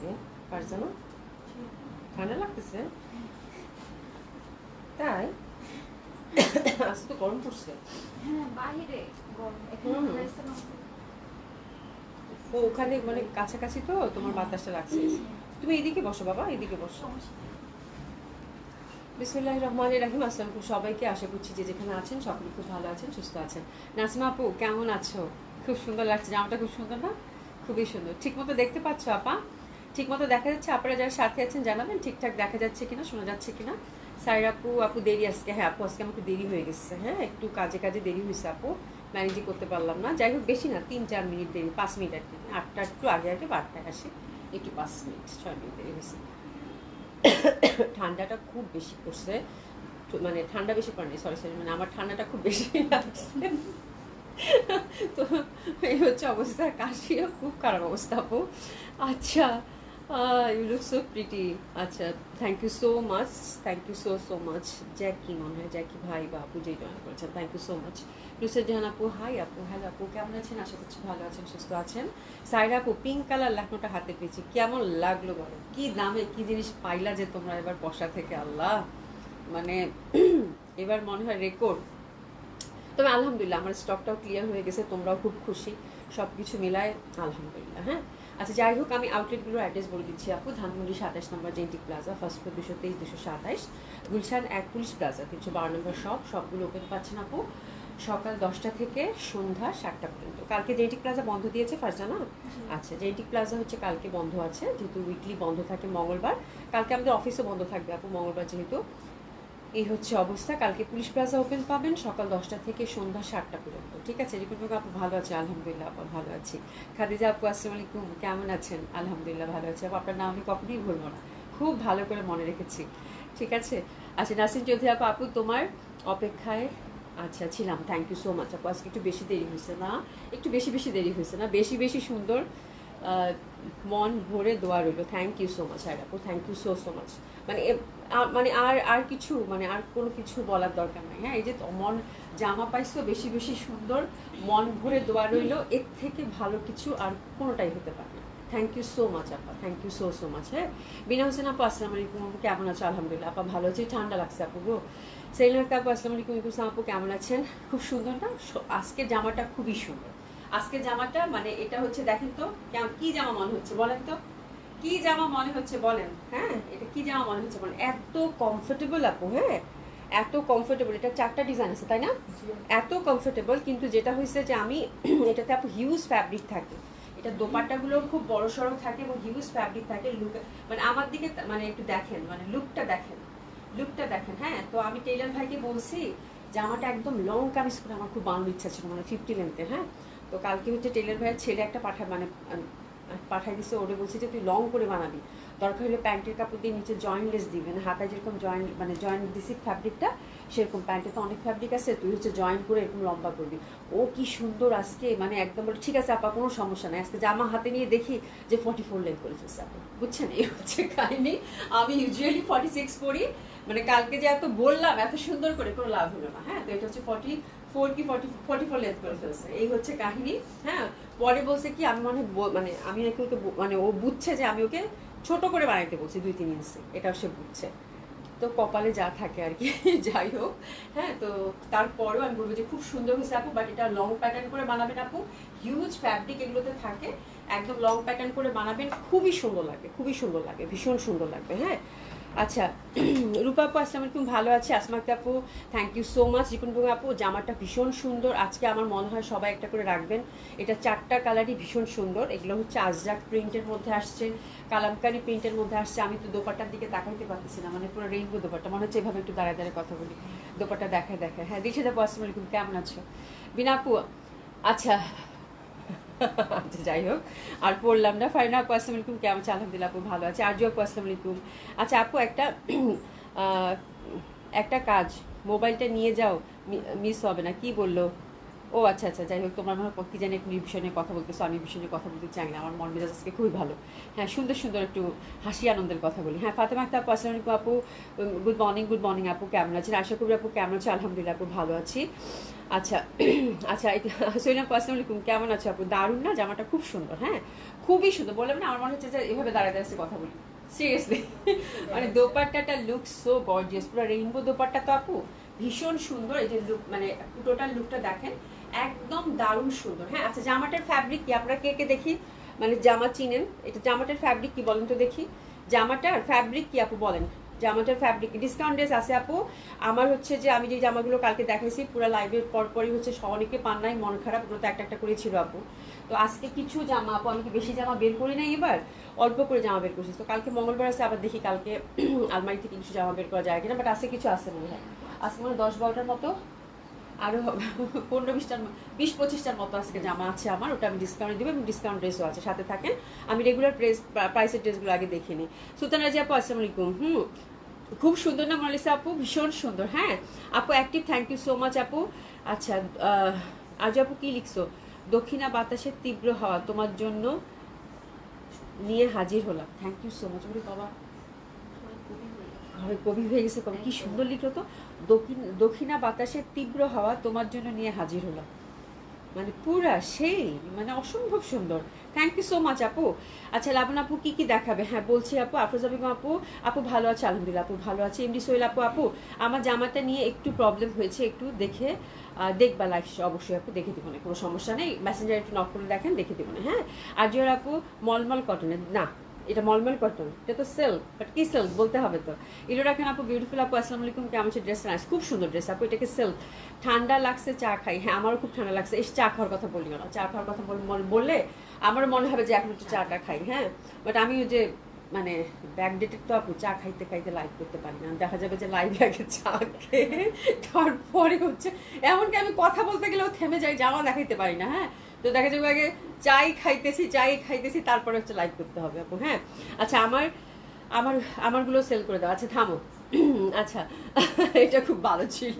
লাগে ফারজানা? ঠান্ডা লাগতেছে? তাই? আজ তো গরম পড়ছে। হ্যাঁ বাইরে গরম ও ওখানে মানে কাছাকাছি তো তোমার বাতাসটা লাগছে। তুমি এদিকে বসো বাবা, এদিকে বসো। বিসমিল্লাহির রহমানির রহিম। আসসালামু আলাইকুম সবাইকে, আশা করছি যে যেখানে আছেন সকলে খুব ভালো আছেন, সুস্থ আছেন। নাসিমা আপু কেমন আছো? খুব সুন্দর লাগছে, জামাটা খুব সুন্দর না? খুবই সুন্দর। ঠিক মতো দেখতে পাচ্ছ আপা? ঠিক মতো দেখা যাচ্ছে? আপনারা যারা সাথে আছেন জানাবেন ঠিকঠাক দেখা যাচ্ছে কিনা, শোনা যাচ্ছে কিনা। সাইর আপু, আপু দেরি আজকে। হ্যাঁ আপু আজকে আমাকে দেরি হয়ে গেছে, হ্যাঁ একটু কাজে কাজে দেরি হয়েছে আপু, ম্যানেজই করতে পারলাম না। যাই হোক বেশি না, 3-4 মিনিট দেরি, 5 মিনিট আর কি। 8টা একটু আগে আগে 8টায় আসি, একটু 5 মিনিট 6 মিনিট দেরি হয়েছে। ঠান্ডাটা খুব বেশি পড়ছে, মানে ঠান্ডা বেশি পড়েনি, সরি সরি, মানে আমার ঠান্ডাটা খুব বেশি লাগছে। তো এই হচ্ছে অবস্থা, কাশিও খুব খারাপ অবস্থা আপু। আচ্ছা, ইউ লুক সো প্রিটি। আচ্ছা, thank you so much, thank you so so much. Jackie মনে হয়, জ্যাকি ভাই বা আপু যেই জয়েন করেছেন, থ্যাংক ইউ সো মাচ। লুসের জাহান আপু হাই আপু, হ্যালো আপু কেমন আছেন? আশা করছি ভালো আছেন, সুস্থ আছেন। সাইরা আপু পিঙ্ক কালার লেখনোটা হাতে পেয়েছি, কেমন লাগলো বলো? কি দামে কি জিনিস পাইলা যে তোমরা এবার বসা থেকে, আল্লাহ মানে এবার মনে হয় রেকর্ড। তবে আলহামদুলিল্লাহ আমার স্টকটাও ক্লিয়ার হয়ে গেছে, তোমরাও খুব খুশি, সব কিছু মিলায় আলহামদুলিল্লাহ। হ্যাঁ আচ্ছা, যাই হোক আমি আউটলেটগুলোর অ্যাড্রেস বলে দিচ্ছি আপু। ধানমন্ডি 27 নম্বর জেন্টিক plaza, first floor 223-227। Gulshan 1 police plaza 312 নম্বর সবগুলো ওপেন পাচ্ছেন আপু সকাল 10টা থেকে সন্ধ্যা 7টা পর্যন্ত। কালকে জেন্টিক প্লাজা বন্ধ দিয়েছে ফারজানা? আচ্ছা, জেন্টিক প্লাজা হচ্ছে কালকে বন্ধ আছে, যেহেতু উইকলি বন্ধ থাকে মঙ্গলবার। কালকে আমাদের অফিসও বন্ধ থাকবে আপু মঙ্গলবার যেহেতু। এই হচ্ছে অবস্থা। কালকে পুলিশ প্লাজা ওপেন পাবেন সকাল 10টা থেকে সন্ধ্যা 7টা পর্যন্ত। ঠিক আছে রিপোর্ট আপু? ভালো আছে আলহামদুলিল্লাহ আপু, ভালো আছি। খাদিজা আপু আসসালামু আলাইকুম, কেমন আছেন? আলহামদুলিল্লাহ ভালো আছি আপু, আপনার নাম আমি কখনোই ভুলবো না, খুব ভালো করে মনে রেখেছি। ঠিক আছে। আচ্ছা নাসিন চৌধুরী আপু, আপু তোমার অপেক্ষায় আচ্ছা ছিলাম, থ্যাংক ইউ সো মাচ আপু। আজকে একটু বেশি দেরি হয়েছে না? একটু বেশি বেশি দেরি হয়েছে না? বেশি বেশি সুন্দর, মন ভরে দোয়া রইল। থ্যাংক ইউ সো মাচ আপু, thank you so so much. মানে মানে আর আর কিছু, মানে আর কোনো কিছু বলার দরকার নাই। হ্যাঁ এই যে মন জামা পাইছো বেশি বেশি সুন্দর, মন ভরে দোয়া রইল, এর থেকে ভালো কিছু আর কোনোটাই হতে পারে না। থ্যাংক ইউ সো মাচ আপা, thank you so so much. হ্যাঁ বিনা হোসেন আপু আসসালামু আলাইকুম আপু, কেমন আছো? আলহামদুলিল্লাহ আপা ভালো আছি, ঠান্ডা লাগছে আপু গো। সেলিনা আপু আসসালামু আলাইকুম আপু, কেমন আছেন? খুব সুন্দর না আজকের জামাটা? খুবই সুন্দর আজকের জামাটা। মানে এটা হচ্ছে দেখেন তো কি জামা মনে হচ্ছে বলেন তো, কি জামা মনে হচ্ছে বলেন? হ্যাঁ এটা কি জামা মনে হচ্ছে বলেন? এত কমফোর্টেবল আপু, হ্যাঁ এত কমফোর্টেবল। এটা 4টা ডিজাইন আছে তাই না? এত কমফোর্টেবল, কিন্তু যেটা হয়েছে যে আমি এটাতে আপু হিউজ ফ্যাব্রিক থাকে, এটা দোপাট্টাগুলো খুব বড় সড়ো থাকে এবং হিউজ ফ্যাব্রিক থাকে। লুক মানে আমার দিকে মানে একটু দেখেন, মানে লুকটা দেখেন, লুকটা দেখেন। হ্যাঁ তো আমি টেইলার ভাইকে বলছি জামাটা একদম লং কামিজ করে আমার খুব বানানোর ইচ্ছা ছিল, মানে 50 লেন্থে। হ্যাঁ তো কালকে হচ্ছে টেইলার ভাইয়ের ছেলে একটা মানে পাঠাই দিচ্ছে, ওরে বলছে যে তুই লং করে বানাবি, দরকার হলে প্যান্টের কাপড় দিয়ে নিচে জয়েন্টলেস দিবি, মানে হাতায় যেরকম জয়েন্ট মানে জয়েন্ট দিছি ফ্যাব্রিকটা সেরকম, প্যান্টে তো অনেক ফ্যাব্রিক আছে, তুই হচ্ছে জয়েন্ট করে এরকম লম্বা করবি। ও কি সুন্দর আজকে, মানে একদম বলে ঠিক আছে আপা কোনো সমস্যা নেই। আজকে জামা হাতে নিয়ে দেখি যে 44 লেন্থ করে ফেলছে আপু, বুঝছেন? এই হচ্ছে কাহিনি। আমি ইউজুয়ালি 46 পরি, মানে কালকে যে এত বললাম এত সুন্দর করে কোনো লাভ হলো না। হ্যাঁ তো এটা হচ্ছে 44 কি 44 লেন্থ করে ফেলছে, এই হচ্ছে কাহিনী। হ্যাঁ পরে বলছে কি আমি মানে আমি নাকি ওকে মানে ও বুঝছে যে আমি ওকে ছোট করে বানাইতে বলছি 2-3 ইঞ্চি, এটাও সে বুঝছে। তো কপালে যা থাকে আর কি। যাই হোক, হ্যাঁ তো তারপরেও আমি বলবো যে খুব সুন্দর হয়েছে আপু, বাট এটা লং প্যাটার্ন করে বানাবেন আপু, হিউজ ফ্যাব্রিক এগুলোতে থাকে, একদম লং প্যাটার্ন করে বানাবেন, খুবই সুন্দর লাগবে, খুবই সুন্দর লাগবে, ভীষণ সুন্দর লাগবে। হ্যাঁ আচ্ছা, রূপা আপু আসসালামু আলাইকুম, ভালো আছে। আসমাকে আপু thank you so much. Ripon আপু জামাটা ভীষণ সুন্দর, আজকে আমার মনে হয় সবাই একটা করে রাখবেন। এটা 4টা কালারই ভীষণ সুন্দর, এগুলো হচ্ছে আজরাক প্রিন্টের মধ্যে আসছে, কালামকারি প্রিন্টের মধ্যে আসছে। আমি তো দোপাট্টার দিকে তাকাইতে পারতেছি না, মানে পুরো রেইনবো দোপাট্টা, মনে হচ্ছে এভাবে একটু দাঁড়ায় দাঁড়ায় কথা বলি, দোপাট্টা দেখায় দেখায়। হ্যাঁ দিশা আপু আসসালামু আলাইকুম, কেমন আছো? বিনা আপু আচ্ছা আচ্ছা যাই হোক আর পড়লাম না। ফারিনা আপু আসসালামু আলাইকুম, কেমন আছে? আলহামদুলিল্লাহ আপু ভালো আছে। আরজু আপু আসসালামু আলাইকুম। আচ্ছা আপু একটা কাজ, মোবাইলটা নিয়ে যাও, মিস হবে না। কি বললো? ও আচ্ছা আচ্ছা, যাই হোক, তোমরা মনে হয় কি জানি একটু বিষয় নিয়ে কথা বলতেছো, আমি বিষয় নিয়ে কথা বলতে চাই না, আমার মন মেজাজ আজকে খুবই ভালো। হ্যাঁ, সুন্দর সুন্দর একটু হাসি আনন্দের কথা বলি। হ্যাঁ, ফাতেমা আক্তার আপু, আসসালামু আলাইকুম আপু, গুড মর্নিং, গুড মর্নিং আপু, কেমন আছেন? আশা করি আপু কেমন আছে? আলহামদুলিল্লাহ আপু ভালো আছি। আচ্ছা আচ্ছা, সৈনাম আপু, আসসালামু আলাইকুম, কেমন আছে আপু? দারুণ না, জামাটা খুব সুন্দর, হ্যাঁ খুবই সুন্দর। বললাম না, আমার মনে হচ্ছে যে এভাবে দাঁড়ায় দাঁড়িয়ে কথা বলি, সিরিয়াসলি। মানে দোপাট্টাটা লুক সো গর্জিয়াস, পুরো রেইনবো দোপাট্টা তো আপু ভীষণ সুন্দর। এই যে লুক, মানে টোটাল লুকটা দেখেন, একদম দারুণ সুন্দর। হ্যাঁ আচ্ছা, জামাটার ফ্যাব্রিক কি আপনারা কে কে দেখি, মানে জামা চিনেন? এটা জামাটার ফ্যাব্রিক কি বলেন তো দেখি, জামাটার ফ্যাব্রিক কি আপু বলেন? জামাটার ফ্যাব্রিক ডিসকাউন্ট ড্রেস আছে আপু। আমার হচ্ছে যে আমি যে জামাগুলো কালকে দেখাইছি পুরো লাইভের পরপরই হচ্ছে অনেকে পান নাই, মন খারাপ, ওগুলো তো একটা একটা করে ছিল আপু। তো আজকে কিছু জামা আপু, আমি কি বেশি জামা বের করি নাই, এবার অল্প করে জামা বের করছি। তো কালকে মঙ্গলবার আছে, আবার দেখি কালকে আলমারি থেকে কিছু জামা বের করা যায় কিনা, বাট আজকে কিছু আছে মনে হয়, আজকে মনে হয় 10-12টার মতো, আরও 15-20টার 20-25টার মতো আজকে জামা আছে আমার, ওটা আমি ডিসকাউন্টে দিব, এবং ডিসকাউন্ট ড্রেসও আছে সাথে থাকেন। আমি রেগুলার প্রাইসের ড্রেসগুলো আগে দেখে নিই। সুলতান রাজি আপু, আসসালামু আলাইকুম। খুব সুন্দর না মোনালিসা আপু? ভীষণ সুন্দর। হ্যাঁ আপু active, thank you so much আপু। আচ্ছা আজ আপু কি লিখছো? দক্ষিণা বাতাসের তীব্র হাওয়া তোমার জন্য নিয়ে হাজির হলাম, থ্যাংক ইউ সো মাচ। বলি বাবা কবি হয়ে গেছে, কবি কি সুন্দর লিখলো তো, দক্ষিণা বাতাসের তীব্র হাওয়া তোমার জন্য নিয়ে হাজির হলাম, মানে পুরা সেই, মানে অসম্ভব সুন্দর। থ্যাংক ইউ সো মাচ আপু। আচ্ছা লাবণ আপু কি কি দেখাবে? হ্যাঁ বলছি আপু। আফরোজা বেগম আপু, আপু ভালো আছে? আলহামদুলিল্লাহ আপু ভালো আছে। এমডি সোহেল আপু, আপু আমার জামাটা নিয়ে একটু প্রবলেম হয়েছে, একটু দেখে দেখবা লাইফ, অবশ্যই আপু দেখে দিব না, কোনো সমস্যা নেই, মেসেঞ্জার একটু নক করে দেখেন, দেখে দিব না। হ্যাঁ আর জিওর আপু, মলমল কটনের না, এটা মলমল কটন, এটা তো সিল্ক, বাট কি সিল্ক বলতে হবে তো। ইলো রাখেন আপু, বিউটিফুল আপু, আসসালামু আলাইকুম, কেমন আছে? ড্রেসটা নাইস, খুব সুন্দর ড্রেস আপু, এটাকে সিল্ক। ঠান্ডা লাগছে, চা খাই। হ্যাঁ আমারও খুব ঠান্ডা লাগছে, এই চা খাওয়ার কথা বলিও না, চা খাওয়ার কথা বললে আমারও মনে হবে যে এখন একটু চাটা খাই। হ্যাঁ বাট আমি ওই যে মানে ব্যাকডেটেড তো আপু, চা খাইতে খাইতে লাইভ করতে পারি না, দেখা যাবে যে লাইভ আগে চা খেয়ে তারপরে হচ্ছে, এমনকি আমি কথা বলতে গেলেও থেমে যাই, জামা দেখাইতে পারি না। হ্যাঁ তো দেখা যাবে আগে চাই খাইতেছি তারপরে হচ্ছে লাইভ করতে হবে আপু। হ্যাঁ আচ্ছা, আমার আমার আমারগুলো সেল করে দাও। আচ্ছা থামো। আচ্ছা এটা খুব ভালো ছিল,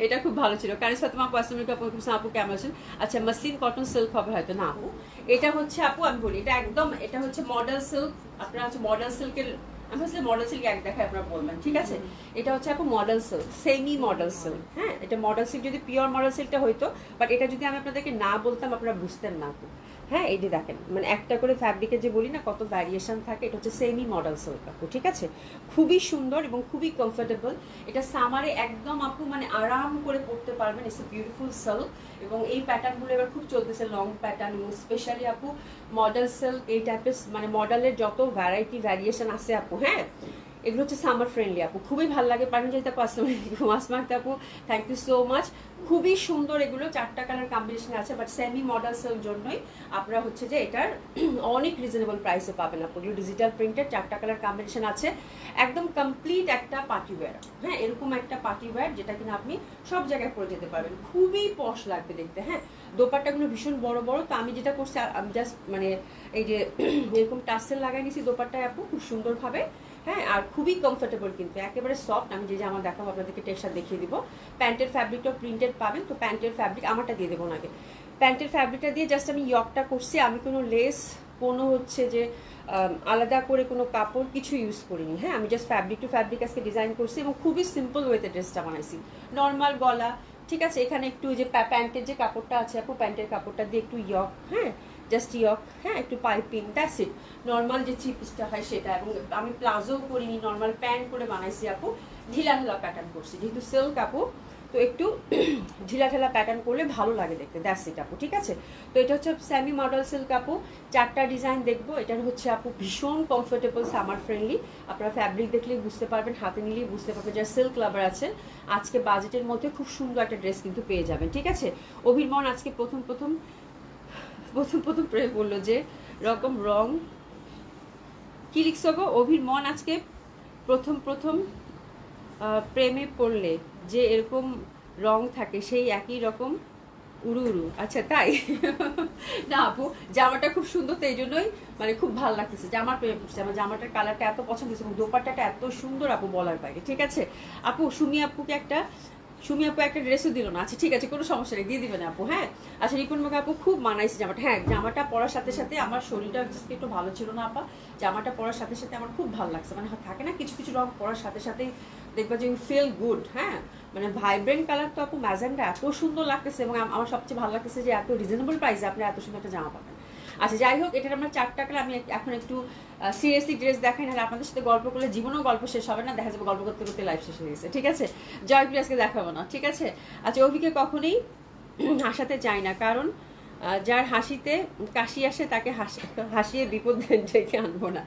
এটা খুব ভালো ছিল। কারিস ফাতেমা আপু, আসসালামু আলাইকুম আপু, কেমন আছেন? আচ্ছা মাসলিন কটন সিল্ক হবে হয়তো না আপু, এটা হচ্ছে আপু আমি বলি, এটা একদম, এটা হচ্ছে মডেল সিল্ক। আপনারা হচ্ছে মডেল সিল্কের, আমি হচ্ছে মডেল সিল্ক এক দেখায় আপনারা বলবেন, ঠিক আছে? এটা হচ্ছে আপু model silk, semi model silk. হ্যাঁ এটা মডেল সিল্ক, যদি পিওর মডেল সিল্কটা হইতো, বাট এটা যদি আমি আপনাদেরকে না বলতাম আপনারা বুঝতেন না আপু। হ্যাঁ এই যে দেখেন, মানে একটা করে ফ্যাব্রিকের যে বলি না কত ভ্যারিয়েশন থাকে, এটা হচ্ছে সেমি মডেল সিল্ক আপু, ঠিক আছে? খুবই সুন্দর এবং খুবই কমফোর্টেবল। এটা সামারে একদম আপু মানে আরাম করে পরতে পারবেন, ইটস এ বিউটিফুল সিল্ক। এবং এই প্যাটার্নগুলো এবার খুব চলতেছে, লং প্যাটার্ন, এবং স্পেশালি আপু মডেল সিল্ক, এই টাইপের মানে মডেলের যত ভ্যারাইটি ভ্যারিয়েশন আছে আপু, হ্যাঁ এগুলো হচ্ছে সামার ফ্রেন্ডলি আপু, খুবই ভালো লাগে। পারমিন আপু, আসসালামু আলাইকুম। আসমা আক্তার আপু, থ্যাংক ইউ সো মাচ। খুবই সুন্দর, এগুলো 4টা কালার কম্বিনেশন আছে, বাট সেমি মডেল সেল জন্যই আপনারা হচ্ছে যে এটার অনেক রিজনেবল প্রাইসে পাবেন আপু। এগুলো ডিজিটাল প্রিন্টের 4টা কালার কম্বিনেশন আছে, একদম কমপ্লিট একটা পার্টি ওয়্যার। হ্যাঁ এরকম একটা পার্টি ওয়্যার যেটা কিনা আপনি সব জায়গায় পরে যেতে পারবেন, খুবই পশ লাগবে দেখতে। হ্যাঁ দোপাট্টাগুলো ভীষণ বড় বড়, তো আমি যেটা করছি আমি জাস্ট মানে এই যে এরকম টাসেল লাগাই নিয়েছি দোপাট্টায় আপু, খুব সুন্দরভাবে। হ্যাঁ আর খুবই কমফোর্টেবল, কিন্তু একেবারে সফট। আমি যে জামা দেখাবো আপনাদেরকে টেক্সচার দেখিয়ে দিব। প্যান্টের ফ্যাব্রিকটাও প্রিন্টেড পাবেন, তো প্যান্টের ফ্যাব্রিক আমারটা দিয়ে দেবো আগে। প্যান্টের ফ্যাব্রিকটা দিয়ে জাস্ট আমি ইয়কটা করছি, আমি কোনো লেস, কোনো হচ্ছে যে আলাদা করে কোনো কাপড় কিছু ইউজ করিনি। হ্যাঁ আমি জাস্ট ফ্যাব্রিক টু ফ্যাব্রিক আজকে ডিজাইন করছি, এবং খুবই সিম্পল ওয়েতে ড্রেসটা বানাইছি, নর্মাল গলা, ঠিক আছে? এখানে একটু যে প্যান্টের যে কাপড়টা আছে আপু, প্যান্টের কাপড়টা দিয়ে একটু ইয়ক, হ্যাঁ জাস্ট ইয়ক, হ্যাঁ একটু পাইপিং, দ্যাটস ইট। নর্মাল যে থ্রি পিসটা হয় সেটা, এবং আমি প্লাজো করিনি, নর্মাল প্যান্ট করে বানাইছি আপু। ঢিলা ঢালা প্যাটার্ন করছি, যেহেতু সিল্ক আপু, তো একটু ঢিলা ঢালা প্যাটার্ন করলে ভালো লাগে দেখতে, দ্যাটস ইট আপু, ঠিক আছে? তো এটা হচ্ছে সেমি মডেল সিল্ক আপু, 4টা ডিজাইন দেখবো। এটার হচ্ছে আপু ভীষণ কমফোর্টেবল, সামার ফ্রেন্ডলি। আপনারা ফ্যাব্রিক দেখলেই বুঝতে পারবেন, হাতে নিলেই বুঝতে পারবেন, যারা সিল্ক লাভার আছেন আজকে বাজেটের মধ্যে খুব সুন্দর একটা ড্রেস কিন্তু পেয়ে যাবেন, ঠিক আছে? অভিরমন আজকে প্রথম প্রেম বললো যে রকম রং কি লিখছো গো? অভির মন আজকে প্রথম প্রেমে পড়লে যে এরকম রং থাকে, সেই একই রকম উড়ু উড়ু। আচ্ছা তাই? না আপু জামাটা খুব সুন্দর, তো এই জন্যই মানে খুব ভালো লাগতেছে, জামার প্রেমে পড়ছে। আমার জামাটার কালারটা এত পছন্দ হয়েছে, এবং দোপাট্টাটা এত সুন্দর আপু বলার বাইরে, ঠিক আছে? আপু সুমি আপুকে একটা সুমি আপু একটা ড্রেসও দিল না, আচ্ছা ঠিক আছে কোনো সমস্যা নেই, দিয়ে দিবেন আপু। হ্যাঁ আচ্ছা, রিপন মাকে আপু খুব মানাইছে জামাটা। হ্যাঁ জামাটা পরার সাথে সাথে আমার শরীরটা জাস্ট একটু ভালো ছিল না আপা, জামাটা পরার সাথে সাথে আমার খুব ভালো লাগছে। মানে থাকে না কিছু কিছু রং পরার সাথে সাথেই দেখবা যে ইউ ফিল গুড। হ্যাঁ মানে ভাইব্রেন্ট কালার তো আপু ম্যাজেন্টা এত সুন্দর লাগতেছে, এবং আমার সবচেয়ে ভালো লাগতেছে যে এত রিজনেবল প্রাইসে আপনি এত সুন্দর একটা জামা পাবেন। আচ্ছা যাই হোক, এটার আমরা 4টা কালার। আমি এখন একটু সিরিয়াসলি ড্রেস দেখাই, নাহলে আপনাদের সাথে গল্প করলে জীবনেও গল্প শেষ হবে না, দেখা যাবে গল্প করতে করতে লাইফ শেষ হয়ে গেছে। ঠিক আছে, জয়প্রিয় আজকে দেখাবো না, ঠিক আছে। আচ্ছা অভিকে কখনোই হাসাতে চাই না, কারণ যার হাসিতে কাশি আসে তাকে হাসিয়ে বিপদ ডেকে আনবো না।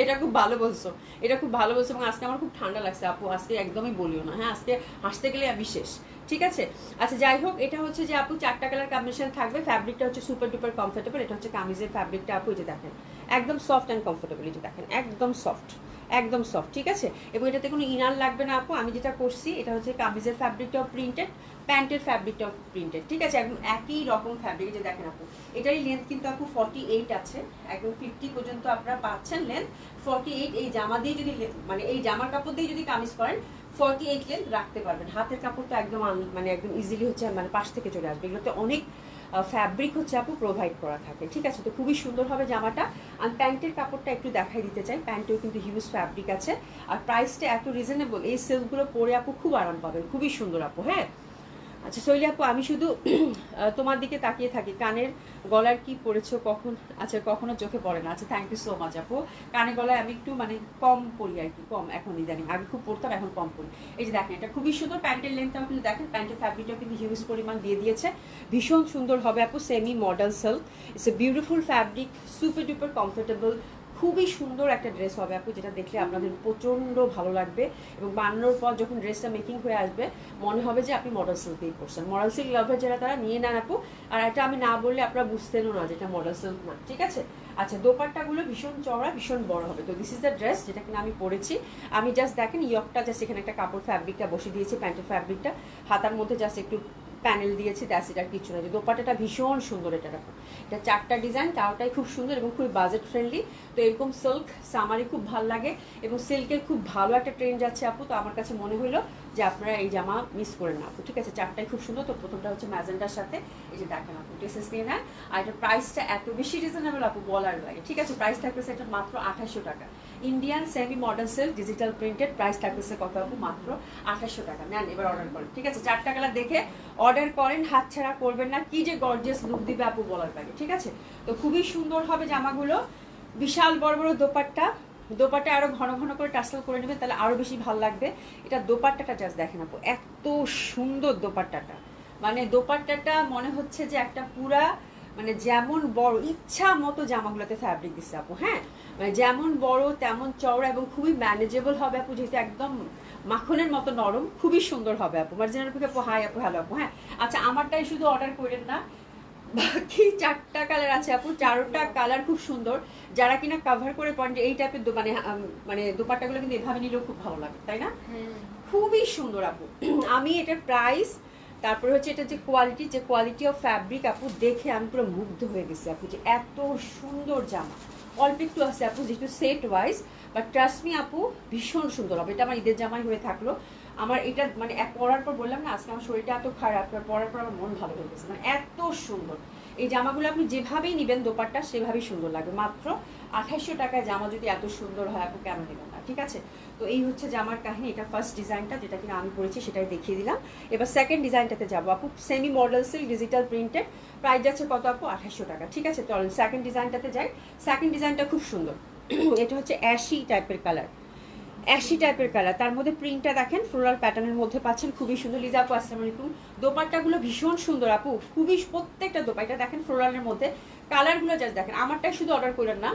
এটা খুব ভালো বলছো, এটা খুব ভালো বলছো। এবং আজকে আমার খুব ঠান্ডা লাগছে আপু, আজকে একদমই বলিও না। হ্যাঁ আজকে হাসতে গেলে আমি শেষ, ঠিক আছে। আচ্ছা যাই হোক, এটা হচ্ছে যে আপু 4টা কালার কম্বিনেশন থাকবে। ফ্যাব্রিকটা হচ্ছে সুপার ডুপার কমফোর্টেবল। এটা হচ্ছে কামিজের ফ্যাব্রিকটা আপু, এটা দেখেন একদম সফট অ্যান্ড কমফোর্টেবল। এটা দেখেন একদম সফট, একদম সফট, ঠিক আছে। এবং এটাতে কোনো ইনার লাগবে না আপু। আমি যেটা করছি এটা হচ্ছে কামিজের ফ্যাব্রিকটাও প্রিন্টেড, প্যান্টের ফ্যাব্রিকটাও প্রিন্টেড, ঠিক আছে। একদম একই রকম ফ্যাব্রিক। যে দেখেন আপু, এটারই লেন্থ কিন্তু আপু 48 আছে, একদম 50 পর্যন্ত আপনারা পাচ্ছেন লেন্থ। 48 এই জামা দিয়ে যদি মানে এই জামার কাপড় দিয়ে যদি কামিজ করেন 48 লেন্থ রাখতে পারবেন। হাতের কাপড় তো একদম মানে একদম ইজিলি হচ্ছে মানে পাশ থেকে চলে আসবে। এগুলোতে অনেক ফ্যাব্রিক হচ্ছে আপু প্রোভাইড করা থাকে, ঠিক আছে। তো খুবই সুন্দর হবে জামাটা। আমি প্যান্টের কাপড়টা একটু দেখাই দিতে চাই। প্যান্টেও কিন্তু হিউজ ফ্যাব্রিক আছে, আর প্রাইসটা এত রিজনেবল। এই সিল্কগুলো পরে আপু খুব আরাম পাবেন, খুবই সুন্দর আপু। হ্যাঁ আচ্ছা শৈলী আপু, আমি শুধু তোমার দিকে তাকিয়ে থাকি, কানের গলার কি পরেছো কখন, আচ্ছা কখনো চোখে পড়ে না। আচ্ছা থ্যাংক ইউ সো মাচ আপু। কানে গলায় আমি একটু মানে কম পরি আর কি, কম এখন ইদানিং, আগে খুব পরতাম এখন কম পরি। এই যে দেখেন এটা খুবই সুন্দর। প্যান্টের লেন্থটাও কিন্তু দেখেন, প্যান্টের ফ্যাব্রিকটাও কিন্তু হিউজ পরিমাণ দিয়ে দিয়েছে, ভীষণ সুন্দর হবে আপু। Semi model silk, it's a beautiful fabric, super duper comfortable, খুবই সুন্দর একটা ড্রেস হবে আপু, যেটা দেখলে আপনাদের প্রচণ্ড ভালো লাগবে। এবং বানানোর পর যখন ড্রেসটা মেকিং হয়ে আসবে মনে হবে যে আপনি মডেল সিল্কেই পরছেন। মডেল সিল্ক লাভার যারা তারা নিয়ে নেন আপু। আর এটা আমি না বললে আপনারা বুঝতেনও না যেটা মডেল সিল্ক না, ঠিক আছে। আচ্ছা দোপাট্টাগুলো ভীষণ চওড়া, ভীষণ বড় হবে। তো দিস ইজ দ্য ড্রেস যেটা কিনা আমি পরেছি। আমি জাস্ট দেখেন ইয়কটা জাস্ট এখানে একটা কাপড় ফ্যাব্রিকটা বসে দিয়েছি, প্যান্টের ফ্যাব্রিকটা হাতার মধ্যে জাস্ট একটু প্যানেল দিয়েছি, দ্যাস। এটা কিছু না, যে দোপাট্টাটা ভীষণ সুন্দর। এটা এটা 4টা ডিজাইন, তাওটাই খুব সুন্দর এবং খুবই বাজেট ফ্রেন্ডলি। তো এরকম সিল্ক সামারে খুব ভালো লাগে, এবং সিল্কের খুব ভালো একটা ট্রেন্ড যাচ্ছে আপু। তো আমার কাছে মনে হলো যে আপনারা এই জামা মিস করেন না আপু, ঠিক আছে। 4টাই খুব সুন্দর। তো প্রথমটা হচ্ছে ম্যাজেন্ডার সাথে, এই যে দেখেন আপু ড্রেসেস নিয়ে নেন। আর এটার প্রাইসটা এত বেশি রিজনেবল আপু বলার লাগে, ঠিক আছে। প্রাইস থাকতেছে এটা মাত্র 2800 টাকা। Indian semi modern silk digital printed, price থাকতেছে কত আপু? মাত্র 2800 টাকা। নেন এবার অর্ডার করেন, ঠিক আছে। 4টা কালার দেখে অর্ডার করেন, হাতছাড়া করবেন না। কি যে গর্জিয়াস লুক দিবে আপু বলার লাগে, ঠিক আছে। তো খুবই সুন্দর হবে জামাগুলো, বিশাল বড় বড় দোপাট্টা। দোপাট্টা আরো ঘন ঘন করে টাসেল করে নেবেন, তাহলে আরো বেশি ভালো লাগবে। এটা দোপাট্টাটা জাস্ট দেখেন আপু, এত সুন্দর দোপাট্টাটা। মানে দোপাট্টাটা মনে হচ্ছে যে একটা পুরা মানে যেমন বড় ইচ্ছা মতো জামাগুলোতে ফ্যাব্রিক দিচ্ছে আপু। হ্যাঁ মানে যেমন বড় তেমন চওড়া, এবং খুবই ম্যানেজেবল হবে আপু, যেহেতু একদম মাখনের মতো নরম, খুবই সুন্দর হবে আপু। মার্জিনাল আপু হাই আপু, হ্যালো আপু। হ্যাঁ আচ্ছা আমারটাই শুধু অর্ডার করেন না, বাকি 4টা কালার আছে আপু, 4টা কালার খুব সুন্দর। যারা কিনা কভার করে পড়েন যে এই টাইপের মানে মানে দোপাট্টাগুলো কিন্তু এভাবে নিলেও খুব ভালো লাগে, তাই না? খুবই সুন্দর আপু। আমি এটার প্রাইস, তারপরে হচ্ছে এটা যে কোয়ালিটি অফ ফ্যাব্রিক আপু, দেখে আমি পুরো মুগ্ধ হয়ে গেছি আপু, যে এত সুন্দর জামা। অল্প একটু আছে আপু যেহেতু set wise, but trust me আপু ভীষণ সুন্দর হবে। এটা আমার ঈদের জামাই হয়ে থাকলো। আমার এটা মানে পরার পর বললাম না আজকে আমার শরীরটা এত খারাপ, পরার পর আমার মন ভালো হয়ে গেছে, মানে এত সুন্দর। এই জামাগুলো আপনি যেভাবেই নেবেন দোপাট্টা সেভাবেই সুন্দর লাগবে। মাত্র 2800 টাকায় জামা যদি এত সুন্দর হয় আপু কেন নেবেন না, ঠিক আছে। তো এই হচ্ছে জামার কাহিনী। এটা ফার্স্ট ডিজাইনটা যেটা কিনা আমি পরেছি সেটাই দেখিয়ে দিলাম। এবার সেকেন্ড ডিজাইনটাতে যাবো আপু, semi model silk digital printed, price যাচ্ছে কত আপু? 2800 টাকা, ঠিক আছে। চলেন সেকেন্ড ডিজাইনটাতে যাই। সেকেন্ড ডিজাইনটা খুব সুন্দর। এটা হচ্ছে অ্যাশি টাইপের কালার, অ্যাশি টাইপের কালার, তার মধ্যে প্রিন্টটা দেখেন ফ্লোরাল প্যাটার্নের মধ্যে পাচ্ছেন, খুবই সুন্দর। লিজা আপু আসসালামু আলাইকুম। দোপাট্টাগুলো ভীষণ সুন্দর আপু, খুবই প্রত্যেকটা দোপাট্টা দেখেন ফ্লোরালের মধ্যে। কালারগুলো জাস্ট দেখেন, আমারটাই শুধু অর্ডার করেন না,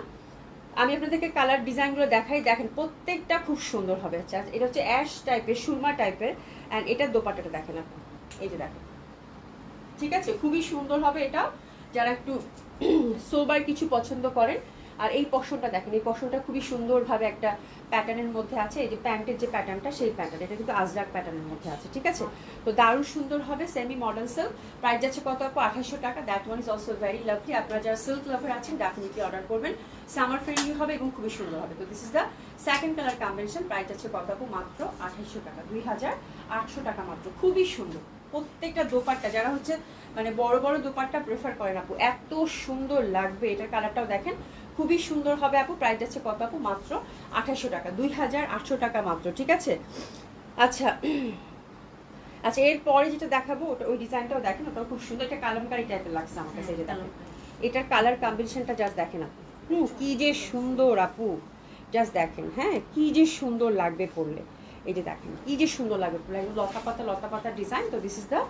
আমি আপনাদেরকে কালার ডিজাইনগুলো দেখাই, দেখেন প্রত্যেকটা খুব সুন্দর হবে। আচ্ছা এটা হচ্ছে অ্যাশ টাইপের, সুরমা টাইপের, অ্যান্ড এটার দোপাট্টাটা দেখেন আপু, এই যে দেখেন, ঠিক আছে। খুবই সুন্দর হবে এটা, যারা একটু সোবার কিছু পছন্দ করেন। আর এই পশনটা দেখেন, এই পশনটা খুবই সুন্দরভাবে একটা প্যাটার্নের মধ্যে আছে। এই যে প্যান্টের যে প্যাটার্নটা, সেই প্যাটার্ন, এটা কিন্তু আজরাক প্যাটার্নের মধ্যে আছে, ঠিক আছে? তো দারুণ সুন্দর হবে, সেমি মডার্ন সিল্ক। প্রাইস যাচ্ছে কত আপু? 2800 টাকা। That one is also very lovely. আপনারা যারা সিল্ক লাভার আছেন ডেফিনেটলি অর্ডার করবেন। সামার ফ্রেন্ডলি হবে এবং খুবই সুন্দর হবে। তো this is the second colour combination. Price যাচ্ছে কত আপু? মাত্র 2800 টাকা, 2800 টাকা মাত্র। খুবই সুন্দর প্রত্যেকটা দোপাট্টা, যারা হচ্ছে মানে বড় বড় দোপাট্টা প্রেফার করেন আপু, এত সুন্দর লাগবে। এটার কালারটাও দেখেন, খুবই সুন্দর হবে আপু। প্রাইস যাচ্ছে কত আপু? মাত্র 2800 টাকা, 2800 টাকা মাত্র, ঠিক আছে? আচ্ছা আচ্ছা, এরপরে যেটা দেখাবো ওটা, ওই ডিজাইনটাও দেখেন, ওটাও খুব সুন্দর। একটা কালামকারী টাইপের লাগছে আমার কাছে। এই যে দেখেন, এটার কালার কম্বিনেশনটা জাস্ট দেখেন আপু, কি যে সুন্দর আপু, জাস্ট দেখেন। হ্যাঁ, কি যে সুন্দর লাগবে পরলে। এই যে দেখেন কি যে সুন্দর লাগবে পরলে, একদম লতা পাতা ডিজাইন। তো দিস ইজ দ্য,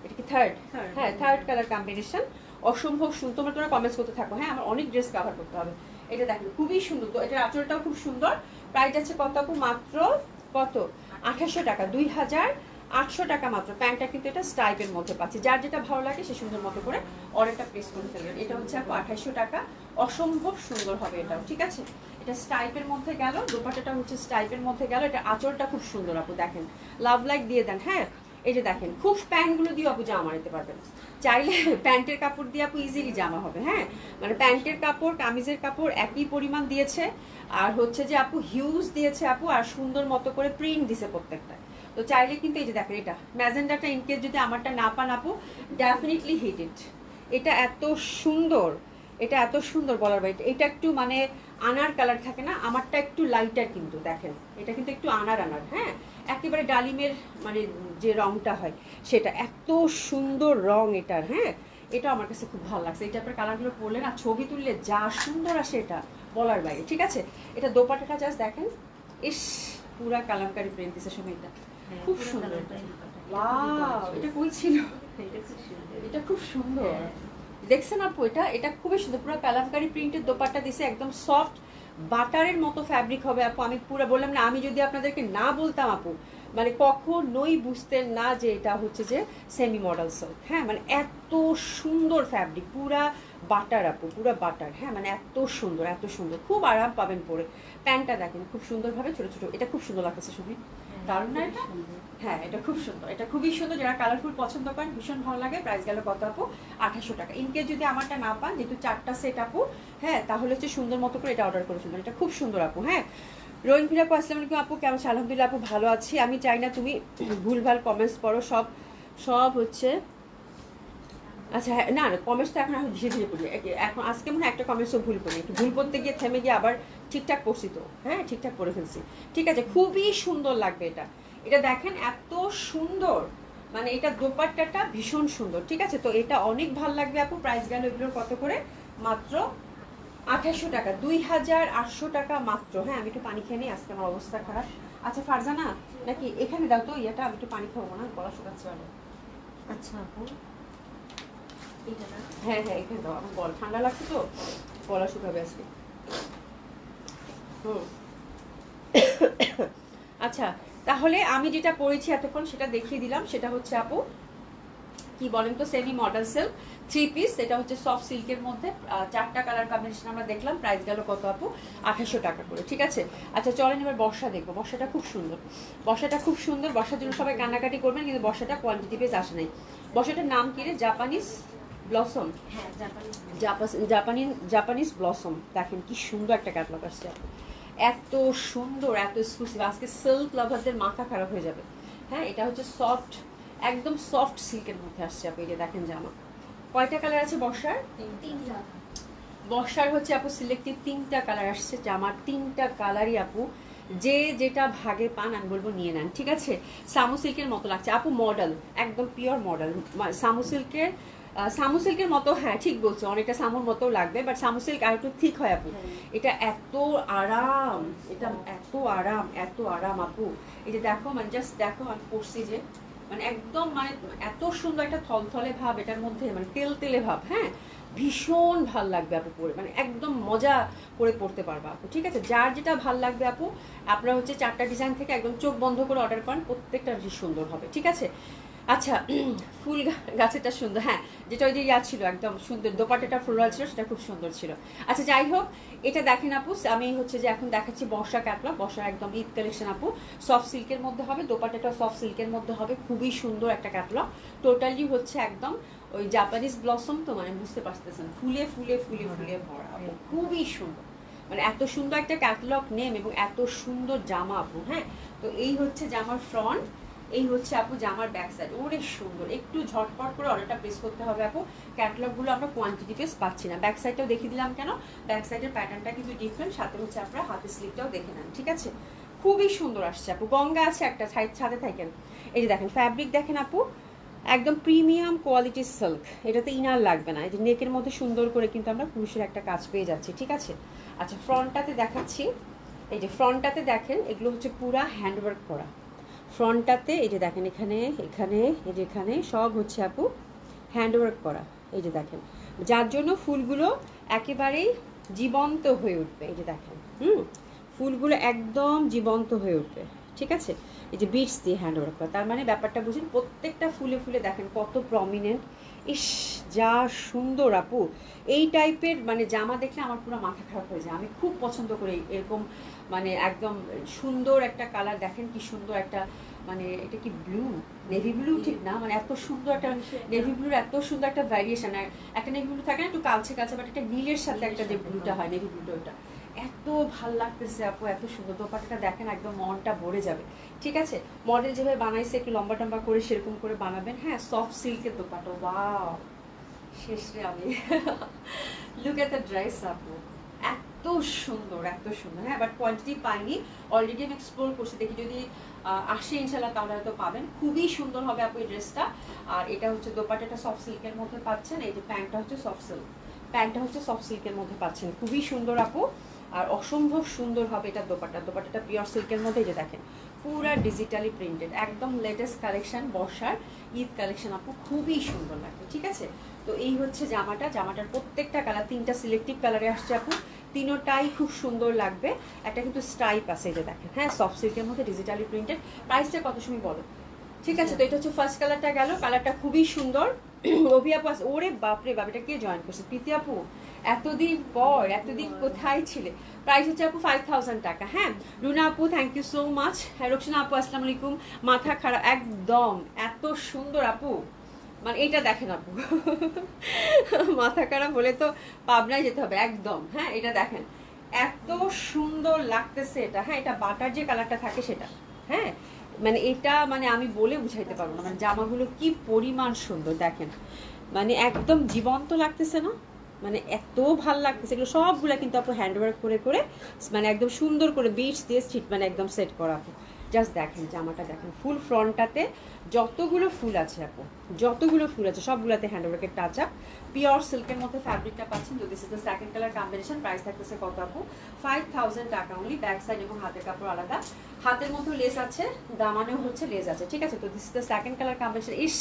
এটা কি থার্ড? হ্যাঁ, থার্ড কালার কম্বিনেশন। অসম্ভব সুন্দর। তোমরা কমেন্টস করতে থাকো, হ্যাঁ, আমার অনেক ড্রেস কভার করতে হবে। এটা দেখেন খুবই সুন্দর। তো এটার আঁচলটাও খুব সুন্দর। প্রাইস আছে কত আপু? মাত্র কত? 2800 টাকা, 2800 টাকা মাত্র। প্যান্টটা কিন্তু এটা স্টাইপের মধ্যে পাচ্ছি। যার যেটা ভালো লাগে সে সুন্দর মতো করে অর্ডারটা প্লেস করে ফেলবেন। এটা হচ্ছে আপু 2800 টাকা। অসম্ভব সুন্দর হবে এটাও, ঠিক আছে? এটা স্টাইপের মধ্যে গেল, দোপাট্টাটা হচ্ছে স্টাইপের মধ্যে গেল। এটা আঁচলটা খুব সুন্দর আপু, দেখেন লাভ লাইক দিয়ে দেন। হ্যাঁ, এই যে দেখেন, খুব প্যান্টগুলো দিয়ে আপু জামা নিতে পারবেন। চাইলে প্যান্টের কাপড় দিয়ে আপু ইজিলি জামা হবে। হ্যাঁ, মানে প্যান্টের কাপড় কামিজের কাপড় একই পরিমাণ দিয়েছে, আর হচ্ছে যে আপু হিউজ দিয়েছে আপু, আর সুন্দর মতো করে প্রিন্ট দিছে প্রত্যেকটা। তো চাইলে কিন্তু এই যে দেখেন, এটা ম্যাজেন্ডাটা ইনকেস যদি আমারটা না পান আপু, ডেফিনেটলি হিট ইট। এটা এত সুন্দর, এটা এত সুন্দর বলার বাইরে। এটা একটু মানে আনার কালার থাকে না, আমারটা একটু লাইটার কিন্তু দেখেন, এটা কিন্তু একটু আনার। হ্যাঁ, একেবারে ডালিমের মানে যে রংটা হয় সেটা, এত সুন্দর রং এটার। হ্যাঁ, এটা আমার কাছে খুব ভালো লাগছে। এই টাইপের কালারগুলো পরলে না, ছবি তুললে যা সুন্দর আসে, এটা বলার বাইরে, ঠিক আছে? এটা দোপাট্টাটা জাস্ট দেখেন, ইস, পুরা কালামকারী প্রিন্ট দিছে সময়টা, খুব সুন্দর। ওয়াও, এটা কই ছিল? এটা খুব সুন্দর, দেখছেন আপু? এটা এটা খুবই সুন্দর, পুরো কালামকারী প্রিন্টের দোপাট্টা দিছে, একদম সফট বাটারের মতো ফ্যাব্রিক হবে আপু। আমি পুরো বললাম না, আমি যদি আপনাদেরকে না বলতাম আপু, মানে কখনোই বুঝতেন না যে এটা হচ্ছে যে সেমি মডেল সিল্ক। হ্যাঁ, মানে এত সুন্দর ফ্যাব্রিক, পুরা বাটার আপু, পুরা বাটার। হ্যাঁ, মানে এত সুন্দর, এত সুন্দর, খুব আরাম পাবেন পরে। প্যান্টটা দেখেন খুব সুন্দরভাবে ছোট ছোট, এটা খুব সুন্দর লাগতেছে শুনি, দারুণ না এটা? হ্যাঁ, এটা খুব সুন্দর, এটা খুবই সুন্দর। যারা কালারফুল পছন্দ করেন, ভীষণ ভালো লাগে। প্রাইস গেল কত আপু? 2800 টাকা। ইনকেস যদি আমারটা না পান, যেহেতু 4টা সেট আপু, হ্যাঁ, তাহলে হচ্ছে সুন্দর মতো করে এটা অর্ডার করে ফেলবেন। এটা খুব সুন্দর আপু। হ্যাঁ, রোহিন ফির আপু, আসসালামু আলাইকুম আপু, কেমন? আলহামদুলিল্লাহ আপু, ভালো আছি। আমি চাই না তুমি ভুলভাল কমেন্টস পড়ো, সব সব হচ্ছে। আচ্ছা, হ্যাঁ, না না, কমেন্টস তো এখন আমি ধীরে ধীরে পড়ি। এখন আজকে মনে হয় একটা কমেন্টসও ভুল করি, একটু ভুল করতে গিয়ে থেমে গিয়ে আবার ঠিকঠাক পড়ছি। তো হ্যাঁ, ঠিকঠাক পড়ে ফেলছি, ঠিক আছে? খুবই সুন্দর লাগবে এটা। এটা দেখেন এত সুন্দর, মানে এটা দোপাট্টাটা ভীষণ সুন্দর, ঠিক আছে? তো এটা অনেক ভালো লাগবে আপু। প্রাইস গেল এগুলোর কত করে? মাত্র 2800 টাকা, 2800 টাকা মাত্র। হ্যাঁ, আমি একটু পানি খেয়ে নিই, আজকে আমার অবস্থা খারাপ। আচ্ছা ফারজানা, নাকি এখানে দাও তো ইয়েটা, আমি একটু পানি খাবো না, গলা শুকাচ্ছে অনেক। আচ্ছা আপু, হ্যাঁ হ্যাঁ, এখানে দাও, আমার গলা ঠান্ডা লাগছে তো, গলা শুকাবে আজকে। হুম। আচ্ছা, তাহলে আমি যেটা পড়েছি এতক্ষণ সেটা দেখিয়ে দিলাম। সেটা হচ্ছে আপু কি বলেন তো, সেমি মডেল সিল্ক 3 পিস। এটা হচ্ছে সফট সিল্কের মধ্যে 4টা কালার কম্বিনেশন আমরা দেখলাম। প্রাইস গেল কত আপু? 2800 টাকা করে, ঠিক আছে? আচ্ছা চলেন এবার বর্ষা দেখবো। বর্ষাটা খুব সুন্দর, বর্ষাটা খুব সুন্দর। বর্ষার জন্য সবাই কান্নাকাটি করবেন, কিন্তু বর্ষাটা কোয়ান্টিটি বেশ আসে নাই। বর্ষাটার নাম কি রে? Japanese blossom. হ্যাঁ, জাপানিজ ব্লসম। দেখেন কি সুন্দর একটা ক্যাটলগ আসছে, এত সুন্দর, এত এক্সক্লুসিভ। আজকে সিল্ক লাভারদের মাথা খারাপ হয়ে যাবে। হ্যাঁ, এটা হচ্ছে সফট, একদম সফট সিল্কের মধ্যে আসছে আপু। এই যে দেখেন জামা, কয়টা কালার আছে বর্ষার? 3টা। বর্ষার হচ্ছে আপু সিলেক্টিভ 3টা কালার আসছে জামার, 3টা কালারই আপু যে যেটা ভাগে পান আমি বলবো নিয়ে নেন, ঠিক আছে? সামু সিল্কের মতো লাগছে আপু, মডেল একদম পিওর মডেল। সামু সিল্কের মতো, হ্যাঁ ঠিক বলছো, অনেকটা সামুর মতো লাগবে, বাট সামু সিল্ক আর একটু ঠিক হয় আপু। এটা এত আরাম, এটা এত আরাম, এত আরাম আপু। এই যে দেখো, মানে জাস্ট দেখো, আমি পড়ছি যে মানে একদম মানে এত সুন্দর একটা থলথলে ভাব এটার মধ্যে, মানে তেল তেলে ভাব। হ্যাঁ, ভীষণ ভাল লাগবে আপু পরে, মানে একদম মজা করে পড়তে পারবা আপু, ঠিক আছে? যার যেটা ভাল লাগবে আপু, আপনারা হচ্ছে 4টা ডিজাইন থেকে একদম চোখ বন্ধ করে অর্ডার করেন, প্রত্যেকটা বেশি সুন্দর হবে, ঠিক আছে? আচ্ছা ফুল গাছেরটা সুন্দর, হ্যাঁ যেটা ওই যে ইয়া ছিল একদম সুন্দর, দোপাট্টাটা ফ্লোরাল ছিল, সেটা খুব সুন্দর ছিল। আচ্ছা যাই হোক, এটা দেখেন আপু, আমি হচ্ছে যে এখন দেখাচ্ছি বর্ষা ক্যাটলগ, বর্ষার একদম ঈদ কালেকশন আপু, সফট সিল্কের মধ্যে হবে, দোপাট্টাটা সফট সিল্কের মধ্যে হবে, খুবই সুন্দর একটা ক্যাটলগ। টোটালি হচ্ছে একদম ওই জাপানিজ ব্লসম, তো মানে বুঝতে পারতেছেন, ফুলে ফুলে ফুলে ফুলে ভরা আপু, খুবই সুন্দর, মানে এত সুন্দর একটা ক্যাটলগ নেম এবং এত সুন্দর জামা আপু। হ্যাঁ, তো এই হচ্ছে জামার ফ্রন্ট, এই হচ্ছে আপু জামার ব্যাক সাইড, অনেক সুন্দর। একটু ঝটপট করে অর্ডারটা প্লেস করতে হবে আপু, ক্যাটলগুলো আমরা কোয়ান্টিটি পেস পাচ্ছি না। ব্যাক সাইডটাও দেখিয়ে দিলাম কেন, ব্যাক সাইডের প্যাটার্নটা কিন্তু ডিফারেন্ট, সাথে হচ্ছে আপনারা হাতের স্লিপটাও দেখে নেন, ঠিক আছে? খুবই সুন্দর আসছে আপু, গঙ্গা আছে একটা ছাদে থাকেন। এই যে দেখেন ফ্যাব্রিক দেখেন আপু, একদম প্রিমিয়াম কোয়ালিটির সিল্ক, এটাতে ইনার লাগবে না। এই যে নেকের মধ্যে সুন্দর করে কিন্তু আমরা কুরুশের একটা কাজ পেয়ে যাচ্ছি, ঠিক আছে? আচ্ছা ফ্রন্টটাতে দেখাচ্ছি, এই যে ফ্রন্টটাতে দেখেন এগুলো হচ্ছে পুরা হ্যান্ডওয়ার্ক করা। ফ্রন্টটাতে এই যে দেখেন এখানে এখানে এই যে এখানে সব হচ্ছে আপু হ্যান্ডওয়ার্ক করা, এই যে দেখেন, যার জন্য ফুলগুলো একেবারেই জীবন্ত হয়ে উঠবে। এই যে দেখেন ফুলগুলো একদম জীবন্ত হয়ে উঠবে, ঠিক আছে? এই যে বিটস দিয়ে হ্যান্ডওয়ার্ক করা, তার মানে ব্যাপারটা বুঝুন, প্রত্যেকটা ফুলে ফুলে দেখেন কত প্রমিনেন্ট। ইস যা সুন্দর আপু, এই টাইপের মানে জামা দেখলে আমার পুরো মাথা খারাপ হয়ে যায়, আমি খুব পছন্দ করি এরকম, মানে একদম সুন্দর একটা কালার। দেখেন কি সুন্দর একটা, মানে এটা কি ব্লু, নেভি ব্লু ঠিক না, মানে এত সুন্দর একটা নেভি ব্লুর এত সুন্দর একটা ভ্যারিয়েশন। একটা নেভি ব্লু থাকে না একটু কালচে কালচে, বাট একটা নীলের সাথে একটা যে ব্লুটা হয় নেভি ব্লুটা, ওটা এত ভাল লাগতেছে আপু, এত সুন্দর। দোপাট্টাটা দেখেন একদম মনটা ভরে যাবে, ঠিক আছে? মডেল যেভাবে বানাইছে একটু লম্বা টম্বা করে সেরকম করে বানাবেন। হ্যাঁ, সফট সিল্কের দোপাট্টা, ওয়াও শেষে আমি লুক এট দ্য ড্রেস আপু, এত সুন্দর এত সুন্দর। হ্যাঁ, বাট কোয়ান্টিটি পাইনি, অলরেডি আমি এক্সপ্লোর করছি, দেখি যদি আসে ইনশাল্লাহ তাহলে হয়তো পাবেন। খুবই সুন্দর হবে আপু এই ড্রেসটা। আর এটা হচ্ছে দোপাট্টাটা সফট সিল্কের মধ্যে পাচ্ছেন, এই যে প্যান্টটা হচ্ছে সফট সিল্ক, প্যান্টটা হচ্ছে সফট সিল্কের মধ্যে পাচ্ছেন, খুবই সুন্দর আপু। আর অসম্ভব সুন্দর হবে এটা দোপাট্টাটা পিওর সিল্কের মধ্যে, এই যে দেখেন পুরা ডিজিটালি প্রিন্টেড, একদম লেটেস্ট কালেকশন, বর্ষার ঈদ কালেকশন আপু, খুবই সুন্দর লাগবে, ঠিক আছে? তো এই হচ্ছে জামাটার প্রত্যেকটা কালার, 3টা সিলেক্টিভ কালারে আসছে আপু, তিনোটাই খুব সুন্দর লাগবে। একটা কিন্তু স্ট্রাইপ আছে, এই যে দেখেন, হ্যাঁ সফট সিল্কের মধ্যে ডিজিটালি প্রিন্টেড। প্রাইসটা কত সময় বলো, ঠিক আছে? তো এটা হচ্ছে ফার্স্ট কালারটা গেল, কালারটা খুবই সুন্দর। অভি আপু আছে, ওরে বাপরে বাপ, এটা কে জয়েন করছে? প্রীতি আপু, এতদিন পর, এতদিন কোথায় ছিলে? প্রাইস হচ্ছে আপু 5000 টাকা। হ্যাঁ, রুনা আপু থ্যাংক ইউ সো মাচ। হ্যাঁ, রোকসানা আপু আসসালামু আলাইকুম। মাথা খারাপ একদম, এত সুন্দর আপু, মানে এইটা দেখেন আপু মাথা খারাপ হলে তো পাবনায় যেতে হবে একদম। হ্যাঁ, এটা দেখেন এত সুন্দর লাগতেছে এটা। হ্যাঁ, এটা বাটার যে কালারটা থাকে সেটা, হ্যাঁ মানে এটা মানে আমি বলে বুঝাইতে পারবো না, মানে জামাগুলো কি পরিমাণ সুন্দর দেখেন, মানে একদম জীবন্ত লাগতেছে না, মানে এত ভাল লাগতেছে। এগুলো সবগুলো কিন্তু আপু হ্যান্ডওয়ার্ক করে করে মানে একদম সুন্দর করে বিটস দিয়ে স্টিচ মানে একদম সেট করা আপু। জাস্ট দেখেন জামাটা দেখেন, ফুল ফ্রন্টটাতে যতগুলো ফুল আছে আপু, যতগুলো ফুল আছে সবগুলোতে হ্যান্ডওয়ার্কের টাচ আপ, পিওর সিল্কের মধ্যে ফ্যাব্রিকটা পাচ্ছেন। যদি this is the second colour combination, price থাকতেছে কত আপু? 5000 টাকা অনলি। ব্যাক সাইড এবং হাতের কাপড় আলাদা, হাতের মধ্যে লেস আছে, দামানেও হচ্ছে লেস আছে, ঠিক আছে? তো this is the second colour combination. ইস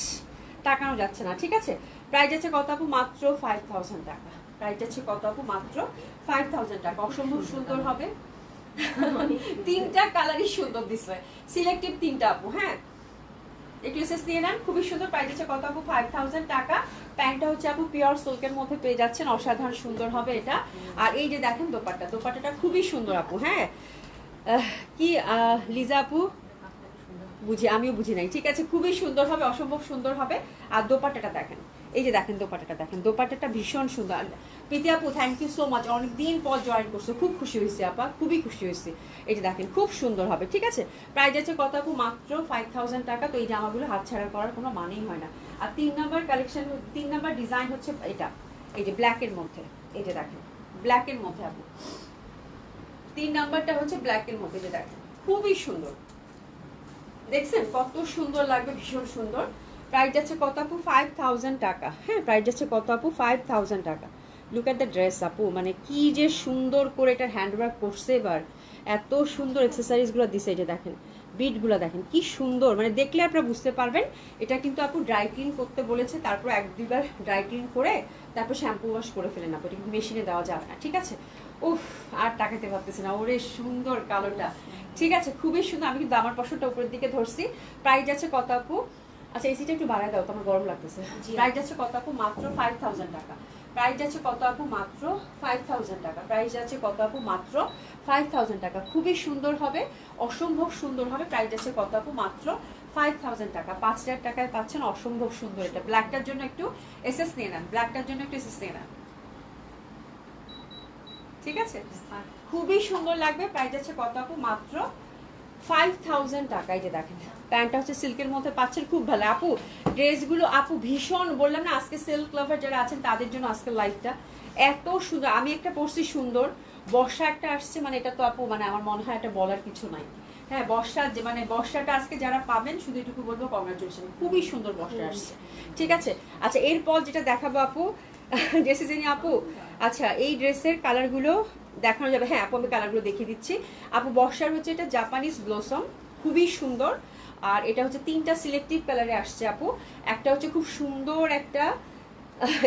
তাকানো যাচ্ছে না, ঠিক আছে? প্রাইস আছে কত আপু? মাত্র 5000 টাকা। প্রাইস আছে কত আপু? মাত্র 5000 টাকা। অসম্ভব সুন্দর হবে, 3টা কালারই সুন্দর দিচ্ছে, সিলেক্টিভ 3টা আপু। হ্যাঁ, একটু এসএস দিয়ে নেন, খুবই সুন্দর। প্রাইস আছে কত আপু? 5000 টাকা। প্যান্টটা হচ্ছে আপু পিওর সিল্কের মধ্যে পেয়ে যাচ্ছেন, অসাধারণ সুন্দর হবে এটা। আর এই যে দেখেন দোপাট্টাটা খুবই সুন্দর আপু। হ্যাঁ, কি লিজা আপু বুঝি, আমিও বুঝি নাই, ঠিক আছে? খুবই সুন্দর হবে, অসম্ভব সুন্দর হবে। আর দোপাট্টাটা দেখেন, এই যে দেখেন দোপাট্টাটা দেখেন, দোপাট্টাটা ভীষণ সুন্দর। প্রীতি আপু থ্যাংক ইউ সো মাচ, অনেকদিন পর জয়েন করছো, খুব খুশি হয়েছি আপা, খুবই খুশি হয়েছি। এই যে দেখেন খুব সুন্দর হবে, ঠিক আছে? প্রাইস আছে কত আপু? মাত্র 5000 টাকা। তো এই জামাগুলো হাতছাড়া করার কোনো মানেই হয় না। আর 3 নাম্বার কালেকশন, 3 নাম্বার ডিজাইন হচ্ছে এটা, এই যে ব্ল্যাকের মধ্যে, এই যে দেখেন ব্ল্যাকের মধ্যে আপু, 3 নাম্বারটা হচ্ছে ব্ল্যাকের মধ্যে, যে দেখেন খুবই সুন্দর, দেখছেন কত সুন্দর লাগবে, ভীষণ সুন্দর। প্রাইস যাচ্ছে কত আপু? 5000 টাকা। হ্যাঁ, প্রাইস যাচ্ছে কত আপু? 5000 টাকা। লুক এট দ্য ড্রেস আপু, মানে কি যে সুন্দর করে এটা হ্যান্ডওয়ার্ক করছে, এবার এত সুন্দর অ্যাক্সেসরিজগুলো দিছে। এই যে দেখেন বিটগুলো দেখেন কি সুন্দর, মানে দেখলে আপনারা বুঝতে পারবেন। এটা কিন্তু আপু ড্রাই ক্লিন করতে বলেছে, তারপর 1-2বার ড্রাই ক্লিন করে তারপর শ্যাম্পু ওয়াশ করে ফেলেন আপু, এটা কিন্তু মেশিনে দেওয়া যাবে না, ঠিক আছে? উফ, আর তাকাতে পারতেছি না, ওরে সুন্দর কালোটা, ঠিক আছে? খুবই সুন্দর। আমি কিন্তু আমার পশনটা উপরের দিকে ধরছি। প্রাইস আছে কত আপু? আচ্ছা এসিটা একটু বাড়ায় দাও, তোমার গরম লাগতেছে। জি। প্রাইস যাচ্ছে কত আপু? মাত্র 5000 টাকা। প্রাইস যাচ্ছে কত আপু? মাত্র 5000 টাকা। প্রাইস যাচ্ছে কত আপু? মাত্র 5000 টাকা। খুবই সুন্দর হবে, অসম্ভব সুন্দর হবে। প্রাইস যাচ্ছে কত আপু? মাত্র 5000 টাকা। 5000 টাকায় পাচ্ছেন অসম্ভব সুন্দর এটা। ব্ল্যাকটার জন্য একটু এসএস নিয়ে নেন, ব্ল্যাকটার জন্য একটু এসএস নিয়ে নেন, ঠিক আছে? খুবই সুন্দর লাগবে। প্রাইস যাচ্ছে কত আপু? মাত্র 5000 টাকা। এই যে দেখেন প্যান্টটা হচ্ছে সিল্কের মধ্যে পাচ্ছেন, খুব ভালো আপু। ড্রেসগুলো আপু ভীষণ, বললাম না আজকে সিল্ক লাভার যারা আছেন তাদের জন্য আজকে লাইফটা এত সুন্দর। আমি একটা পরছি সুন্দর, বর্ষা একটা আসছে, মানে এটা তো আপু মানে আমার মনে হয় এটা বলার কিছু নাই। হ্যাঁ বর্ষা যে মানে বর্ষাটা আজকে যারা পাবেন শুধু এটুকু বলবো কংগ্রাচুলেশন, খুবই সুন্দর বর্ষা আসছে, ঠিক আছে? আচ্ছা এরপর যেটা দেখাবো আপু, ড্রেসে জানি আপু, আচ্ছা এই ড্রেসের কালারগুলো দেখানো যাবে। হ্যাঁ আপু আমি কালারগুলো দেখিয়ে দিচ্ছি আপু। বর্ষার হচ্ছে এটা জাপানিজ ব্লসম, খুবই সুন্দর। আর এটা হচ্ছে 3টা সিলেক্টিভ কালারে আসছে আপু। একটা হচ্ছে খুব সুন্দর একটা,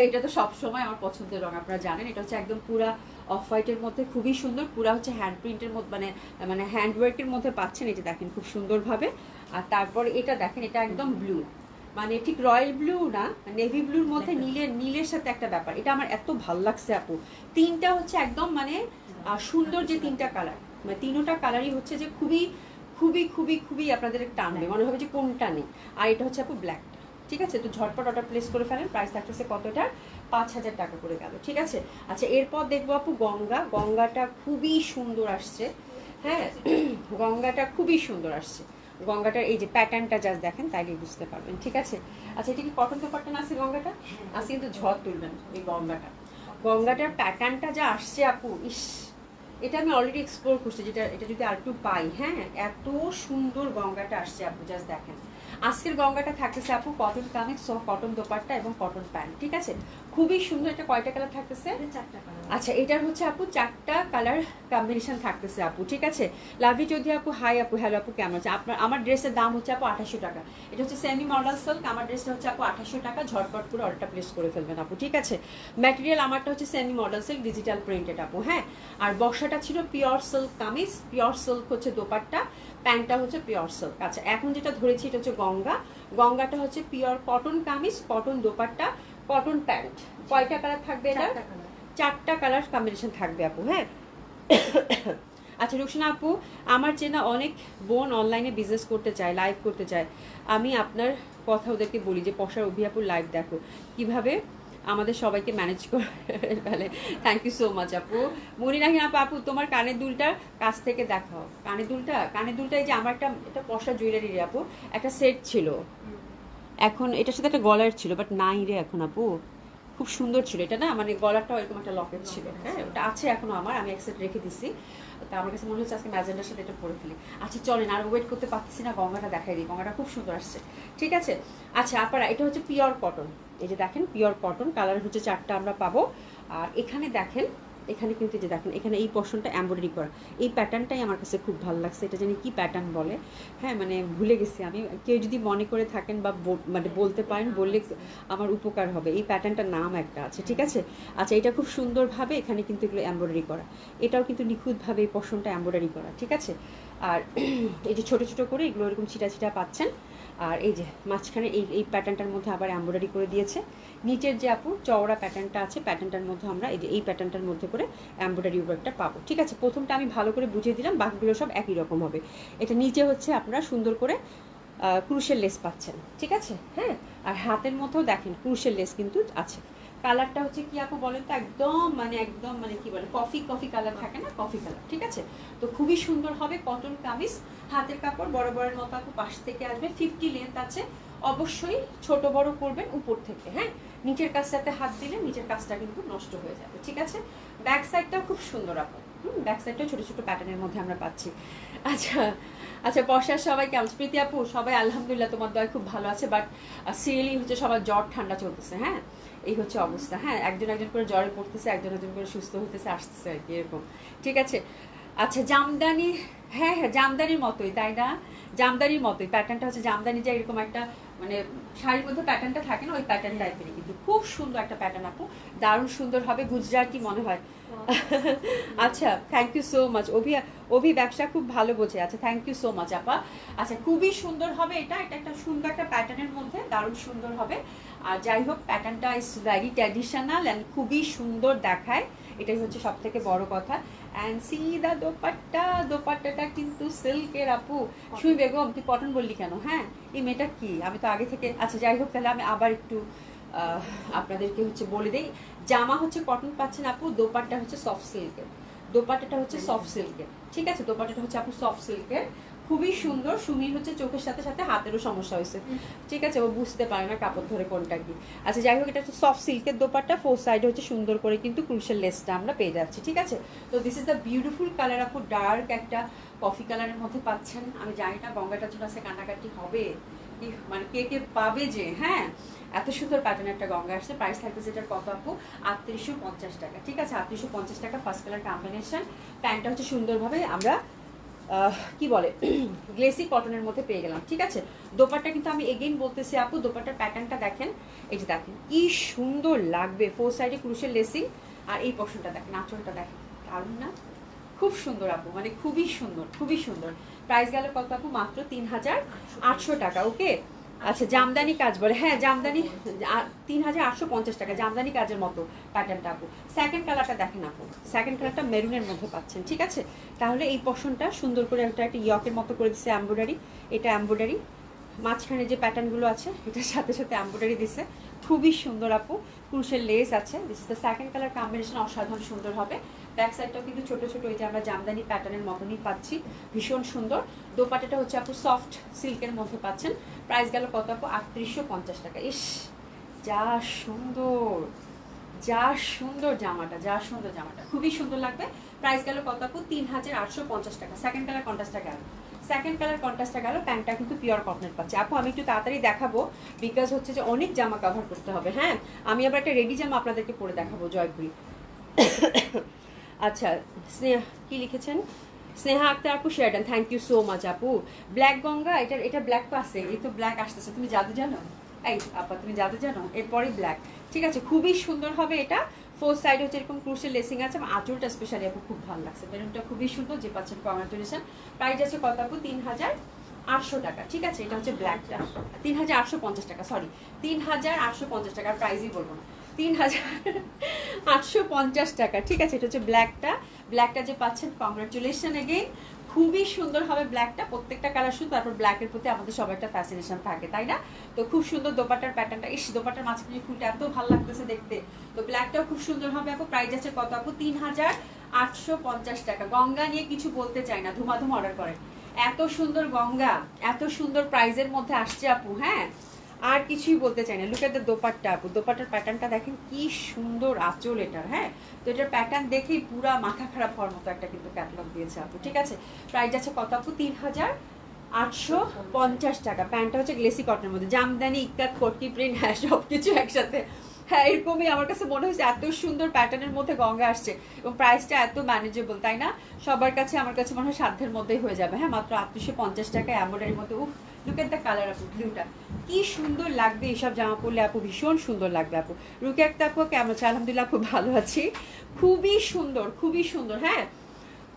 এটা তো সবসময় আমার পছন্দের রং, আপনারা জানেন। এটা হচ্ছে একদম পুরা অফ হোয়াইটের মধ্যে, খুবই সুন্দর। পুরা হচ্ছে হ্যান্ড প্রিন্টের মধ্যে, মানে মানে হ্যান্ড ওয়ার্কের মধ্যে পাচ্ছেন। এই যে দেখেন খুব সুন্দরভাবে। আর তারপরে এটা দেখেন, এটা একদম ব্লু, মানে ঠিক রয়্যাল ব্লু না, নেভি ব্লুর মধ্যে নীলের সাথে একটা ব্যাপার। এটা আমার এত ভাল লাগছে আপু। 3টা হচ্ছে একদম মানে সুন্দর, যে 3টা কালার, মানে 3টা কালারই হচ্ছে যে খুবই খুবই খুবই খুবই আপনাদের টানবে, মনে হবে যে কোনটা নেই। আর এটা হচ্ছে আপু ব্ল্যাকটা, ঠিক আছে? তো ঝটপট অর্ডার প্লেস করে ফেলেন। প্রাইস থাকতেছে কতটা? 5000 টাকা করে গেল, ঠিক আছে? আচ্ছা এরপর দেখবো আপু গঙ্গা। গঙ্গাটা খুবই সুন্দর আসছে, হ্যাঁ গঙ্গাটা খুবই সুন্দর আসছে। গঙ্গাটার এই যে প্যাটার্নটা জাস্ট দেখেন, তাইলে বুঝতে পারবেন, ঠিক আছে? আচ্ছা এটা কি কটন পেপারটা না আছে গঙ্গাটা? আছে, কিন্তু ঝড় তুলবেন এই গঙ্গাটা। গঙ্গাটার প্যাটার্নটা যা আসছে আপু, ইস, এটা আমি অলরেডি এক্সপ্লোর করছি, যেটা এটা যদি আর একটু পাই, হ্যাঁ এত সুন্দর গঙ্গাটা আসছে আপু, জাস্ট দেখেন। আজকের গঙ্গাটা থাকতেছে আপু cotton kameez, so cotton dupatta এবং কটন প্যান্ট, ঠিক আছে? খুবই সুন্দর। এটা কয়টা কালার থাকতেছে? 4টা কালার। আচ্ছা এটার হচ্ছে আপু 4টা কালার কম্বিনেশন থাকতেছে আপু, ঠিক আছে? লাভলি চৌধুরী আপু, হাই আপু, হ্যালো আপু, কেমন আছে আপনার? আমার ড্রেসের দাম হচ্ছে আপু 2800 টাকা। এটা হচ্ছে সেমি মডেল সিল্ক, আমার ড্রেসটা হচ্ছে আপু 2800 টাকা। ঝটপট করে অর্ডারটা প্লেস করে ফেলবেন আপু, ঠিক আছে? ম্যাটেরিয়াল আমারটা হচ্ছে semi model silk, digital printed আপু, হ্যাঁ। আর বর্ষাটা ছিল pure silk kameez, pure silk হচ্ছে দোপাট্টা, প্যান্টটা হচ্ছে পিওর সিল্ক। আচ্ছা এখন যেটা ধরেছি এটা হচ্ছে গঙ্গা। গঙ্গাটা হচ্ছে pure cotton kameez, cotton dupatta, cotton pant. কয়টা কালার থাকবে এটা? 4টা কালার। 4টা কালার কম্বিনেশন থাকবে আপু, হ্যাঁ। আচ্ছা রুকসানা আপু, আমার চেনা অনেক বোন অনলাইনে বিজনেস করতে চায়, লাইভ করতে চায়। আমি আপনার কথা ওদেরকে বলি যে পশার অভি আপুর লাইভ দেখো, কিভাবে আমাদের সবাইকে ম্যানেজ করে ফেলে। থ্যাংক ইউ সো মাচ আপু। মনিরাহিন আপু, আপু তোমার কানের দুলটার কাছ থেকে দেখাও। কানের দুলটা এই যে আমার একটা, এটা পশা জুয়েলারি রে আপু, একটা সেট ছিল, এখন এটার সাথে একটা গলার ছিল, বাট নাই রে এখন আপু। খুব সুন্দর ছিল এটা না, মানে গলারটাও এরকম একটা লকেট ছিল, হ্যাঁ ওটা আছে এখনো আমার, আমি এক সেট রেখে দিছি। তা আমার কাছে মনে হচ্ছে আজকে ম্যাজেন্ডার সাথে এটা পরে ফেলি। আচ্ছা চলেন, আর ওয়েট করতে পারতেছি না, গঙ্গাটা দেখাই দিই। গঙ্গাটা খুব সুন্দর আসছে, ঠিক আছে? আচ্ছা আপনারা, এটা হচ্ছে পিওর কটন, এই যে দেখেন পিওর কটন, কালার হচ্ছে 4টা আমরা পাবো। আর এখানে দেখেন, এখানে কিন্তু যে দেখেন এখানে এই পোর্শনটা এমব্রয়ডারি করা, এই প্যাটার্নটাই আমার কাছে খুব ভালো লাগছে। এটা জানি কি প্যাটার্ন বলে, হ্যাঁ মানে ভুলে গেছি আমি। কেউ যদি মনে করে থাকেন বা মানে বলতে পারেন, বললে আমার উপকার হবে। এই প্যাটার্নটার নাম একটা আছে, ঠিক আছে? আচ্ছা এটা খুব সুন্দরভাবে এখানে কিন্তু এগুলো এমব্রয়ডারি করা, এটাও কিন্তু নিখুঁতভাবে এই পোর্শনটা এমব্রয়ডারি করা, ঠিক আছে? আর এই যে ছোটো ছোটো করে এগুলো এরকম ছিটা ছিটা পাচ্ছেন। আর এই যে মাঝখানে এই প্যাটার্নটার মধ্যে আবার এমব্রয়ডারি করে দিয়েছে। নিচের যে আপু চওড়া প্যাটার্নটা আছে, প্যাটার্নটার মধ্যে আমরা এই যে এই প্যাটার্নটার মধ্যে করে এমব্রয়ডারি ওয়ার্কটা পাবো, ঠিক আছে? প্রথমটা আমি ভালো করে বুঝিয়ে দিলাম, বাকিগুলো সব একই রকম হবে। এটা নিচে হচ্ছে আপনারা সুন্দর করে ক্রুশের লেস পাচ্ছেন, ঠিক আছে? হ্যাঁ আর হাতের মধ্যেও দেখেন ক্রুশের লেস কিন্তু আছে। কালারটা হচ্ছে কি আপু বলেন তো, একদম মানে কি বলে, কফি কালার থাকে না, কফি কালার, ঠিক আছে? তো খুবই সুন্দর হবে, কটন কামিজ, হাতের কাপড় বড় মতো আপু পাশ থেকে আসবে, 50 লেন্থ আছে। অবশ্যই ছোট বড় করবেন উপর থেকে, হ্যাঁ নিচের কাজটাতে হাত দিলে নিচের কাজটা কিন্তু নষ্ট হয়ে যাবে, ঠিক আছে? ব্যাক সাইডটাও খুব সুন্দর আপু, ব্যাক সাইডটাও ছোট ছোট প্যাটার্নের মধ্যে আমরা পাচ্ছি। আচ্ছা বর্ষার সবাই কেমন? প্রীতি আপু সবাই আলহামদুলিল্লাহ, তোমার দয় খুব ভালো আছে। বাট সিরিয়ালি হচ্ছে সবার জ্বর ঠান্ডা চলতেছে, হ্যাঁ এই হচ্ছে অবস্থা, হ্যাঁ একজন করে জ্বরে পড়তেছে, একজন করে সুস্থ হতেছে, আসতেছে আর কি এরকম, ঠিক আছে? আচ্ছা জামদানি, হ্যাঁ জামদানির মতোই, তাই না? জামদানির মতোই প্যাটার্নটা হচ্ছে, জামদানি যে এরকম একটা মানে শাড়ির মধ্যে প্যাটার্নটা থাকে না, ওই প্যাটার্ন টাইপেরই, কিন্তু খুব সুন্দর একটা প্যাটার্ন আপু, দারুণ সুন্দর হবে, গুজরাটি মনে হয়। আচ্ছা, থ্যাংক ইউ সো মাচ। অভি ব্যবসা খুব ভালো বোঝে। আচ্ছা, থ্যাংক ইউ সো মাচ আপা। আচ্ছা, খুবই সুন্দর হবে এটা, এটা একটা সুন্দর একটা প্যাটার্নের মধ্যে, দারুণ সুন্দর হবে। আর যাই হোক, প্যাটার্নটা ইজ ভেরি ট্র্যাডিশনাল অ্যান্ড খুবই সুন্দর দেখায়, এটাই হচ্ছে সব থেকে বড় কথা। অ্যান্ড সি দা দোপাট্টা, দোপাট্টাটা কিন্তু সিল্কের আপু। সুই বেগম, তুই কটন বললি কেন? হ্যাঁ, এই মেয়েটা কি, আমি তো আগে থেকে, আচ্ছা যাই হোক, তাহলে আমি আবার একটু আপনাদেরকে হচ্ছে বলে দিই। জামা হচ্ছে কটন পাচ্ছেন আপু, দোপাট্টা হচ্ছে সফট সিল্কের, দোপাট্টাটা হচ্ছে সফট সিল্কের, ঠিক আছে? দোপাট্টাটা হচ্ছে আপু সফট সিল্কের, খুবই সুন্দর। সুমির হচ্ছে চোখের সাথে সাথে হাতেরও সমস্যা হয়েছে, ঠিক আছে? ও বুঝতে পারে না কাপড় ধরে কোনটা কি। আচ্ছা যাই হোক, এটা হচ্ছে সফট সিল্কের দোপাট্টা, ফোর সাইডে হচ্ছে সুন্দর করে কিন্তু ক্রুশের লেসটা আমরা পেয়ে যাচ্ছি, ঠিক আছে? তো this is the beautiful colour আপু, ডার্ক একটা কফি কালারের মধ্যে পাচ্ছেন। আমি জানি না গঙ্গাটার জন্য আছে কান্নাকাটি হবে কি, মানে কে কে পাবে যে, হ্যাঁ এত সুন্দর প্যাটার্নের একটা গঙ্গা আসছে। প্রাইস থাকবে যেটার কত আপু? 3850 টাকা, ঠিক আছে? 3850 টাকা, ফার্স্ট কালার কম্বিনেশন। প্যান্টটা হচ্ছে সুন্দরভাবে আমরা কি বলে গ্লেসি কটনের মধ্যে পেয়ে গেলাম, ঠিক আছে? দোপাট্টা কিন্তু আমি এগেইন বলতেছি আপু, দোপাট্টার প্যাটার্নটা দেখেন, এই যে দেখেন কি সুন্দর লাগবে, ফোর সাইডে ক্রুশের লেসিং, আর এই পোর্শনটা দেখেন, আঁচলটা দেখেন, দারুণ না? খুব সুন্দর আপু, মানে খুবই সুন্দর, খুবই সুন্দর। প্রাইস গেল কত আপু? মাত্র 3800 টাকা। ওকে, আচ্ছা জামদানি কাজ বলে, হ্যাঁ জামদানি 3850 টাকা, জামদানি কাজের মতো প্যাটার্নটা আপু। সেকেন্ড কালারটা দেখেন আপু, সেকেন্ড কালারটা মেরুনের মধ্যে পাচ্ছেন, ঠিক আছে? তাহলে এই পোর্শনটা সুন্দর করে একটা ইয়কের মতো করে দিচ্ছে এমব্রয়ডারি, এটা এমব্রয়ডারি, মাঝখানে যে প্যাটার্নগুলো আছে এটার সাথে সাথে এমব্রয়ডারি দিচ্ছে, খুবই সুন্দর আপু। ক্রুশের লেস আছে, this is the second colour combination, অসাধারণ সুন্দর হবে। ব্যাক সাইডটাও কিন্তু ছোট ছোট, ওই যে আমরা জামদানি প্যাটার্নের মতনই পাচ্ছি, ভীষণ সুন্দর। দোপাট্টাটা হচ্ছে আপু সফট সিল্কের মধ্যে পাচ্ছেন। প্রাইস গেল কত আপু? 3850 টাকা। ইস, যা সুন্দর, যা সুন্দর জামাটা, যা সুন্দর জামাটা, খুবই সুন্দর লাগবে। প্রাইস গেল কত আপু? 3850 টাকা। সেকেন্ড কালার কন্ট্রাস্টটা গেল, সেকেন্ড কালার কন্ট্রাস্টটা গেল। প্যান্টটা কিন্তু পিওর কটনের পাচ্ছে আপু। আমি একটু তাড়াতাড়ি দেখাবো, বিকজ হচ্ছে যে অনেক জামা কভার করতে হবে। হ্যাঁ, আমি আবার একটা রেডি জামা আপনাদেরকে পরে দেখাবো, জয়পুরি। আচ্ছা, স্নেহা কি লিখেছেন? স্নেহা আক্তার আপু শেয়ারডান, থ্যাংক ইউ সো মাচ আপু। ব্ল্যাক গঙ্গা, এটা ব্ল্যাক তো আছে, এই তো ব্ল্যাক আসতেছে, তুমি জাদু জানো? এই আপা তুমি জাদু জানো? এরপরে ব্ল্যাক, ঠিক আছে? খুবই সুন্দর হবে এটা। ফোর সাইড হচ্ছে এরকম ক্রুশের লেসিং আছে, আঁচলটা স্পেশালি আপু খুব ভালো লাগছে, মেরুনটা খুবই সুন্দর, যে পাচ্ছেন কংগ্রাচুলেশন। প্রাইস আছে কত আপু? 3800 টাকা, ঠিক আছে? এটা হচ্ছে ব্ল্যাকটা, 3850 টাকা, সরি 3850 টাকা, প্রাইসই বলবো না, 3850 টাকা, ঠিক আছে? এটা হচ্ছে ব্ল্যাকটা, ব্ল্যাকটা যে পাচ্ছেন কংগ্রাচুলেশন এগেইন, খুবই সুন্দর হবে ব্ল্যাকটা। প্রত্যেকটা কালার শুধু, তারপর ব্ল্যাকের প্রতি আমাদের সবার একটা ফ্যাসিনেশন থাকে, তাই না? তো খুব সুন্দর দোপাট্টার প্যাটার্নটা, ইস দোপাট্টার মাঝখানে ফুলটা এত ভালো লাগতেছে দেখতে। তো ব্ল্যাকটাও খুব সুন্দর হবে আপু। প্রাইস আছে কত আপু? 3850 টাকা। গঙ্গা নিয়ে কিছু বলতে চাই না, ধুমাধুম অর্ডার করেন। এত সুন্দর গঙ্গা, এত সুন্দর প্রাইজের মধ্যে আসছে আপু, হ্যাঁ আর কিছুই বলতে চাই না। লুক এট দ্য দোপাট্টা আপু, দোপাট্টার প্যাটার্নটা দেখেন কি সুন্দর আঁচল এটার, হ্যাঁ? তো এটার প্যাটার্ন দেখেই পুরা মাথা খারাপ হওয়ার মতো একটা কিন্তু ক্যাটালগ দিয়েছে আপু, ঠিক আছে? প্রাইস আছে কত আপু? 3850 টাকা। প্যান্টটা হচ্ছে গ্লেসি কটনের মধ্যে, জামদানি ইক্কাত কোটি প্রিন্ট, হ্যাঁ সব কিছু একসাথে, হ্যাঁ এরকমই আমার কাছে মনে হয়েছে। এত সুন্দর প্যাটার্নের মধ্যে গঙ্গা আসছে এবং প্রাইসটা এত ম্যানেজেবল, তাই না? সবার কাছে আমার কাছে মনে হয় সাধ্যের মধ্যেই হয়ে যাবে, হ্যাঁ মাত্র 3850 টাকা এমব্রয়ডারির মধ্যে। উফ, লুক এট দ্য কালার আপু, ব্লুটা কি সুন্দর লাগবে এইসব জামা পরলে আপু, ভীষণ সুন্দর লাগবে আপু। রুকে একটা আপু কেমন আছে? আলহামদুলিল্লাহ খুব ভালো আছি, খুবই সুন্দর, খুবই সুন্দর, হ্যাঁ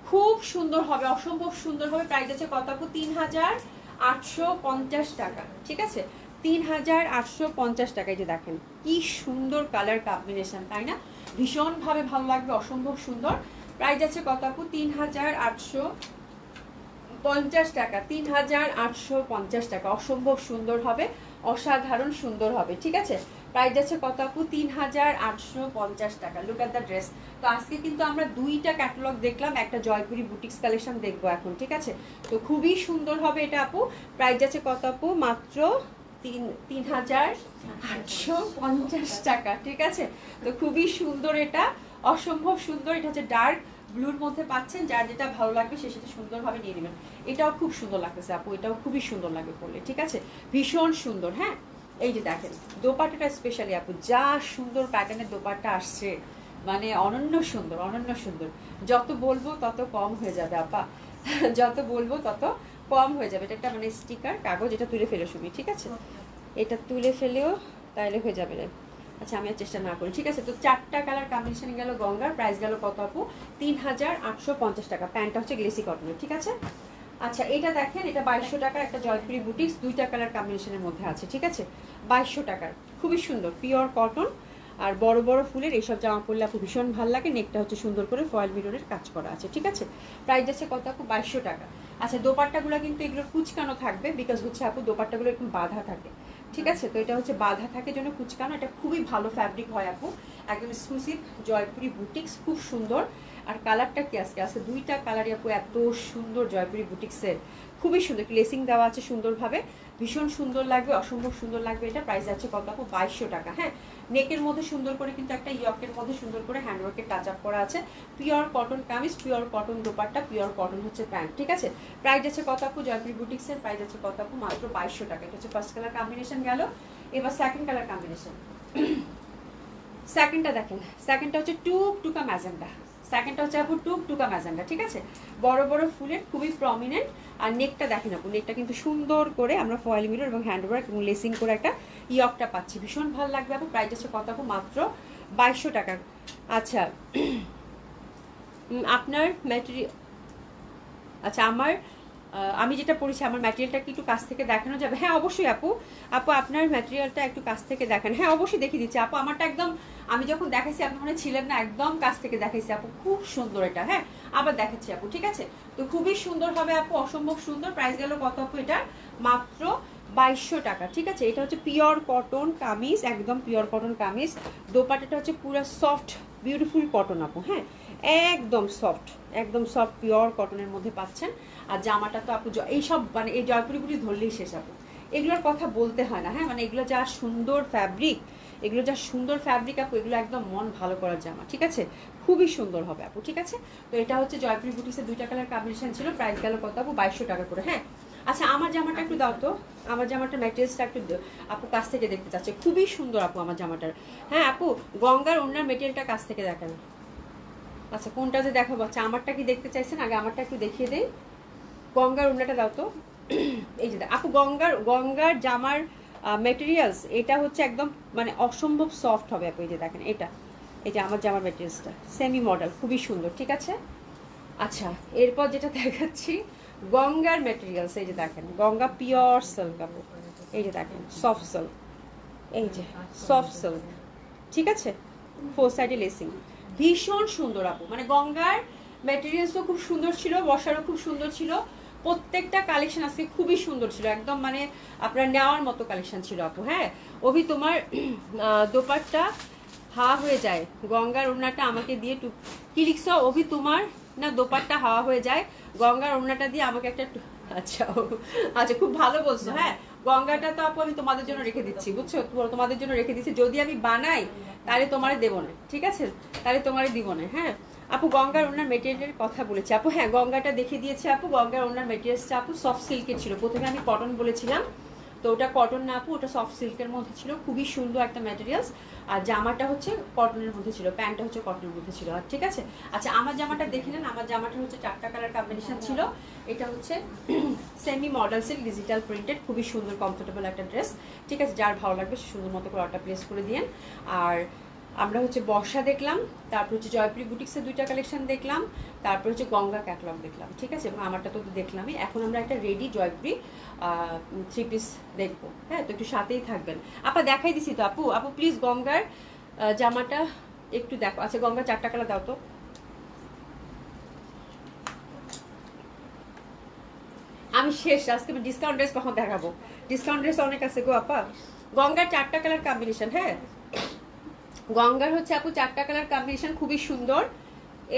খুব সুন্দর হবে, অসম্ভব সুন্দর হবে। প্রাইস আছে কত আপু? 3850 টাকা, ঠিক আছে? 3850 টাকায়, যে দেখেন কি সুন্দর কালার কম্বিনেশন, তাই না? ভীষণভাবে ভালো লাগবে, অসম্ভব সুন্দর। প্রাইস আছে কত আপু? 3850 টাকা, 3850 টাকা, অসম্ভব সুন্দর হবে, অসাধারণ সুন্দর হবে, ঠিক আছে? প্রাইস আছে কত আপু? 3850 টাকা। Look at the dress. তো আজকে কিন্তু আমরা দুইটা ক্যাটালগ দেখলাম, একটা জয়পুরি বুটিক্স কালেকশন দেখবো এখন, ঠিক আছে? তো খুবই সুন্দর হবে এটা আপু। প্রাইস আছে কত আপু? মাত্র 3850 টাকা, ঠিক আছে? তো খুবই সুন্দর এটা, অসম্ভব সুন্দর। এটা হচ্ছে ডার্ক ব্লুর মধ্যে পাচ্ছেন, যার যেটা ভালো লাগবে সে সেটা সুন্দরভাবে নিয়ে নেবেন। এটাও খুব সুন্দর লাগতেছে আপু, এটাও খুবই সুন্দর লাগবে পরলে, ঠিক আছে? ভীষণ সুন্দর, হ্যাঁ এই যে দেখেন দোপাট্টাটা স্পেশালি আপু, যা সুন্দর প্যাটার্নের দোপাট্টা আসছে, মানে অনন্য সুন্দর, অনন্য সুন্দর। যত বলবো তত কম হয়ে যাবে আপা, যত বলবো তত কম হয়ে যাবে। এটা একটা মানে স্টিকার কাগজ, এটা তুলে ফেলে শুনি, ঠিক আছে? এটা তুলে ফেলেও তাইলে হয়ে যাবে না। আচ্ছা আমি আর চেষ্টা না করি, ঠিক আছে। তো 4টা কালার কম্বিনেশন গেল গঙ্গার, প্রাইস গেল কত আপু? 3850 টাকা। প্যান্টটা হচ্ছে গ্লেসি কটনের, ঠিক আছে। আচ্ছা এটা দেখেন, এটা 2200 টাকা, একটা জয়পুরি বুটিক্স, 2টা কালার কম্বিনেশনের মধ্যে আছে, ঠিক আছে। 2200 টাকার, খুবই সুন্দর পিওর কটন আর বড় বড় ফুলের এইসব জামা পরলে আপু ভীষণ ভালো লাগে। নেকটা হচ্ছে সুন্দর করে ফয়েল মিররের কাজ করা আছে, ঠিক আছে। প্রাইস আছে কত আপু? 2200 টাকা। আচ্ছা দোপাট্টাগুলো কিন্তু এগুলো কুচকানো থাকবে, বিকজ হচ্ছে আপু দোপাট্টাগুলো একটু বাঁধা থাকে, ঠিক আছে। তো এটা হচ্ছে বাঁধা থাকে জন্য কুচকানো, এটা খুবই ভালো ফ্যাব্রিক হয় আপু, একদম এক্সক্লুসিভ জয়পুরি বুটিক্স, খুব সুন্দর। আর কালারটা কি আজকে আছে 2টা কালারই আপু এত সুন্দর জয়পুরি বুটিক্সের, খুবই সুন্দর। লেসিং দেওয়া আছে সুন্দরভাবে, ভীষণ সুন্দর লাগবে, অসম্ভব সুন্দর লাগবে। এটা প্রাইস আছে কত আপু? 2200 টাকা। হ্যাঁ নেকের মধ্যে সুন্দর করে কিন্তু একটা ইয়কের মধ্যে সুন্দর করে হ্যান্ডওয়ার্কের টাচ আপ করা আছে। Pure cotton kameez, pure cotton dupatta, pure cotton হচ্ছে প্যান্ট, ঠিক আছে। প্রাইস আছে কত আপু? জয়পুরি বুটিক্সের প্রাইস আছে কত আপু? মাত্র 2200 টাকা। এটা হচ্ছে ফার্স্ট কালার কম্বিনেশন গেল। এবার সেকেন্ড কালার কম্বিনেশন। সেকেন্ডটা দেখেন, সেকেন্ডটা হচ্ছে টুকটুকা ম্যাজেন্ডা। সেকেন্ডটা হচ্ছে আপু টুকটুকা ম্যাজেন্ডা, ঠিক আছে। বড় বড় ফুলের, খুবই প্রমিনেন্ট। আর নেকটা দেখেন আপু, নেকটা কিন্তু সুন্দর করে আমরা ফয়েল মিরর এবং হ্যান্ডওয়ার্ক এবং লেসিং করে একটা ইয়কটা পাচ্ছি, ভীষণ ভালো লাগবে আপু। প্রাইস হচ্ছে কত আপু? মাত্র 2200 টাকা। আচ্ছা আপনার ম্যাটেরিয়াল, আচ্ছা আমি যেটা পড়েছি আমার ম্যাটেরিয়ালটা কি একটু কাছ থেকে দেখানো যাবে? হ্যাঁ অবশ্যই আপু। আপু আপনার ম্যাটেরিয়ালটা একটু কাছ থেকে দেখান। হ্যাঁ অবশ্যই দেখিয়ে দিচ্ছি আপু। আমারটা একদম, আমি যখন দেখাইছি আপনি মনে ছিলেন না, একদম কাছ থেকে দেখাইছি আপু, খুব সুন্দর এটা। হ্যাঁ আবার দেখাচ্ছি আপু, ঠিক আছে। তো খুবই সুন্দর হবে আপু, অসম্ভব সুন্দর। প্রাইস গেল কত আপু? এটা মাত্র 2200 টাকা, ঠিক আছে। এটা হচ্ছে পিওর কটন কামিজ, একদম পিওর কটন কামিজ। দোপাট্টাটা হচ্ছে পুরো সফট বিউটিফুল কটন আপু, হ্যাঁ একদম সফট, একদম সফট পিওর কটনের মধ্যে পাচ্ছেন। আর জামাটা তো আপু এইসব মানে এই জয়পুরি বুটি ধরলেই শেষ আপু, এগুলোর কথা বলতে হয় না। হ্যাঁ মানে এগুলো যা সুন্দর ফ্যাব্রিক, এগুলো যা সুন্দর ফ্যাব্রিক আপু, এগুলো একদম মন ভালো করার জামা, ঠিক আছে। খুবই সুন্দর হবে আপু, ঠিক আছে। তো এটা হচ্ছে জয়পুরি বুটিক্সের 2টা কালার কম্বিনেশন ছিল। প্রাইস গেল কত আপু? 2200 টাকা করে। হ্যাঁ আচ্ছা আমার জামাটা একটু দাও তো, আমার জামাটার ম্যাটেরিয়ালসটা একটু আপু কাছ থেকে দেখতে চাচ্ছে, খুবই সুন্দর আপু আমার জামাটার। হ্যাঁ আপু গঙ্গার ওনার মেটেরিয়ালটা কাছ থেকে দেখান। আচ্ছা কোনটা যে দেখাবো? আচ্ছা আমারটা কি দেখতে চাইছেন? আগে আমারটা একটু দেখিয়ে দেই। গঙ্গার ওড়নাটা দাও তো। এই যে আপু গঙ্গার জামার মেটেরিয়ালস এটা হচ্ছে একদম মানে অসম্ভব সফট হবে আপু। এই যে দেখেন এটা, এই যে আমার জামার মেটেরিয়ালসটা সেমি মডেল, খুবই সুন্দর, ঠিক আছে। আচ্ছা এরপর যেটা দেখাচ্ছি গঙ্গার মেটেরিয়ালস, এই যে দেখেন গঙ্গা পিওর সিল্ক আপু, এই যে দেখেন সফট সিল্ক, এই যে সফট সিল্ক, ঠিক আছে। 4 সাইডে লেসিং, ভীষণ সুন্দর আপু। মানে গঙ্গার ম্যাটেরিয়ালসও খুব সুন্দর ছিল, বসারও খুব সুন্দর ছিল, প্রত্যেকটা কালেকশন আজকে খুবই সুন্দর ছিল, একদম মানে আপনার নেওয়ার মতো কালেকশন ছিল আপু। হ্যাঁ অভি তোমার দোপাট্টা হাওয়া হয়ে যায়, গঙ্গার ওড়নাটা আমাকে দিয়ে কি লিখছো অভি? তোমার না দোপাট্টা হাওয়া হয়ে যায়, গঙ্গার ওড়নাটা দিয়ে আমাকে একটা আচ্ছা আচ্ছা খুব ভালো বলছো। হ্যাঁ গঙ্গাটা তো আপু আমি তোমাদের জন্য রেখে দিচ্ছি, বুঝছো, তোমাদের জন্য রেখে দিচ্ছি। যদি আমি বানাই তাহলে তোমারে দেবো না, ঠিক আছে, তাহলে তোমারে দিব না। হ্যাঁ আপু গঙ্গার ওনার মেটেরিয়ালের কথা বলেছি আপু। হ্যাঁ গঙ্গাটা দেখিয়ে দিয়েছে আপু। গঙ্গার ওনার মেটেরিয়ালসটা আপু সফট সিল্কের ছিল, প্রথমে আমি কটন বলেছিলাম, তো ওটা কটন না আপু, ওটা সফট সিল্কের মধ্যে ছিল, খুবই সুন্দর একটা ম্যাটেরিয়ালস। আর জামাটা হচ্ছে কটনের মধ্যে ছিল, প্যান্টটা হচ্ছে কটনের মধ্যে ছিল, আর ঠিক আছে। আচ্ছা আমার জামাটা দেখে নেন, আমার জামাটা হচ্ছে 4টা কালার কম্বিনেশন ছিল। এটা হচ্ছে semi model silk digital printed, খুবই সুন্দর কমফোর্টেবল একটা ড্রেস, ঠিক আছে। যার ভালো লাগবে সে সুন্দর মতো করে অর্ডার প্লেস করে দিয়েন। আর আমরা হচ্ছে বর্ষা দেখলাম, তারপর হচ্ছে জয়পুরি বুটিক্সের 2টা কালেকশন দেখলাম, তারপর হচ্ছে গঙ্গা ক্যাটলগ দেখলাম, ঠিক আছে। এবং আমারটা তো দেখলামই। এখন আমরা একটা রেডি জয়পুরি 3 পিস দেখবো। হ্যাঁ তো একটু সাথেই থাকবেন আপা, দেখাই দিছি তো আপু। আপু প্লিজ গঙ্গার জামাটা একটু দেখো। আচ্ছা গঙ্গার 4টা কালার দাও তো। আমি শেষ, আজকে ডিসকাউন্ট ড্রেস কখন দেখাবো? ডিসকাউন্ট ড্রেস অনেক আছে গো আপা। গঙ্গার 4টা কালার কম্বিনেশন, হ্যাঁ গঙ্গার হচ্ছে আপু 4টা কালার কম্বিনেশন, খুবই সুন্দর।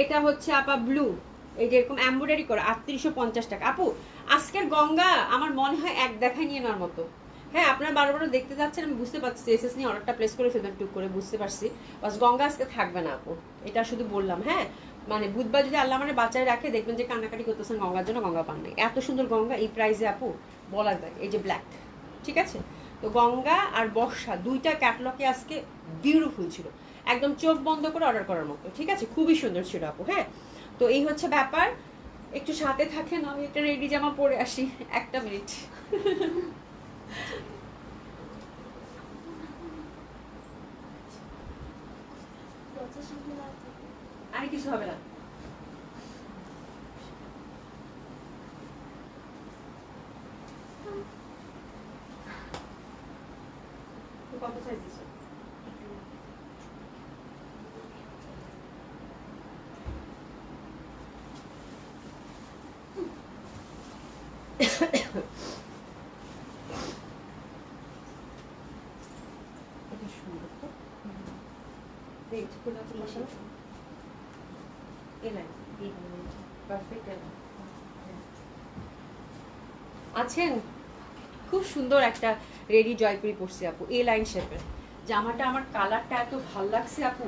এটা হচ্ছে আপা ব্লু, এই যে এরকম এমব্রয়ডারি করা, 3850 টাকা আপু। আজকের গঙ্গা আমার মনে হয় এক দেখায় নিয়ে নেওয়ার মতো। হ্যাঁ আপনারা বারবার দেখতে যাচ্ছেন, আমি বুঝতে পারছি, এসএস নিয়ে অর্ডারটা প্লেস করে ফেলবেন টুক করে, বুঝতে পারছি। বাস গঙ্গা আজকে থাকবে না আপু, এটা শুধু বললাম। হ্যাঁ মানে বুধবার যদি আল্লাহ মানে বাঁচায় রাখে, দেখবেন যে কান্নাকাটি করতেছেন গঙ্গার জন্য, গঙ্গা পান নাই। এত সুন্দর গঙ্গা এই প্রাইসে আপু বলা যায়। এই যে ব্ল্যাক, ঠিক আছে। তো গঙ্গা আর বর্ষা 2টা ক্যাটলগে আজকে বিউটিফুল ছিল, একদম চোখ বন্ধ করে অর্ডার করার মতো, ঠিক আছে। খুবই সুন্দর ছিল আপু। হ্যাঁ তো এই হচ্ছে ব্যাপার, একটু সাথে থাকেন, আমি একটা রেডি জামা পরে আসি, 1 মিনিট। আর কিছু হবে না। কত সাইজ দিছো? এটা সুন্দর তো। দেখছি কোন আছে মশলা? এলাই পারফেক্ট এলাই আছেন। খুব সুন্দর একটা রেডি জয়পুরি পরছি আপু, এ লাইন শেপের জামাটা। আমার কালারটা এত ভালো লাগছে আপু।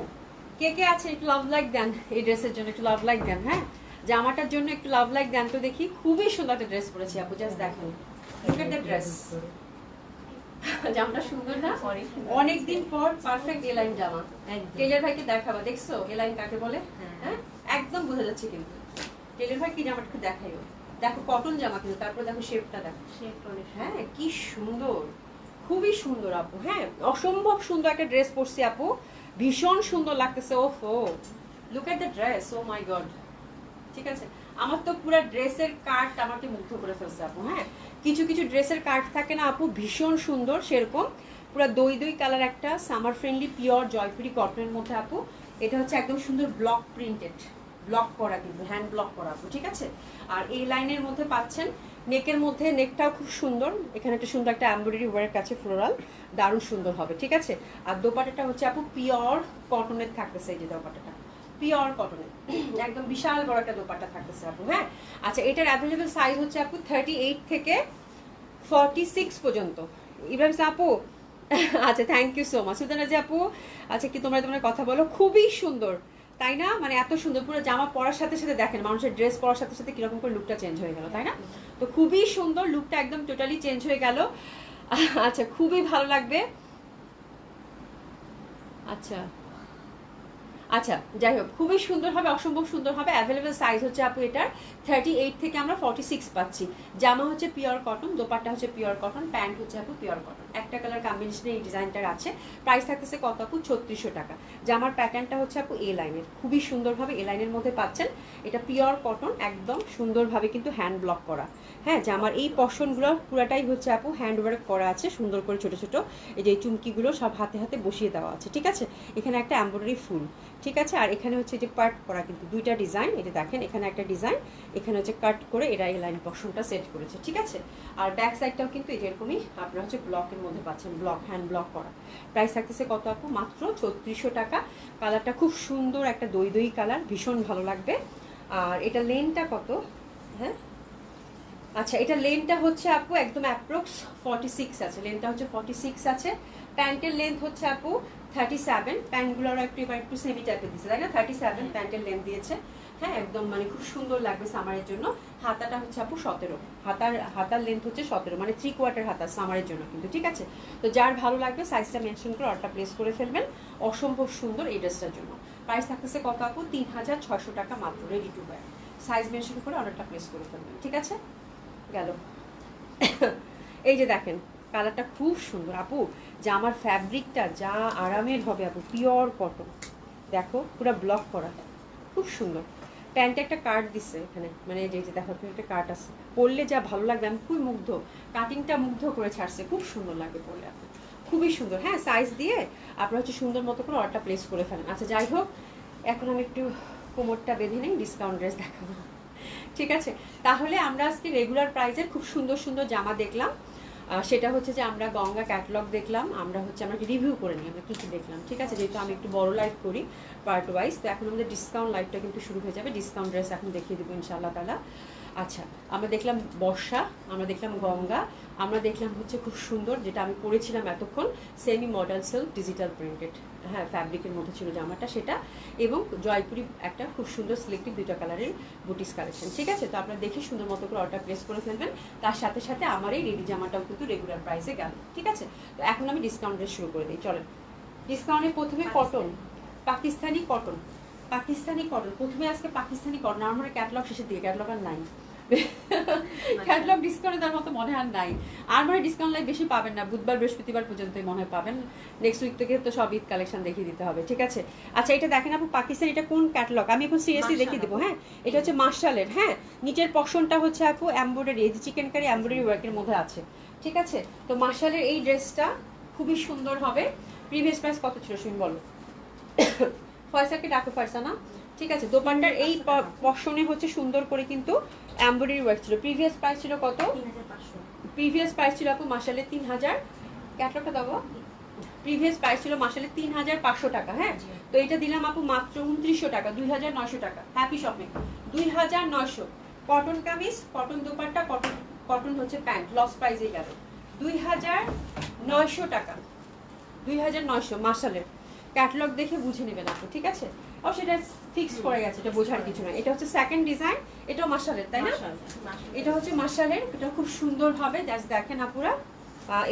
কে কে আছে একটু লাভ লাইক দেন এই ড্রেসের জন্য, একটু লাভ লাইক দেন। হ্যাঁ, জামাটার জন্য একটু লাভ লাইক দেন তো দেখি। খুবই সুন্দর একটা ড্রেস পরেছি আপু, জাস্ট দেখেন। Look at the dress. জামাটা সুন্দর না? অনেকদিন পর পারফেক্ট এ লাইন জামা। টেলার ভাইকে দেখাবা, দেখছো এ লাইন কাকে বলে? হ্যাঁ, একদম বোঝা যাচ্ছে কিন্তু। টেলার ভাই কি জামাটা একটু দেখাইও। দেখো কটন জামা কিন্তু, তারপর দেখো শেপটা দেখো। হ্যাঁ, কি সুন্দর, খুবই সুন্দর আপু। হ্যাঁ, অসম্ভব সুন্দর একটা ড্রেস পরছি আপু, ভীষণ সুন্দর লাগতেছে। ওফো, look at the dress, oh my god. ঠিক আছে, আমার তো পুরো ড্রেসের কাট আমাকে মুগ্ধ করে ফেলছে আপু। হ্যাঁ, কিছু কিছু ড্রেসের কাট থাকে না আপু, ভীষণ সুন্দর, সেরকম পুরো দই দই কালার একটা সামার ফ্রেন্ডলি পিওর জয়পুরি কটনের মধ্যে আপু। এটা হচ্ছে একদম সুন্দর ব্লক প্রিন্টেড, ব্লক করা কিন্তু, হ্যান্ড ব্লক করা আপু। ঠিক আছে, আর এই লাইনের মধ্যে পাচ্ছেন নেকের মধ্যে, নেকটাও খুব সুন্দর। এখানে একটা সুন্দর একটা এমব্রয়ডারি ওয়ার্ক আছে, ফ্লোরাল, দারুণ সুন্দর হবে। ঠিক আছে, আর দোপাট্টাটা হচ্ছে আপু পিওর কটনের থাকতেছে। এই যে দোপাট্টাটা পিওর কটনের, একদম বিশাল বড় একটা দোপাট্টা থাকতেছে আপু। হ্যাঁ, আচ্ছা, এটার অ্যাভেলেবল সাইজ হচ্ছে আপু 38 থেকে 46 পর্যন্ত। ইব্রাহিম আপু, আচ্ছা, thank you so much. Sudana জি আপু, আচ্ছা, কি তোমরা তোমরা কথা বলো, খুবই সুন্দর তাই না? মানে এত সুন্দর, পুরো জামা পরার সাথে সাথে দেখেন মানুষের ড্রেস পরার সাথে সাথে কিরকম করে লুকটা চেঞ্জ হয়ে গেল, তাই না? তো খুবই সুন্দর, লুকটা একদম টোটালি চেঞ্জ হয়ে গেল। আচ্ছা, খুবই ভালো লাগবে। আচ্ছা আচ্ছা, যাই হোক, খুবই সুন্দর হবে, অসম্ভব সুন্দর হবে। অ্যাভেলেবেল সাইজ হচ্ছে আপু এটার 38 থেকে আমরা 46 পাচ্ছি। জামা হচ্ছে পিওর কটন, দোপাট্টা হচ্ছে পিওর কটন, প্যান্ট হচ্ছে আপু পিওর কটন। একটা কালার কম্বিনেশনে এই ডিজাইনটার আছে। প্রাইস থাকতেছে কত আপু? 3600 টাকা। জামার প্যাটার্নটা হচ্ছে আপু এ লাইনের, খুবই সুন্দরভাবে এ লাইনের মধ্যে পাচ্ছেন। এটা পিওর কটন, একদম সুন্দরভাবে কিন্তু হ্যান্ড ব্লক করা। হ্যাঁ, জামার এই পশনগুলো পুরাটাই হচ্ছে আপু হ্যান্ড ওয়ার্ক করা আছে, সুন্দর করে ছোট ছোট এই যে চুমকিগুলো সব হাতে হাতে বসিয়ে দেওয়া আছে। ঠিক আছে, এখানে একটা এমব্রয়ডারি ফুল। ঠিক আছে, আর এখানে হচ্ছে যে পার্ট করা কিন্তু দুইটা ডিজাইন। এটা দেখেন, এখানে একটা ডিজাইন, এখানে হচ্ছে কাট করে এরা এই লাইন পশনটা সেট করেছে। ঠিক আছে, আর ব্যাক সাইডটাও কিন্তু এরকমই আপনারা হচ্ছে ব্লকের মধ্যে পাচ্ছেন, ব্লক, হ্যান্ড ব্লক করা। প্রাইস থাকতেছে কত আপু? মাত্র 3600 টাকা। কালারটা খুব সুন্দর, একটা দই দই কালার, ভীষণ ভালো লাগবে। আর এটা লেনটা কত? হ্যাঁ, আচ্ছা, এটা লেনটা হচ্ছে আপু একদম অ্যাপ্রক্স 46 আছে, লেনটা হচ্ছে 46 আছে। প্যান্টের লেন্থ হচ্ছে আপু 37। প্যান্টগুলোর একটু এবার একটু সেমি টাইপের দিচ্ছে, তাই না? 37 প্যান্টের লেন্থ দিয়েছে। হ্যাঁ, একদম মানে খুব সুন্দর লাগবে সামারের জন্য। হাতাটা হচ্ছে আপু 17, হাতার লেন্থ হচ্ছে 17, মানে 3/4 হাতা সামারের জন্য কিন্তু। ঠিক আছে, তো যার ভালো লাগবে সাইজটা মেনশন করে অর্ডারটা প্লেস করে ফেলবেন। অসম্ভব সুন্দর এই ড্রেসটার জন্য। প্রাইস থাকতেছে কত আপু? 3600 টাকা মাত্র, ready to wire. Size mention করে অর্ডারটা প্লেস করে ফেলবেন। ঠিক আছে, গেল। এই যে দেখেন, কালারটা খুব সুন্দর আপু। জামার ফ্যাব্রিকটা যা আরামের হবে আপু, পিওর কটন, দেখো পুরো ব্লক করা, খুব সুন্দর। প্যান্টে একটা কাট দিচ্ছে এখানে, মানে যে যে দেখো একটা কাট আছে, পরলে যা ভালো লাগবে, আমি খুবই মুগ্ধ। কাটিংটা মুগ্ধ করে ছাড়ছে, খুব সুন্দর লাগে পরলে আপু, খুবই সুন্দর। হ্যাঁ, সাইজ দিয়ে আপনারা হচ্ছে সুন্দর মতো করে অর্ডারটা প্লেস করে ফেলেন। আচ্ছা, যাই হোক, এখন আমি একটু কোমরটা বেঁধে নেই, ডিসকাউন্ট ড্রেস দেখাবো। ঠিক আছে, তাহলে আমরা আজকে রেগুলার প্রাইজের খুব সুন্দর সুন্দর জামা দেখলাম। সেটা হচ্ছে যে আমরা গঙ্গা ক্যাটালগ দেখলাম, আমরা রিভিউ করে নিই আমরা কী কী দেখলাম। ঠিক আছে, যেহেতু আমি একটু বড় লাইভ করি পার্ট ওয়াইজ, তো এখন আমাদের ডিসকাউন্ট লাইভটা কিন্তু শুরু হয়ে যাবে। ডিসকাউন্ট ড্রেস এখন দেখিয়ে দেবো ইনশাআল্লাহ তাআলা। আচ্ছা, আমরা দেখলাম বর্ষা, আমরা দেখলাম গঙ্গা, আমরা দেখলাম হচ্ছে খুব সুন্দর, যেটা আমি পরেছিলাম এতক্ষণ, semi model silk digital printed, হ্যাঁ, ফ্যাব্রিকের মধ্যে ছিল জামাটা সেটা, এবং জয়পুরি একটা খুব সুন্দর সিলেক্টিভ দুইটা কালারের বুটিস কালেকশন। ঠিক আছে, তো আপনারা দেখে সুন্দর মতো করে অর্ডার প্লেস করে ফেলবেন। তার সাথে সাথে আমার এই রেডি জামাটাও কিন্তু রেগুলার প্রাইসে গেল। ঠিক আছে, তো এখন আমি ডিসকাউন্ট ড্রেস শুরু করে দিই, চলেন। ডিসকাউন্টে প্রথমে কটন, পাকিস্তানি কটন, প্রথমে আজকে পাকিস্তানি কটন। আমার ক্যাটালগ শেষের দিকে, ক্যাটালগ আর নাই, ক্যাটালগ ডিসকাউন্টে তার মতো মনে হয় নাই। আর মানে ডিসকাউন্ট লাইভ বেশি পাবেন না, বুধবার বৃহস্পতিবার পর্যন্তই মনে হয় পাবেন। নেক্সট উইক থেকে তো সব ঈদ কালেকশন দেখিয়ে দিতে হবে, ঠিক আছে। আচ্ছা এটা দেখেন আপু পাকিস্তান, এটা কোন ক্যাটালগ আমি এখন সিরিয়াসলি দেখিয়ে দেবো। হ্যাঁ এটা হচ্ছে মার্শালের। হ্যাঁ নিচের পশনটা হচ্ছে আপু এমব্রয়ডারি, এই যে চিকেন কারি এমব্রয়ডারি ওয়ার্কের মধ্যে আছে, ঠিক আছে। তো মার্শালের এই ড্রেসটা খুবই সুন্দর হবে। প্রিভিয়াস প্রাইস কত ছিল শুনি বলো? ফয়সাকে ডাকো ফয়সা না, ঠিক আছে। দোপান্ডার এই পশনে হচ্ছে সুন্দর করে কিন্তু এমব্রয়ডারি ওয়ার্ক ছিল। প্রিভিয়াস প্রাইস ছিল কত? 3500। প্রিভিয়াস প্রাইস ছিল আপু মাসালে 3000, ক্যাটালগটা দেবো। প্রিভিয়াস প্রাইস ছিল মাসালে 3500 টাকা। হ্যাঁ তো এটা দিলাম আপু মাত্র 2900 টাকা, 2900 টাকা। Happy shopping. 2900 cotton kameez, cotton dupatta, cotton cotton হচ্ছে প্যান্ট, লস প্রাইসেই গেল 2900 টাকা। 2900 মাসালের ক্যাটালগ দেখে বুঝে নেবেন আপু, ঠিক আছে। ও সেটা ফিক্স করে গেছে, এটা বোঝার কিছু না। এটা হচ্ছে সেকেন্ড ডিজাইন, এটাও মাসালের তাই না? এটা হচ্ছে মাসালের, এটা খুব সুন্দর হবে। জাস্ট দেখেন আপুরা,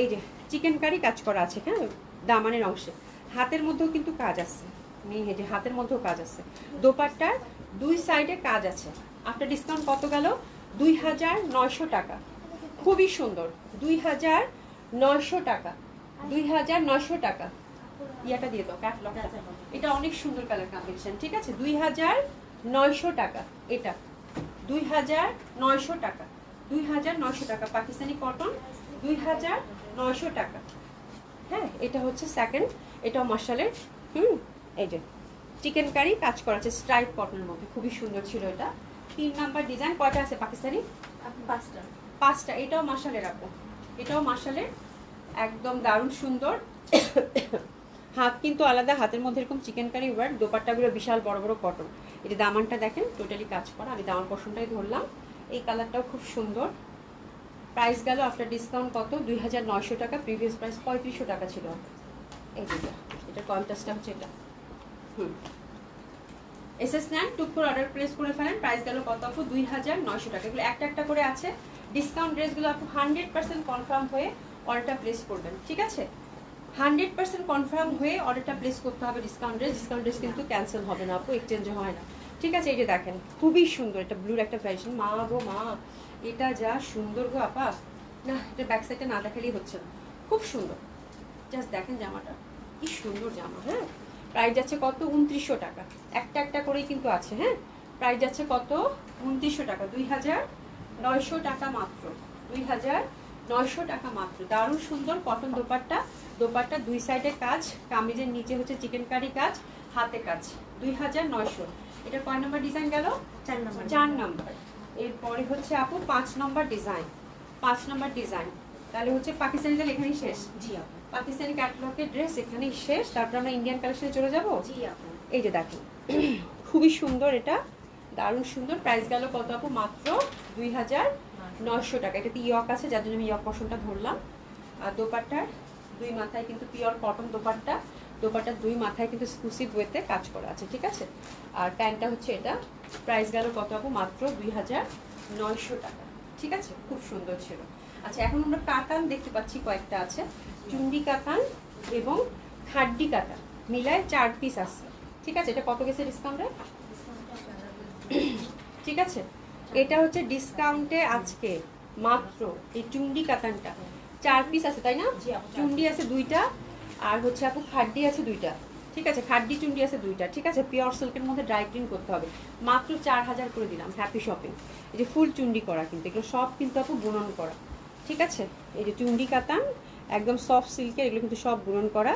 এই যে চিকেন কারি কাজ করা আছে, হ্যাঁ দামানের অংশে, হাতের মধ্যেও কিন্তু কাজ আছে, এই যে হাতের মধ্যেও কাজ আছে। দোপাট্টার দুই সাইডে কাজ আছে। আফটার ডিসকাউন্ট কত গেল? 2900 টাকা। খুবই সুন্দর, 2900 টাকা, 2900 টাকা। ইয়াটা দিয়ে দাও ক্যাটালগটা, এটা অনেক সুন্দর কালার কম্বিনেশন, ঠিক আছে। 2900 টাকা, এটা 2900 টাকা, 2900 টাকা পাকিস্তানি কটন, 2900 টাকা। হ্যাঁ এটা হচ্ছে সেকেন্ড, এটাও মশালের। এই যে চিকেন কারি কাজ করা আছে স্ট্রাইপ কটনের মধ্যে, খুবই সুন্দর ছিল এটা। 3 নাম্বার ডিজাইন। কয়টা আছে পাকিস্তানি? 5টা। 5টা। এটাও মশালের আপু, এটাও মশালের, একদম দারুণ সুন্দর। হাত কিন্তু আলাদা, হাতের মধ্যে এরকম চিকেন কারি ওয়ার্ক, দোপাট্টাগুলো বিশাল বড় বড় কটন। এই যে দামানটা দেখেন টোটালি কাজ করা, আমি দামান পশনটাই ধরলাম। এই কালারটাও খুব সুন্দর। প্রাইস গেল আফটার ডিসকাউন্ট কত? 2900 টাকা। প্রিভিয়াস প্রাইস 3500 টাকা ছিল। এই যে এটা কন্ট্রাস্টটা হচ্ছে এটা। এসএস নেন, টুক করে অর্ডার প্লেস করে ফেলেন। প্রাইস গেল কত আপু? 2900 টাকা। এগুলো একটা একটা করে আছে। ডিসকাউন্ট ড্রেসগুলো আপু 100% কনফার্ম হয়ে অর্ডারটা প্লেস করবেন, ঠিক আছে। 100% কনফার্ম হয়ে অর্ডারটা প্লেস করতে হবে। ডিসকাউন্ট ড্রেস কিন্তু ক্যান্সেল হবে না আপু, এক্সচেঞ্জ হয় না, ঠিক আছে। এই যে দেখেন খুবই সুন্দর, এটা ব্লুর একটা ভ্যারিয়েশন। মা গো মা, এটা যা সুন্দর গো আপা, না এটা ব্যাক সাইডটা না দেখালেই হচ্ছে না, খুব সুন্দর। জাস্ট দেখেন জামাটা কি সুন্দর জামা। হ্যাঁ প্রাইস যাচ্ছে কত? 2900 টাকা। একটা একটা করেই কিন্তু আছে। হ্যাঁ প্রাইস যাচ্ছে কত? 2900 টাকা, 2900 টাকা মাত্র, 2900 টাকা মাত্র। দারুণ সুন্দর কটন দোপাট্টা, দোপাট্টা দুই সাইডে কাজ, কামিজের নিচে হচ্ছে চিকেন কারি কাজ, হাতে কাজ। 2900। এটা কয় নম্বর ডিজাইন গেল? 4 নম্বর। 4 নম্বর। এরপরে হচ্ছে আপু 5 নম্বর ডিজাইন, 5 নম্বর ডিজাইন। তাহলে হচ্ছে পাকিস্তানিদের এখানেই শেষ। জি আপু। পাকিস্তানি ক্যাটালগের ড্রেস এখানেই শেষ। তারপর আমরা ইন্ডিয়ান কালেকশনে চলে যাব। জি আপু। এই যে দেখুন খুবই সুন্দর, এটা দারুণ সুন্দর। প্রাইস গেল কত আপু? মাত্র 2900 টাকা। এটাতে ইয়ক আছে, যার জন্য আমি ইয়ক পশনটা ধরলাম। আর দোপাট্টার দুই মাথায় কিন্তু পিওর কটন দোপাট্টা, দোপাট্টার দুই মাথায় কিন্তু এক্সক্লুসিভ ওয়েতে কাজ করা আছে, ঠিক আছে। আর প্যান্টটা হচ্ছে এটা। প্রাইস গেল কত আপু? মাত্র 2900 টাকা, ঠিক আছে। খুব সুন্দর ছিল। আচ্ছা এখন আমরা কাতান দেখতে পাচ্ছি, কয়েকটা আছে। চুন্ডি কাতান এবং খাড্ডি কাতান মিলায় 4 পিস আছে, ঠিক আছে। এটা কত গেছে ডিসকাউন্টে? ঠিক আছে এটা হচ্ছে ডিসকাউন্টে আজকে মাত্র এই চুন্ডি কাতানটা 4 পিস আছে, তাই না? জি আপু। চুন্ডি আছে 2টা, আর হচ্ছে আপু খাড্ডি আছে 2টা, ঠিক আছে। খাড্ডি চুন্ডি আছে 2টা, ঠিক আছে। পিওর সিল্কের মধ্যে ড্রাই ক্লিন করতে হবে। মাত্র 4000 করে দিলাম। Happy shopping. এই যে ফুল চুন্ডি করা, কিন্তু এগুলো সব কিন্তু আপু বুনন করা, ঠিক আছে। এই যে চুন্ডি কাতান একদম সফট সিল্কের, এগুলো কিন্তু সব বুনন করা।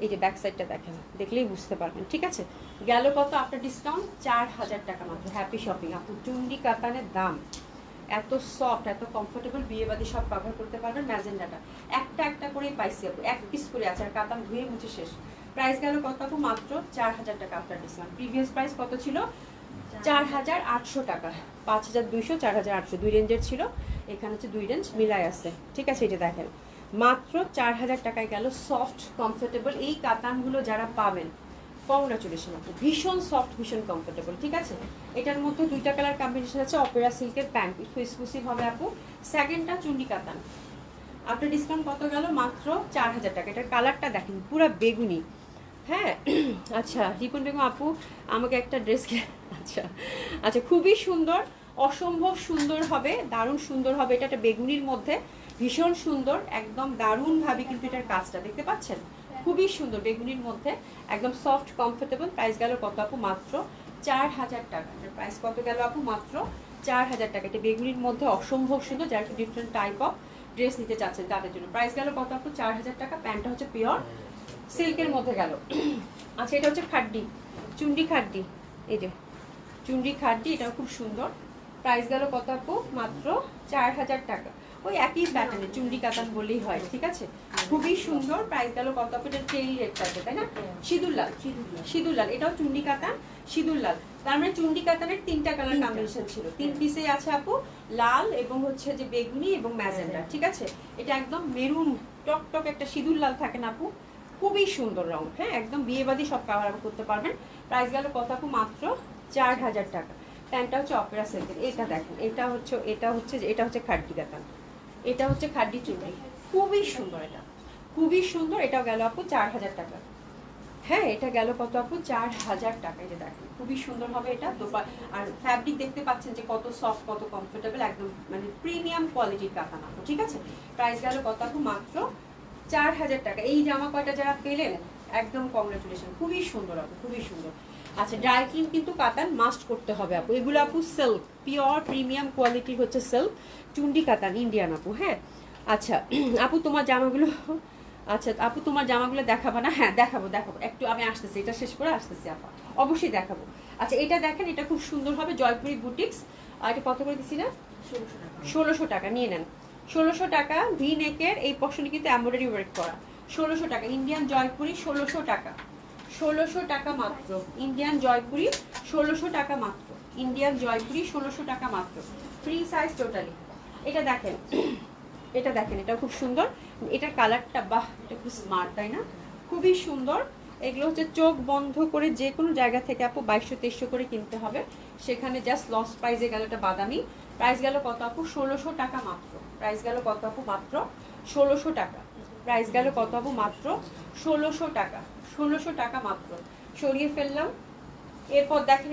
এই যে ব্যাক সাইডটা দেখেন, দেখলেই বুঝতে পারবেন, ঠিক আছে। গেল কত আপনার ডিসকাউন্ট? 4000 টাকা মাত্র। হ্যাপি শপিং আপু। চুন্ডি কাতানের দাম এত সফট, এত কমফোর্টেবল, বিয়েবাদী সব কভার করতে পারবেন। ম্যাজেন্ডাটা একটা একটা করেই পাইছি আপু, 1 পিস করে আছে, আর কাতান ধুয়ে মুছে শেষ। প্রাইস গেল কত আপু? মাত্র 4000 টাকা আফটার ডিসকাউন্ট। প্রিভিয়াস প্রাইস কত ছিল? 4800 টাকা। 5200, 4800 দুই রেঞ্জের ছিল। এখানে হচ্ছে 2 রেঞ্জ মিলাই আছে, ঠিক আছে। এটা দেখেন মাত্র 4000 টাকায় গেল। সফট কমফোর্টেবল এই কাতানগুলো যারা পাবেন, কংগ্রাচুলেশন আপু। ভীষণ সফট, ভীষণ কমফোর্টেবল, ঠিক আছে। এটার মধ্যে 2টা কালার কম্বিনেশন আছে। অপেরা সিল্কের প্যান্ট একটু এক্সক্লুসিভ হবে আপু। সেকেন্ডটা চুন্ডি কাতান। আপনার ডিসকাউন্ট কত গেল? মাত্র 4000 টাকা। এটার কালারটা দেখেন পুরো বেগুনি। হ্যাঁ আচ্ছা রিপন বেগম আপু আমাকে একটা ড্রেস, আচ্ছা আচ্ছা খুবই সুন্দর অসম্ভব সুন্দর হবে, দারুণ সুন্দর হবে। এটা একটা বেগুনির মধ্যে ভীষণ সুন্দর, একদম দারুণভাবে কিন্তু এটার কাজটা দেখতে পাচ্ছেন, খুবই সুন্দর বেগুনির মধ্যে, একদম সফট কমফোর্টেবল। প্রাইস গেল কত আপু? মাত্র 4000 টাকা। প্রাইস কত গেল আপু? মাত্র 4000 টাকা। এটা বেগুনির মধ্যে অসম্ভব সুন্দর, যারা একটু ডিফারেন্ট টাইপ অফ ড্রেস নিতে চাচ্ছেন তাদের জন্য। প্রাইস গেল কত আপু? 4000 টাকা। প্যান্টটা হচ্ছে পিওর সিল্কের মধ্যে গেল। আচ্ছা, এটা হচ্ছে খাড্ডি, চুন্ডি খাড্ডি, এই যে চুন্ডি খাড্ডি, এটাও খুব সুন্দর। প্রাইস গেল কত আপু? মাত্র 4000 টাকা। ওই একই প্যাটার্নে চুন্ডি কাতান বললেই হয়, ঠিক আছে, খুবই সুন্দর। প্রাইস গেল কত আপু? এটা চেরি রেড টাইপের, তাই না? সিঁদুর লাল, সিঁদুর লাল, এটাও চুন্ডি কাতান সিঁদুর লাল। তার মানে চুন্ডি কাতানের 3টা কালার কম্বিনেশন ছিল, 3 পিসে আছে আপু, লাল এবং হচ্ছে যে বেগুনি এবং ম্যাজেন্ডা, ঠিক আছে। এটা একদম মেরুন টক টক একটা সিঁদুর লাল থাকে না আপু, খুবই সুন্দর রং, হ্যাঁ, একদম বিয়েবাদী সব কাভার আপ করতে পারবেন। প্রাইস গেল কত আপু? মাত্র 4000 টাকা। প্যান্টটা হচ্ছে অপেরা সিল্কের। এটা দেখেন, এটা হচ্ছে খাড্ডি কাতান, এটা হচ্ছে খাড্ডি চুন্ডি, খুবই সুন্দর, এটা খুবই সুন্দর। এটাও গেল আপু 4000 টাকা। হ্যাঁ, এটা গেল কত আপু? 4000 টাকা। এটা দেখেন খুবই সুন্দর হবে এটা। আর ফ্যাব্রিক দেখতে পাচ্ছেন যে কত সফট, কত কমফোর্টেবল, একদম মানে প্রিমিয়াম কোয়ালিটির কাতান আপু, ঠিক আছে। প্রাইস গেল কত আপু? মাত্র 4000 টাকা। এই জামা কয়টা যারা পেলেন একদম কংগ্রাচুলেশন, খুবই সুন্দর আপু, খুবই সুন্দর। আচ্ছা, ড্রাই ক্লিন কিন্তু কাতান মাস্ট করতে হবে আপু। এগুলো আপু সিল্ক, পিওর প্রিমিয়াম কোয়ালিটির হচ্ছে সিল্ক চুন্ডি কাতান, ইন্ডিয়ান আপু। হ্যাঁ, আচ্ছা আপু তোমার জামাগুলো, আচ্ছা আপু তোমার জামাগুলো দেখাবো না? হ্যাঁ দেখাবো, একটু আমি আসতেছি, এটা শেষ করে আসতেছি আপা, অবশ্যই দেখাবো। আচ্ছা, এটা দেখেন, এটা খুব সুন্দর হবে, জয়পুরি বুটিক্স। আর এটা কত করে দিছি না? 1600 টাকা। নিয়ে নেন, 1600 টাকা। ভি নেকের এই পশনে কিন্তু এমব্রয়ডারি ওয়ার্ক করা, 1600 টাকা। ইন্ডিয়ান জয়পুরি 1600 টাকা, 1600 টাকা মাত্র। ইন্ডিয়ান জয়পুরি 1600 টাকা মাত্র, ইন্ডিয়ান জয়পুরি 1600 টাকা মাত্র, ফ্রি সাইজ টোটালি। এটা দেখেন, এটা দেখেন, এটা খুব সুন্দর। এটার কালারটা, বাহ, এটা খুব স্মার্ট, তাই না? খুবই সুন্দর। এগুলো হচ্ছে চোখ বন্ধ করে যে কোনো জায়গা থেকে আপু 2200-2300 করে কিনতে হবে, সেখানে জাস্ট লস প্রাইসে গেল এটা বাদামি। প্রাইস গেল কত আপু? 1600 টাকা মাত্র। প্রাইস গেল কত আপু? মাত্র 1600 টাকা। প্রাইস গেল কত আপু? মাত্র 1600 টাকা, 1600 টাকা মাত্র। সরিয়ে ফেললাম। এরপর দেখেন,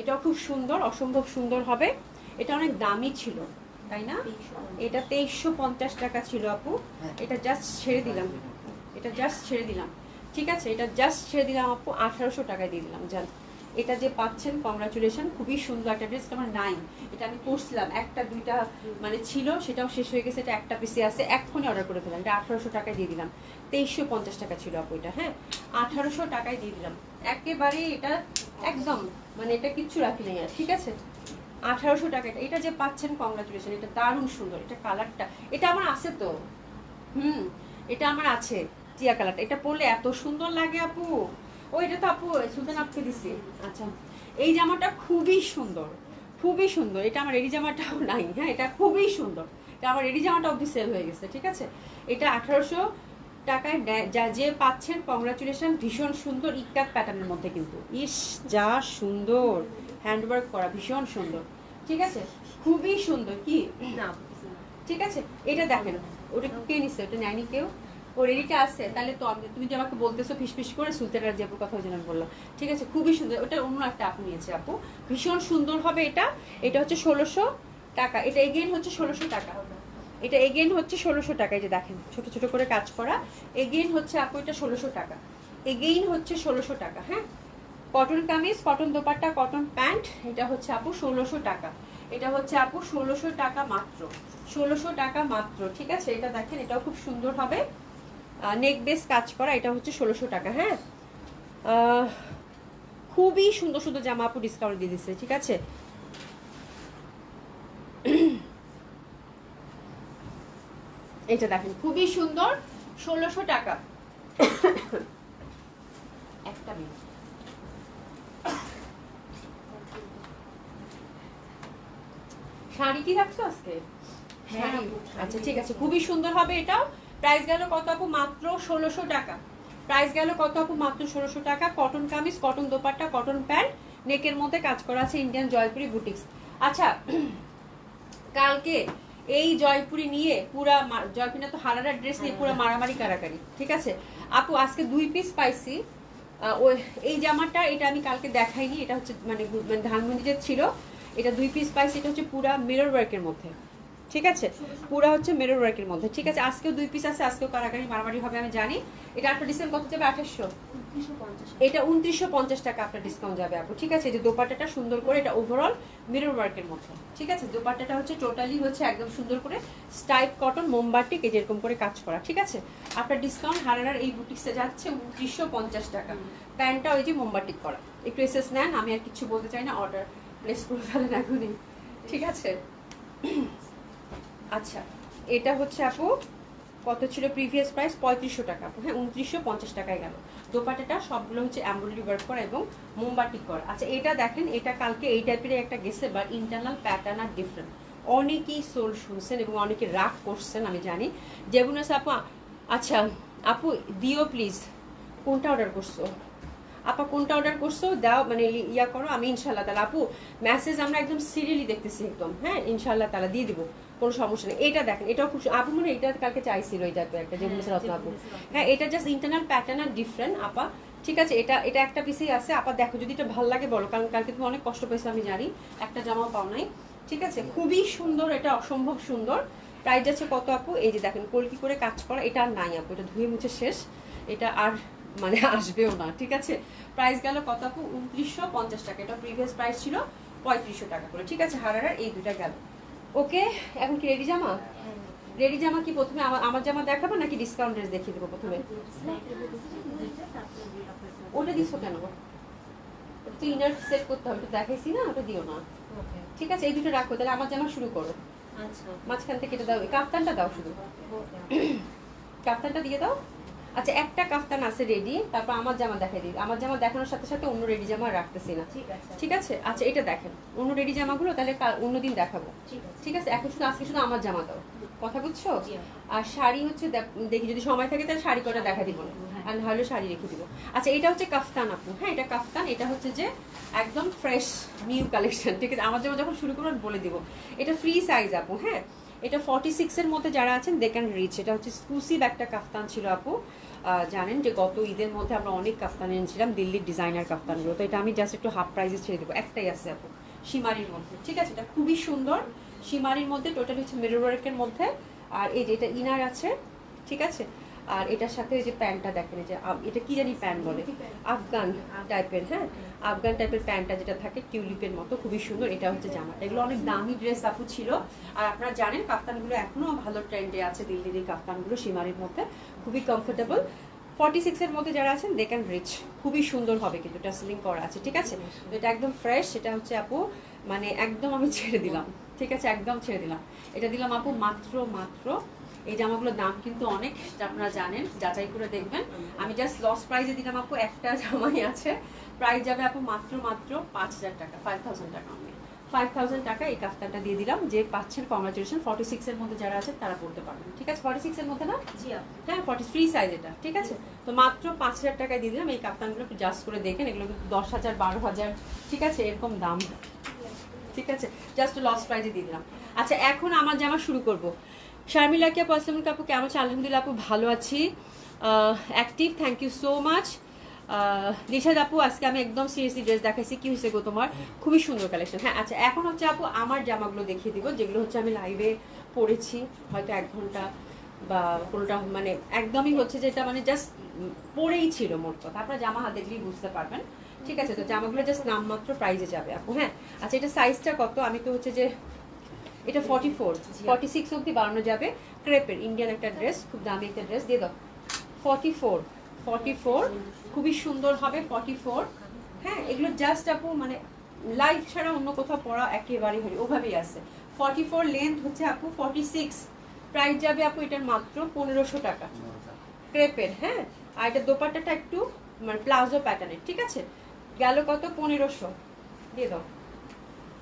এটাও খুব সুন্দর, অসম্ভব সুন্দর হবে। এটা অনেক দামি ছিল, তাই না? এটা 2350 টাকা ছিল আপু। এটা জাস্ট ছেড়ে দিলাম, এটা জাস্ট ছেড়ে দিলাম, ঠিক আছে, এটা জাস্ট ছেড়ে দিলাম আপু, 1800 টাকায় দিয়ে দিলাম। জান, এটা যে পাচ্ছেন কংগ্রাচুলেশন, খুবই সুন্দর একটা ড্রেস। আমার নাই, এটা আমি করছিলাম, একটা দুইটা মানে ছিল, সেটাও শেষ হয়ে গেছে, এটা একটা পিসে আছে, এক্ষুনি অর্ডার করে ফেলাম। এটা 1800 টাকায় দিয়ে দিলাম, 2350 টাকা ছিল আপু এটা, হ্যাঁ, 1800 টাকায় দিয়ে দিলাম একেবারে। এটা একদম মানে এটা কিচ্ছু রাখি নাই আর, ঠিক আছে, 1800 টাকা। এটা যে পাচ্ছেন কংগ্রাচুলেশন, এটা দারুণ সুন্দর। এটা কালারটা, এটা আমার আছে তো, এটা আমার আছে, টিয়া কালারটা। এটা পরলে এত সুন্দর লাগে আপু। ও, এটা তো আপু সুলতান আপকে দিছি। আচ্ছা, এই জামাটা খুবই সুন্দর, খুবই সুন্দর। এটা আমার রেডি জামাটাও নাই, হ্যাঁ, এটা খুবই সুন্দর। এটা আমার রেডি জামাটা অবধি সেল হয়ে গেছে, ঠিক আছে। এটা 1800 টাকায় যা যে পাচ্ছেন কংগ্রাচুলেশন। ভীষণ সুন্দর ইক্কাত প্যাটার্নের মধ্যে কিন্তু, ইস যা সুন্দর, হ্যান্ডওয়ার্ক করা, ভীষণ সুন্দর, ঠিক আছে, খুবই সুন্দর। কি না, ঠিক আছে। এটা দেখেন, ওটা কে নিচ্ছে? ওটা নেয়নি কেউ, ও রেডিটা আছে। তাহলে তো তুমি যে আমাকে বলতেছো ফিস করে সুলতানার যে কথা ওই জন্য বললাম, ঠিক আছে, খুবই সুন্দর। ওটা অন্য একটা আপু নিয়েছে আপু, ভীষণ সুন্দর হবে এটা। এটা হচ্ছে 1600 টাকা। এটা এগেইন হচ্ছে 1600 টাকা। এটা এগেইন হচ্ছে 1600 টাকা। এই যে দেখেন, ছোট ছোট করে কাজ করা। এগেইন হচ্ছে আপু এটা 1600 টাকা, এগেইন হচ্ছে 1600 টাকা। হ্যাঁ, cotton kameez, cotton dupatta, cotton pant. এটা হচ্ছে আপু 1600 টাকা। এটা হচ্ছে আপু 1600 টাকা মাত্র, 1600 টাকা মাত্র, ঠিক আছে। এটা দেখেন, এটাও খুব সুন্দর হবে, নেক বেস কাজ করা। এটা হচ্ছে 1600 টাকা। হ্যাঁ, খুবই সুন্দর সুন্দর জামা আপু ডিসকাউন্ট দিয়ে দিচ্ছে, ঠিক আছে। এটা দেখেন, খুবই সুন্দর, 1600 টাকা। একটা মিনিট, শাড়ি কি রাখছো আজকে? হ্যাঁ, আচ্ছা ঠিক আছে, খুবই সুন্দর হবে এটাও। প্রাইস গেল কত আপু? মাত্র 1600 টাকা। প্রাইস গেল কত আপু? মাত্র 1600 টাকা। Cotton kameez, cotton dupatta, cotton pant, নেকের মধ্যে কাজ করা আছে, ইন্ডিয়ান জয়পুরি বুটিক্স। আচ্ছা, কালকে এই জয়পুরি নিয়ে পুরা জয়পুরি না তো হারারা ড্রেস নিয়ে পুরো মারামারি কারাকারি, ঠিক আছে আপু। আজকে 2 পিস পাইছি। ওই এই জামাটা, এটা আমি কালকে দেখাইনি, এটা হচ্ছে মানে ধানমন্ডিতে ছিল। এটা 2 পিস পাইছি, এটা হচ্ছে পুরা মিরর ওয়ার্কের মধ্যে, ঠিক আছে, পুরা হচ্ছে মিরর ওয়ার্কের মধ্যে, ঠিক আছে। আজকেও 2 পিস আছে, আজকেও কারাগারি মারামারি হবে আমি জানি। এটা আপনার ডিসকাউন্ট কত যাবে? 2800। এটা 2950 টাকা আপনার ডিসকাউন্ট যাবে আপু, ঠিক আছে। এই যে দোপাট্টাটা সুন্দর করে, এটা ওভারঅল মিরর ওয়ার্কের মধ্যে, ঠিক আছে। দোপাট্টাটা হচ্ছে টোটালি হচ্ছে একদম সুন্দর করে স্টাইপ কটন মোমবাটিক এই যেরকম করে কাজ করা, ঠিক আছে। আপনার ডিসকাউন্ট হারানার এই বুটিক্সে যাচ্ছে 2950 টাকা। প্যান্টটা ওই যে মোমবাটিক করা। একটু এসএস নেন, আমি আর কিছু বলতে চাই না, অর্ডার প্লেস করে ফেলেন এখনই, ঠিক আছে। আচ্ছা, এটা হচ্ছে আপু কত ছিল প্রিভিয়াস প্রাইস? 3500 টাকা আপু, হ্যাঁ 2950 টাকায় গেল। দোপাট্টাটা সবগুলো হচ্ছে এমব্রয়ডারি ওয়ার্ক করা এবং মোমবাটিক করা। আচ্ছা এটা দেখেন, এটা কালকে এই টাইপের একটা গেছে, but internal pattern are different. অনেকেই সোল শুনছেন এবং অনেকে রাগ করছেন আমি জানি। যেমন আছে আপু, আচ্ছা আপু দিও প্লিজ, কোনটা অর্ডার করছো আপা, কোনটা অর্ডার করছো দাও, মানে ইয়া করো, আমি ইনশাল্লাহ তাহলে আপু মেসেজ আমরা একদম সিরিয়ালি দেখতেছি একদম, হ্যাঁ ইনশাল্লাহ তাহলে দিয়ে দিব, কোনো সমস্যা নেই। এটা দেখেন, এটাও খুব আপু মনে এটা কালকে চাইছিল এই টাইপের একটা, যেগুলো রত্ন আপু, হ্যাঁ এটা just internal pattern are different আপা, ঠিক আছে। এটা একটা পিসেই আছে আপা, দেখো যদি এটা ভালো লাগে বলো, কারণ কালকে তুমি অনেক কষ্ট পেয়েছো আমি জানি, একটা জামাও পাও নাই, ঠিক আছে। খুবই সুন্দর, এটা অসম্ভব সুন্দর। প্রাইস আছে কত আপু? এই যে দেখেন কলকি করে কাজ করা, এটা আর নাই আপু, এটা ধুয়ে মুছে শেষ, এটা আর মানে আসবেও না, ঠিক আছে। প্রাইস গেল কত আপু? 2950 টাকা। এটা প্রিভিয়াস প্রাইস ছিল 3500 টাকা করে, ঠিক আছে। হারার এই দুটা গেল। ওকে, এখন কি রেডি জামা? রেডি জামা কি প্রথমে আমার জামা দেখাবো নাকি ডিসকাউন্ট ড্রেস দেখিয়ে দেবো প্রথমে? ওটা দিছো কেন? তো ইনার সেট করতে হবে, তো দেখাইছি না, ওটা দিও না, ঠিক আছে। এই দুটো রাখো, তাহলে আমার জামা শুরু করো। মাঝখান থেকে এটা দাও, কাপ্তানটা দাও শুধু, কাপ্তানটা দিয়ে দাও। আচ্ছা একটা কাফতান আছে রেডি, তারপর আমার জামা দেখাই দিই। আমার জামা দেখানোর সাথে সাথে অন্য রেডি জামা রাখতেছি না, ঠিক আছে। আচ্ছা এটা দেখেন অন্য রেডি জামাগুলো তাহলে অন্যদিন দেখাবো, ঠিক আছে। এখন শুধু আজকে শুধু আমার জামা দাও, কথা বুঝছো। আর শাড়ি হচ্ছে দেখি যদি সময় থাকে তাহলে শাড়ি কটা দেখা দিব না, আর নাহলে শাড়ি রেখে দিব। আচ্ছা এটা হচ্ছে কাফতান আপু, হ্যাঁ এটা কাফতান, এটা হচ্ছে যে একদম ফ্রেশ নিউ কালেকশন, ঠিক আছে। আমার জামা যখন শুরু করবো বলে দিব। এটা ফ্রি সাইজ আপু, হ্যাঁ এটা 46 এর মধ্যে যারা আছেন দে ক্যান রিচ। এটা হচ্ছে এক্সক্লুসিভ একটা কাফতান ছিল আপু। জানেন যে গত ঈদের মধ্যে আমরা অনেক কাফতান এনেছিলাম, দিল্লির ডিজাইনার কাফতানগুলো, তো এটা আমি জাস্ট একটু হাফ প্রাইসে ছেড়ে দেবো। একটাই আছে আপু সীমারির মধ্যে, ঠিক আছে। এটা খুবই সুন্দর, সীমারির মধ্যে, টোটাল হচ্ছে মিরর ওয়ার্কের মধ্যে। আর এই যে এটা ইনার আছে, ঠিক আছে। আর এটার সাথে এই যে প্যান্টটা দেখেন, এই যে এটা কি জানি প্যান্ট বলে, আফগান টাইপের, হ্যাঁ আফগান টাইপের প্যান্টটা যেটা থাকে টিউলিপের মতো, খুবই সুন্দর। এটা হচ্ছে জামাটা। এগুলো অনেক দামি ড্রেস আপু ছিল। আর আপনারা জানেন কাফতানগুলো এখনো ভালো ট্রেন্ডে আছে, দিল্লির এই কাফতানগুলো সীমারির মধ্যে, খুবই কমফোর্টেবল। 46 এর মধ্যে যারা আছেন দে ক্যান রিচ, খুবই সুন্দর হবে কিন্তু টাসলিং করা আছে, ঠিক আছে। তো এটা একদম ফ্রেশ, এটা হচ্ছে আপু মানে একদম আমি ছেড়ে দিলাম, ঠিক আছে, একদম ছেড়ে দিলাম। এটা দিলাম আপু মাত্র এই জামাগুলোর দাম কিন্তু অনেক, আপনারা জানেন, যাচাই করে দেখবেন। আমি জাস্ট লস প্রাইসে দিলাম আপু, একটা জামাই আছে, প্রাইস যাবে আপু মাত্র 5000 টাকা, 5000 টাকা, আমি 5000 টাকা এই কাফতানটা দিয়ে দিলাম। যে পাচ্ছেন কংগ্রাচুলেশন। 46 এর মধ্যে যারা আছে তারা পড়তে পারবেন, ঠিক আছে। 46 এর মধ্যে না, হ্যাঁ 40 ফ্রি সাইজ এটা, ঠিক আছে। তো মাত্র 5000 টাকায় দিয়ে দিলাম। এই কাফতানগুলো একটু জাস্ট করে দেখেন, এগুলো কিন্তু 10,000 12,000, ঠিক আছে, এরকম দাম, ঠিক আছে। জাস্ট লস প্রাইসে দিয়ে দিলাম। আচ্ছা এখন আমার জামা শুরু করব। শারমিলা কি আপু, আসসালামু আলাইকুম আপু, কেমন আছেন? আলহামদুলিল্লাহ আপু ভালো আছি, active, thank you so much. Dishad আপু আজকে আমি একদম সিরিয়াসলি ড্রেস দেখাইছি, কি হয়েছে গো তোমার? খুবই সুন্দর কালেকশন, হ্যাঁ। আচ্ছা এখন হচ্ছে আপু আমার জামাগুলো দেখিয়ে দিব, যেগুলো হচ্ছে আমি লাইভে পরেছি হয়তো 1 ঘন্টা বা কোনোটা মানে একদমই হচ্ছে যেটা মানে জাস্ট পরেই ছিল মোট কথা। আপনারা জামা হাত দেখলেই বুঝতে পারবেন, ঠিক আছে। তো জামাগুলো জাস্ট নামমাত্র প্রাইজে যাবে আপু, হ্যাঁ। আচ্ছা এটা সাইজটা কত? আমি তো হচ্ছে যে এটা 44 46 অবধি বাড়ানো যাবে। ক্রেপের ইন্ডিয়ান একটা ড্রেস, খুব দামি একটা ড্রেস, দিয়ে দাও। 44 খুবই সুন্দর হবে 44, হ্যাঁ। এগুলো জাস্ট আপু মানে লাইফ ছাড়া অন্য কোথাও পড়া একেবারেই হয়নি, ওভাবেই আছে। 44 লেন্থ হচ্ছে আপু 46, প্রাইস যাবে আপু এটার মাত্র 1500 টাকা ক্রেপের, হ্যাঁ। আর এটা দোপাট্টাটা একটু মানে প্লাজো প্যাটার্নের, ঠিক আছে। গেল কত? 1500, দিয়ে দাও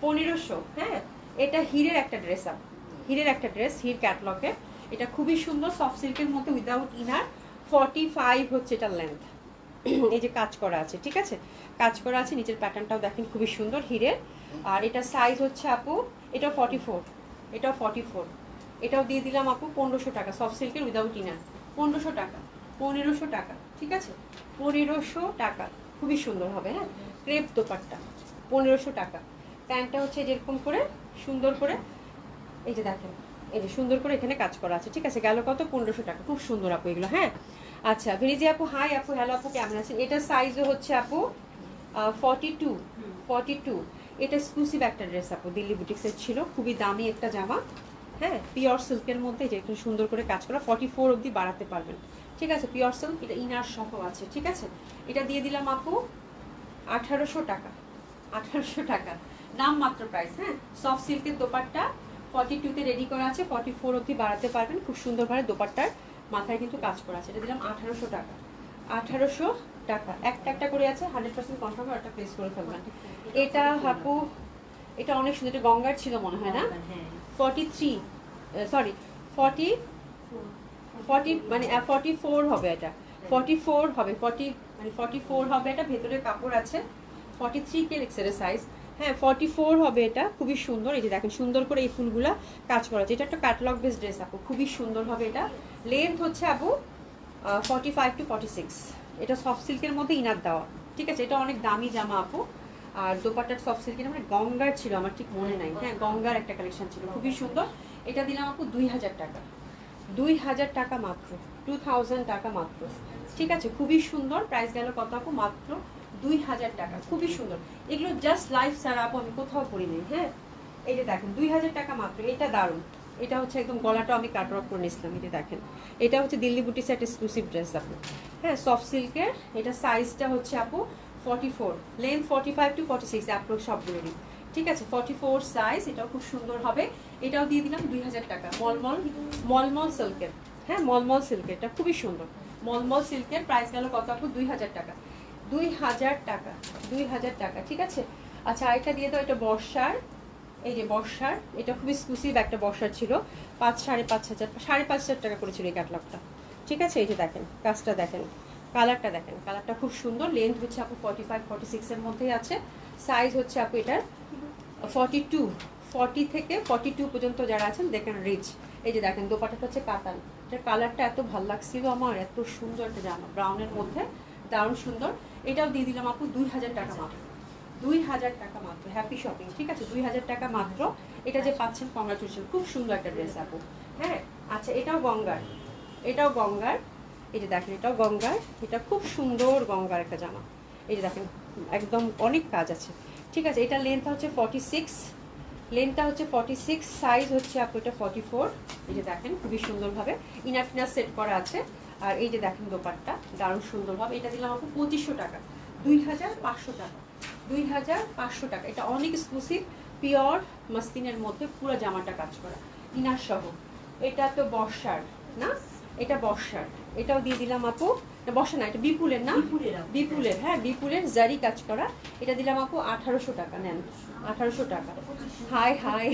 1500, হ্যাঁ। এটা হিরের একটা ড্রেস আপ, হিরের একটা ড্রেস, হির ক্যাটলগের। এটা খুবই সুন্দর সফট সিল্কের মধ্যে উইদাউট ইনার। 45 হচ্ছে এটা লেন্থ, এই যে কাজ করা আছে, ঠিক আছে, কাজ করা আছে। নিচের প্যাটার্নটাও দেখেন খুবই সুন্দর হিরের। আর এটা সাইজ হচ্ছে আপু এটাও 44, এটাও 44, এটাও দিয়ে দিলাম আপু 1500 টাকা, সফট সিল্কের উইদাউট ইনার। 1500 টাকা, 1500 টাকা, ঠিক আছে, 1500 টাকা, খুবই সুন্দর হবে, হ্যাঁ। ক্রেপ দোপাট্টা 1500 টাকা। প্যান্টটা হচ্ছে যেরকম করে সুন্দর করে, এই যে দেখেন, এই যে সুন্দর করে এখানে কাজ করা আছে। ঠিক আছে, গেল কত? 1500 টাকা। খুব সুন্দর আপু এগুলো। হ্যাঁ আচ্ছা, ভেরিজি আপু হাই আপু, হ্যালো আপু, কেমন আছেন? এটার সাইজও হচ্ছে আপু 42। এটা এক্সক্লুসিভ একটা ড্রেস আপু, দিল্লি বুটিক্সের ছিল, খুবই দামি একটা জামা। হ্যাঁ, পিওর সিল্কের মধ্যে যে একটু সুন্দর করে কাজ করা, 44 অবধি বাড়াতে পারবেন। ঠিক আছে, পিওর সিল্ক, এটা ইনার সহ আছে। ঠিক আছে, এটা দিয়ে দিলাম আপু 1800 টাকা। 1800 টাকা নাম মাত্র প্রাইস। হ্যাঁ, সফট সিল্কের দোপাট্টা 42-তে রেডি করা আছে, 44 অবধি বাড়াতে পারবেন। খুব সুন্দরভাবে দোপাট্টার মাথায় কিন্তু কাজ করা আছে। এটা দিলাম 1800 টাকা। 1800 টাকা, একটা একটা করে আছে, 100% কনফার্ম, একটা প্লেস করে ফেলবেন। এটা আপু, এটা অনেক সুন্দর, এটা গঙ্গার ছিল মনে হয় না? 43, সরি 40 মানে 44 হবে এটা, 44 হবে, 40 মানে 44 হবে এটা। ভেতরে কাপড় আছে, 43 কে এক্সের সাইজ। হ্যাঁ 44 হবে এটা, খুবই সুন্দর। এই যে দেখেন সুন্দর করে এই ফুলগুলা কাজ করা আছে। এটা একটা ক্যাটালগ বেস ড্রেস আপু, খুবই সুন্দর হবে এটা। লেন্থ হচ্ছে আপু 45 to 46। এটা সফট সিল্কের মধ্যে ইনার দেওয়া। ঠিক আছে, এটা অনেক দামি জামা আপু। আর দোপাট্টার সফট সিল্কের মানে গঙ্গার ছিল, আমার ঠিক মনে নাই। হ্যাঁ, গঙ্গার একটা কালেকশন ছিল, খুবই সুন্দর। এটা দিলাম আপু 2000 টাকা। 2000 টাকা মাত্র, 2000 টাকা মাত্র। ঠিক আছে, খুবই সুন্দর। প্রাইস গেল কত আপু? মাত্র 2000 টাকা। খুবই সুন্দর, এগুলো জাস্ট লাইফ ছাড়া আপু আমি কোথাও করি নাই। হ্যাঁ, এই যে দেখেন 2000 টাকা মাত্র। এটা দারুণ, এটা হচ্ছে একদম গলাটা আমি কাট অফ করে নিয়েছিলাম। এই যে দেখেন, এটা হচ্ছে দিল্লি বুটিক্সের একটা এক্সক্লুসিভ ড্রেস আপু। হ্যাঁ, সফট সিল্কের। এটা সাইজটা হচ্ছে আপু 44, লেন্থ 45 to 46 অ্যাপ্রোক্স সবগুলোরই। ঠিক আছে, 44 সাইজ। এটাও খুব সুন্দর হবে। এটাও দিয়ে দিলাম 2000 টাকা। মলমল সিল্কের। হ্যাঁ, মলমল সিল্কের, এটা খুবই সুন্দর। মলমল সিল্কের প্রাইস গেল কত আপু? 2000 টাকা। 2000 টাকা, 2000 টাকা। ঠিক আছে, আচ্ছা আরেকটা দিয়ে দাও। এটা বর্ষার, এই যে বর্ষার, এটা খুব এক্সক্লুসিভ একটা বর্ষার ছিল। 5,500 টাকা করেছিল এই ক্যাটলগটা। ঠিক আছে, এই যে দেখেন কাজটা দেখেন, কালারটা দেখেন, কালারটা খুব সুন্দর। লেন্থ হচ্ছে আপু 45 46 এর মধ্যেই আছে। সাইজ হচ্ছে আপু এটার 42, 40 থেকে 42 পর্যন্ত যারা আছেন দেখেন রিচ। এই যে দেখেন দোপাট্টাটা হচ্ছে কাতান। এটার কালারটা এত ভালো লাগছিল আমার, এত সুন্দর একটা জামা, ব্রাউনের মধ্যে দারুণ সুন্দর। এটাও দিয়ে দিলাম আপু 2000 টাকা মাত্র। 2000 টাকা মাত্র, হ্যাপি শপিং। ঠিক আছে, 2000 টাকা মাত্র। এটা যে পাচ্ছেন কংগ্রাচুলেশন, খুব সুন্দর একটা ড্রেস আপু। হ্যাঁ আচ্ছা, এটাও গঙ্গার, এটাও গঙ্গার। এই যে দেখেন এটাও গঙ্গার, এটা খুব সুন্দর গঙ্গার একটা জামা। এই যে দেখেন একদম অনেক কাজ আছে। ঠিক আছে, এটা লেন্থটা হচ্ছে 46, লেন্থটা হচ্ছে 46, সাইজ হচ্ছে আপু এটা 44। এই যে দেখেন খুবই সুন্দরভাবে ইনার টিনার সেট করা আছে। আর এই যে দেখেন দোপাট্টা দারুণ সুন্দরভাবে। এটা দিলাম আপু 2500 টাকা। 2500 টাকা, 2500 টাকা। এটা অনেক এক্সক্লুসিভ, পিওর মাসলিনের মধ্যে পুরো জামাটা কাজ করা, ইনার সহ। এটা তো বর্ষার না, এটা বর্ষার। এটাও দিয়ে দিলাম আপু, বর্ষা না, এটা বিপুলের না, বিপুলের। হ্যাঁ, বিপুলের জারি কাজ করা। এটা দিলাম আপু 1800 টাকা। নেন 1800 টাকা। হাই হাই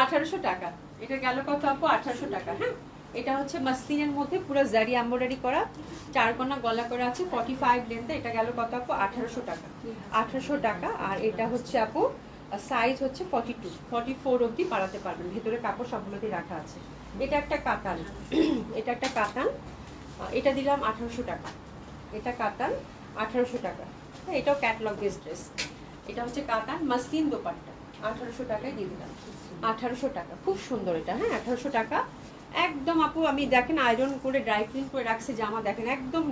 1800 টাকা। এটা গেল কত আপু? 1800 টাকা। হ্যাঁ, এটা হচ্ছে মাসলিনের মধ্যে পুরো জারি এমব্রয়ডারি করা, 4 কোনা গলা করা আছে, 45 লেন্থে। এটা গেল কত আপু? 1800 টাকা। 1800 টাকা। আর এটা হচ্ছে আপু সাইজ হচ্ছে 42, 44 অবধি বাড়াতে পারবেন। ভেতরে কাপড় সবগুলোতেই রাখা আছে। এটা একটা কাতান, এটা একটা কাতান। এটা দিলাম 1800 টাকা। এটা কাতান, 1800 টাকা। হ্যাঁ, এটাও ক্যাটালগ বেস ড্রেস। এটা হচ্ছে কাতান মাসলিন দোপাট্টা, 1800 টাকায় দিয়ে দিলাম। 1800 টাকা, খুব সুন্দর এটা। হ্যাঁ, 1800 টাকা একদম আপু। আমি দেখেন আয়রন করে ড্রাই ক্লিন করে রাখছি জামা, দেখেন একদম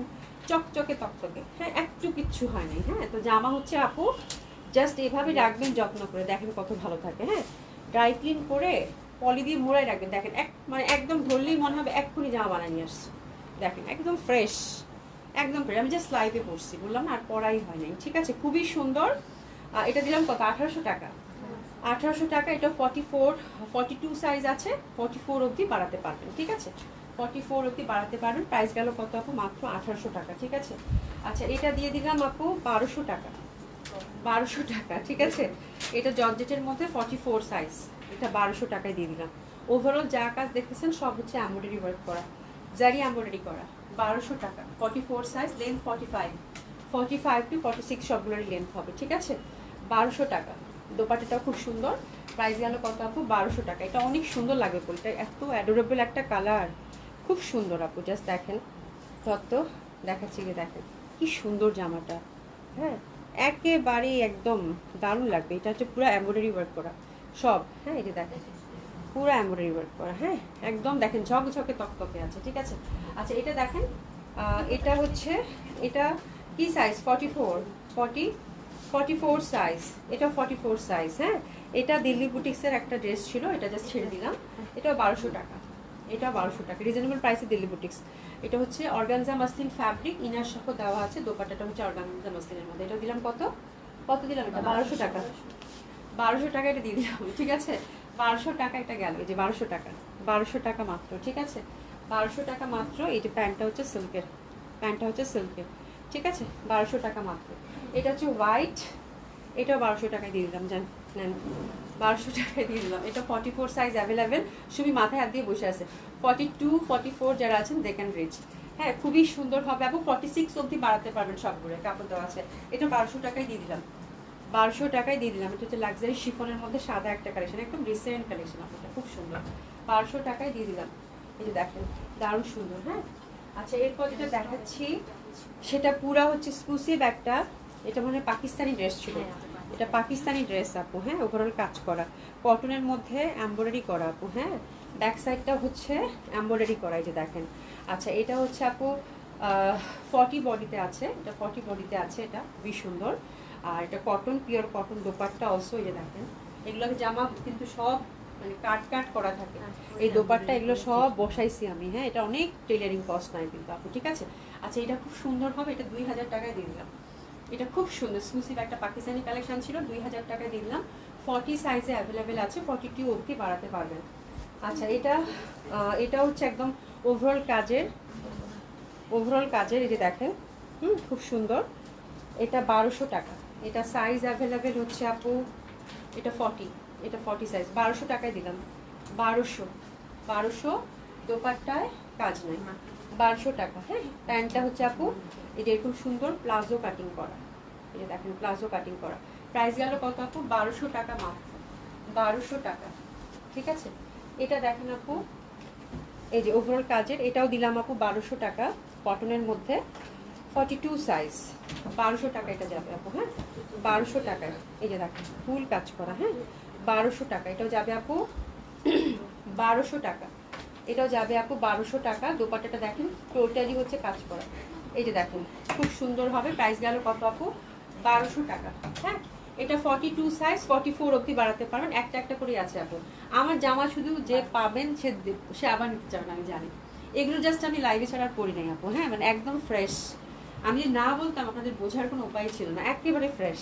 চকচকে তকতকে। হ্যাঁ, একটু কিচ্ছু হয় নাই। হ্যাঁ, তো জামা হচ্ছে আপু জাস্ট এভাবে রাখবেন যত্ন করে, দেখেন কত ভালো থাকে। হ্যাঁ, ড্রাই ক্লিন করে পলি দিয়ে মোড়াই রাখবেন, দেখেন এক মানে একদম ধরলেই মনে হবে এক্ষুনি জামা বানিয়ে নিয়ে আসছে। দেখেন একদম ফ্রেশ, একদম ফ্রেশ। আমি জাস্ট লাইভে পড়ছি, বললাম না, আর পড়াই হয় নাই। ঠিক আছে, খুবই সুন্দর। এটা দিলাম কত? 1800 টাকা। 1800 টাকা। এটা 44, 42 সাইজ আছে, 44 অবধি বাড়াতে পারবেন। ঠিক আছে, 44 অবধি বাড়াতে পারবেন। প্রাইস গেল কত আপু? মাত্র 1800 টাকা। ঠিক আছে, আচ্ছা এটা দিয়ে দিলাম আপু 1200 টাকা। 1200 টাকা। ঠিক আছে, এটা জর্জেটের মধ্যে 44 সাইজ, এটা 1200 টাকায় দিয়ে দিলাম। ওভারঅল যা কাজ দেখতেছেন সব হচ্ছে এমব্রয়ডারি ওয়ার্ক করা, জারি এমব্রয়ডারি করা। 1200 টাকা, 44 সাইজ, লেন্থ 45, 45 to 46 সবগুলোরই লেন্থ হবে। ঠিক আছে, 1200 টাকা। দোপাট্টাটাও খুব সুন্দর। প্রাইস গেল কত আপু? 1200 টাকা। এটা অনেক সুন্দর লাগবে বলে, এটা এত অ্যাডোরেবল একটা কালার, খুব সুন্দর আপু। জাস্ট দেখেন তত্ত্ব দেখাচ্ছি, দেখেন কি সুন্দর জামাটা। হ্যাঁ, একেবারেই একদম দারুণ লাগবে। এটা হচ্ছে পুরো এমব্রয়ডারি ওয়ার্ক করা সব, হ্যাঁ এই যে দেখেন পুরো এমব্রয়ডারি ওয়ার্ক করা, হ্যাঁ একদম দেখেন ঝকঝকে তকতকে আছে, ঠিক আছে। আচ্ছা এটা দেখেন, এটা হচ্ছে, এটা কি সাইজ, 44 সাইজ, এটা 44 সাইজ, হ্যাঁ। এটা দিল্লি বুটিক্সের একটা ড্রেস ছিল, এটা জাস্ট ছেড়ে দিলাম। এটাও 1200 টাকা, এটা 1200 টাকা, রিজনেবল প্রাইসে দিল্লি বুটিক্স। এটা হচ্ছে অর্গানজা মাসলিন ফ্যাব্রিক, ইনার সহ দেওয়া আছে, দোপাট্টাটা হচ্ছে অর্গানজা মাসলিনের মধ্যে। এটা দিলাম কত, কত দিলাম, এটা 1200 টাকা, 1200 টাকা এটা দিয়ে দিলাম, ঠিক আছে। 1200 টাকা এটা গেল, এই যে 1200 টাকা, 1200 টাকা মাত্র, ঠিক আছে, 1200 টাকা মাত্র। এই যে প্যান্টটা হচ্ছে সিল্কের, প্যান্টটা হচ্ছে সিল্কের, ঠিক আছে, 1200 টাকা মাত্র। এটা হচ্ছে হোয়াইট, এটাও 1200 টাকায় দিয়ে দিলাম, জান নেন, 1200 টাকায় দিয়ে দিলাম। এটা 44 সাইজ অ্যাভেলেবেল, সুবি মাথায় হাত দিয়ে বসে আছে। 42, 44 যারা আছেন দে ক্যান রিচ, হ্যাঁ খুবই সুন্দর হবে, এবং 46 অবধি বাড়াতে পারবেন সবগুলো, কাপড় দেওয়া আছে। এটা 1200 টাকায় দিয়ে দিলাম, 1200 টাকায় দিয়ে দিলাম। এটা হচ্ছে লাক্সারি শিফনের মধ্যে সাদা একটা কালেকশন, একদম রিসেন্ট কালেকশন, আপনাদের খুব সুন্দর, 1200 টাকায় দিয়ে দিলাম। এই যে দেখেন দারুণ সুন্দর, হ্যাঁ। আচ্ছা এরপর যেটা দেখাচ্ছি সেটা পুরা হচ্ছে এক্সক্লুসিভ একটা, এটা মানে পাকিস্তানি ড্রেস ছিল, এটা পাকিস্তানি ড্রেস আপু, হ্যাঁ ওভারঅল কাজ করা, কটনের মধ্যে এমব্রয়ডারি করা আপু, হ্যাঁ ব্যাক সাইডটা হচ্ছে এমব্রয়ডারি করা, এই যে দেখেন। আচ্ছা এটা হচ্ছে আপু 40 বডিতে আছে, এটা 40 বডিতে আছে, এটা খুবই সুন্দর। আর এটা cotton, pure cotton, dupatta also, এই যে দেখেন এগুলো জামা কিন্তু সব মানে কাট কাট করা থাকে, এই দোপাট্টা এগুলো সব বসাইছি আমি, হ্যাঁ এটা অনেক টেলারিং কস্ট নাই কিন্তু আপু, ঠিক আছে। আচ্ছা এটা খুব সুন্দর হবে, এটা 2000 টাকায় দিয়ে দিলাম। এটা খুব সুন্দর এক্সক্লুসিভ একটা পাকিস্তানি কালেকশন ছিল, 2000 টাকায় দিয়ে দিলাম। 40 সাইজে অ্যাভেলেবেল আছে, 42 অবধি বাড়াতে পারবেন। আচ্ছা এটা এটা হচ্ছে একদম ওভারঅল কাজের, ওভারঅল কাজের, এই যে দেখেন, খুব সুন্দর। এটা 1200 টাকা, এটা সাইজ অ্যাভেলেবেল হচ্ছে আপু, এটা 40, এটা 40 সাইজ, 1200 টাকায় দিলাম, 1200 দোপাট্টায় কাজ নাই, 1200 টাকা, হ্যাঁ। প্যান্টটা হচ্ছে আপু এটা এরকম সুন্দর প্লাজো কাটিং করা, এই যে দেখেন প্লাজো কাটিং করা, প্রাইস গেল কত আপু, 1200 টাকা মাত্র, 1200 টাকা, ঠিক আছে। এটা দেখেন আপু, এই যে ওভারঅল কাজের, এটাও দিলাম আপু 1200 টাকা, কটনের মধ্যে 42 সাইজ, 1200 টাকা এটা যাবে আপু, হ্যাঁ 1200 টাকায়, এই যে দেখেন ফুল কাজ করা, হ্যাঁ 1200 টাকা, এটাও যাবে আপু 1200 টাকা, এটাও যাবে আপু 1200 টাকা। দোপাট্টাটা দেখেন টোটালি হচ্ছে কাজ করা, এই যে দেখেন খুব সুন্দর হবে। প্রাইস গেল কত আপু, 1200 টাকা, হ্যাঁ। এটা 42 সাইজ, 44 অবধি বাড়াতে পারবেন, একটা একটা করে আছে আপু। আমার জামা শুধু যে পাবেন সে আবার নিতে চাবেন, আমি জানি। এগুলো জাস্ট আমি লাইভে ছাড়া পরি নাই আপু, হ্যাঁ মানে একদম ফ্রেশ, আমি যদি না বলতাম আপনাদের বোঝার কোনো উপায় ছিল না, একেবারে ফ্রেশ,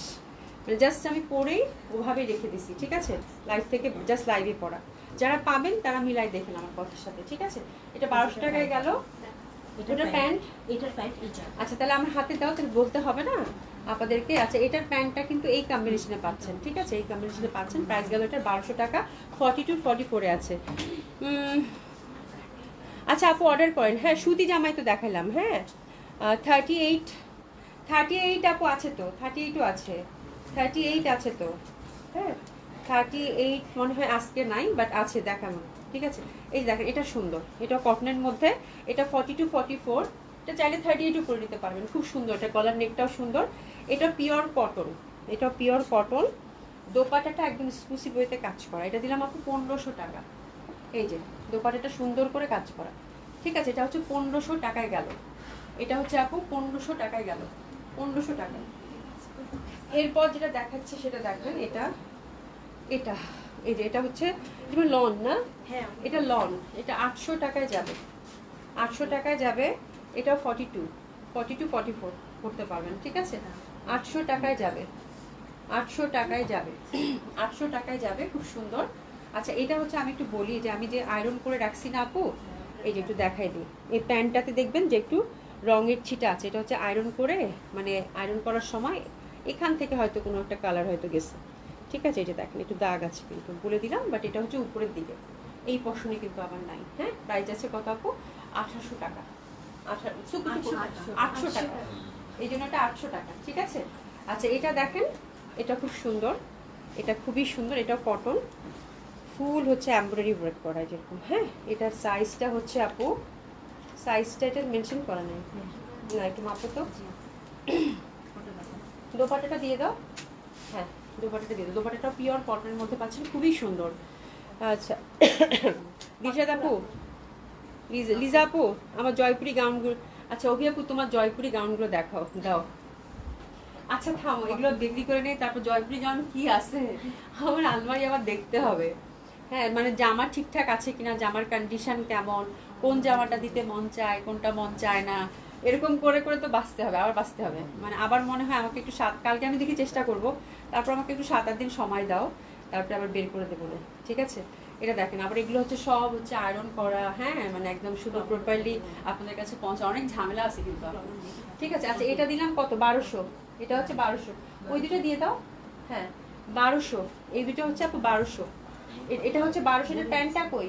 মানে জাস্ট আমি পরেই ওভাবেই রেখে দিছি, ঠিক আছে, লাইভ থেকে জাস্ট লাইভে পড়া। যারা পাবেন তারা মিলাই দেখেন আমার কথার সাথে, ঠিক আছে। এটা 1200 টাকায় গেল, এটার প্যান্ট, এটার প্যান্ট এইটা। আচ্ছা তাহলে আমার হাতে দাও, তাহলে বলতে হবে না আপনাদেরকে। আচ্ছা এটার প্যান্টটা কিন্তু এই কম্বিনেশনে পাচ্ছেন, ঠিক আছে, এই কম্বিনেশনে পাচ্ছেন। প্রাইস গেল এটার 1200 টাকা, 42, 44 আছে। আচ্ছা আপু অর্ডার করেন, হ্যাঁ সুতি জামাই তো দেখালাম, হ্যাঁ 38 আপু আছে তো, 38ও আছে, 38 আছে তো, হ্যাঁ 38 মনে হয় আজকে নাই, বাট আছে দেখানো, ঠিক আছে। এই যে দেখেন এটা সুন্দর, এটা কটনের মধ্যে, এটা 42, 44, এটা চাইলে 38ও করে নিতে পারবেন, খুব সুন্দর, এটা গলার নেকটাও সুন্দর। এটা পিওর কটন, এটা পিওর কটন, দোপাট্টাটা একদম এক্সক্লুসিভ ওয়েতে কাজ করা, এটা দিলাম আপু 1500 টাকা। এই যে দোপাট্টাটা সুন্দর করে কাজ করা, ঠিক আছে, এটা হচ্ছে 1500 টাকায় গেল, এটা হচ্ছে আপু 1500 টাকায় গেল, 1500 টাকায়। এরপর যেটা দেখাচ্ছে সেটা দেখবেন, এটা এটা এই যে এটা হচ্ছে যেমন লন না, হ্যাঁ এটা লন, এটা 800 টাকায় যাবে, 800 টাকায় যাবে। এটা 42, 44 করতে পারবেন, ঠিক আছে, 800 টাকায় যাবে, 800 টাকায় যাবে, 800 টাকায় যাবে, খুব সুন্দর। আচ্ছা এটা হচ্ছে আমি একটু বলি যে আমি যে আয়রন করে রাখছি না আপু, এই যে একটু দেখাই দিই, এই প্যান্টটাতে দেখবেন যে একটু রঙের ছিটা আছে, এটা হচ্ছে আয়রন করে, মানে আয়রন করার সময় এখান থেকে হয়তো কোনো একটা কালার হয়তো গেছে, ঠিক আছে। এই যে দেখেন একটু দাগ আছে কিন্তু বলে দিলাম, বাট এটা হচ্ছে উপরের দিকে, এই পশনে কিন্তু আবার নাই, হ্যাঁ। প্রাইস আছে কত আপু, 800 টাকা, 800 টাকা, এই জন্য এটা 800 টাকা, ঠিক আছে। আচ্ছা এটা দেখেন, এটা খুব সুন্দর, এটা খুবই সুন্দর, এটা কটন, ফুল হচ্ছে এমব্রয়ডারি ওয়ার্ক করা যেরকম, হ্যাঁ। এটার সাইজটা হচ্ছে আপু, সাইজটা এটা মেনশন করা নেই না, একটু মাপো তো, দোপাট্টাটা দিয়ে দাও। হ্যাঁ, দোপাট্টাটা দিয়ে দাও। দোপাট্টাটা পিওর কটনের মধ্যে পাচ্ছেন, খুবই সুন্দর। আচ্ছা দিশাদ আপু, লিজা আপু, আমার জয়পুরি গাউনগুলো, আচ্ছা অভি আপু তোমার জয়পুরি গাউনগুলো দেখাও, দাও। আচ্ছা থামো, এগুলো বিক্রি করে নেই, তারপর জয়পুরি গাউন কি আছে আমার আলমারি আবার দেখতে হবে। হ্যাঁ মানে জামা ঠিকঠাক আছে কিনা, জামার কন্ডিশন কেমন, কোন জামাটা দিতে মন চায় কোনটা মন চায় না, এরকম করে করে তো বাঁচতে হবে, আবার বাঁচতে হবে। মানে আবার মনে হয় আমাকে একটু কালকে আমি দেখি চেষ্টা করব, তারপর আমাকে একটু 7-8 দিন সময় দাও, তারপরে আবার বের করে দেবো। ঠিক আছে, এটা দেখেন আবার এগুলো হচ্ছে সব হচ্ছে আয়রন করা, হ্যাঁ মানে একদম শুধু প্রপারলি আপনাদের কাছে পৌঁছা, অনেক ঝামেলা আছে কিন্তু। ঠিক আছে, আচ্ছা এটা দিলাম কত, 1200, এটা হচ্ছে 1200, ওই দুটো দিয়ে দাও। হ্যাঁ 1200, এই দুটো হচ্ছে আপু 1200, এটা হচ্ছে 1200, এটা প্যান্টটা কই,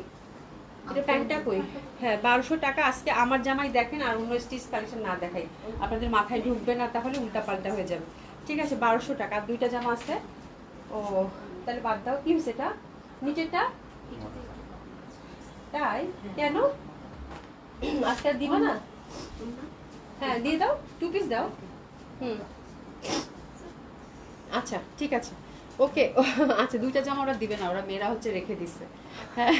এটা প্যান্টটা কই। হ্যাঁ 1200 টাকা। আজকে আমার জামাই দেখেন আর অন্য স্টিচ কালেকশন না দেখাই, আপনাদের মাথায় ঢুকবে না, তাহলে উল্টাপাল্টা হয়ে যাবে। ঠিক আছে 1200 টাকা, আর দুইটা জামা আছে। ও তাহলে বাদ দাও, কি হচ্ছে এটা নিচেরটা, তাই কেন আজকে আর দিবা না? হ্যাঁ দিয়ে দাও, 2 পিস দাও। হুম আচ্ছা ঠিক আছে, ওকে। আচ্ছা দুইটা জামা ওরা দিবে না, ওরা মেয়েরা হচ্ছে রেখে দিচ্ছে। হ্যাঁ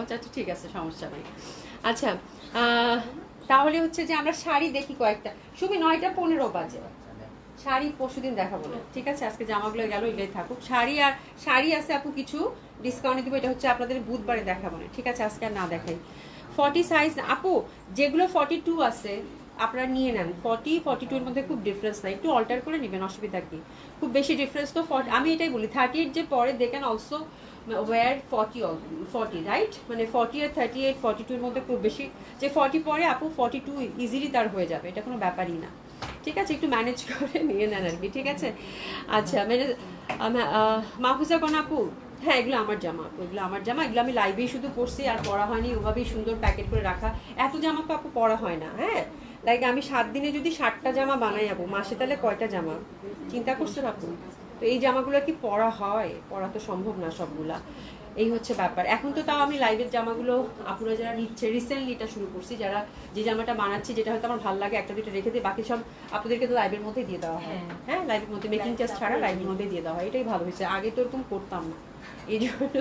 আচ্ছা ঠিক আছে, সমস্যা নাই। আচ্ছা তাহলে হচ্ছে যে আমরা শাড়ি দেখি কয়েকটা, সুমি 9:15 বাজে, শাড়ি পরশুদিন দেখাবো না। ঠিক আছে, আজকে জামাগুলো গেল, এটাই থাকুক। শাড়ি আর শাড়ি আছে আপু কিছু ডিসকাউন্টে দিব, এটা হচ্ছে আপনাদের বুধবারে দেখাবো না। ঠিক আছে, আজকে আর না দেখাই। 40 সাইজ আপু, যেগুলো 42 আছে আপনারা নিয়ে নেন। 40-42 এর মধ্যে খুব ডিফারেন্স নাই, একটু অল্টার করে নেবেন, অসুবিধা কি, খুব বেশি ডিফারেন্স তো। আমি এটাই বলি 38 যে পরে they can also wear 40 right, মানে 40 আর 38 42 এর মধ্যে খুব বেশি, যে 40 পরে আপু 42 ইজিলি তার হয়ে যাবে, এটা কোনো ব্যাপারই না। ঠিক আছে, একটু ম্যানেজ করে নিয়ে নেন আর কি। ঠিক আছে, আচ্ছা মানে মাহফুজা কোন আপু, হ্যাঁ এগুলো আমার জামা আপু, এগুলো আমার জামা, এগুলো আমি লাইভেই শুধু পরছি, আর পরা হয়নি, ওভাবেই সুন্দর প্যাকেট করে রাখা। এত জামা তো আপু পরা হয় না। হ্যাঁ লাইক আমি 7 দিনে যদি 60টা জামা বানাই আপু, মাসে তাহলে কয়টা জামা, চিন্তা করছেন আপু? তো এই জামাগুলো কি পরা হয়? পরা তো সম্ভব না সবগুলা, এই হচ্ছে ব্যাপার। এখন তো তাও আমি লাইভের জামাগুলো আপুরা যারা নিচ্ছে, রিসেন্টলি এটা শুরু করছি, যারা যে জামাটা বানাচ্ছি যেটা হয়তো আমার ভালো লাগে, একটা দুটো রেখে দিই, বাকি সব আপনাদেরকে তো লাইভের মধ্যে দিয়ে দেওয়া হয়। হ্যাঁ লাইভের মধ্যে মেকিং চার্জ ছাড়া লাইভের মধ্যে দিয়ে দেওয়া হয়, এটাই ভালো হয়েছে। আগে তো এরকম করতাম না, এই জন্য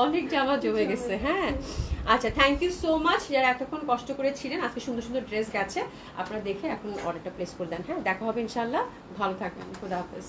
অনেক জামা জমে গেছে। হ্যাঁ আচ্ছা, থ্যাংক ইউ সো মাচ যারা এতক্ষণ কষ্ট করে ছিলেন। আজকে সুন্দর সুন্দর ড্রেস গেছে, আপনারা দেখে এখন অর্ডারটা প্লেস করে দেন। হ্যাঁ দেখা হবে ইনশাল্লাহ, ভালো থাকবেন, খুদা হাফেজ।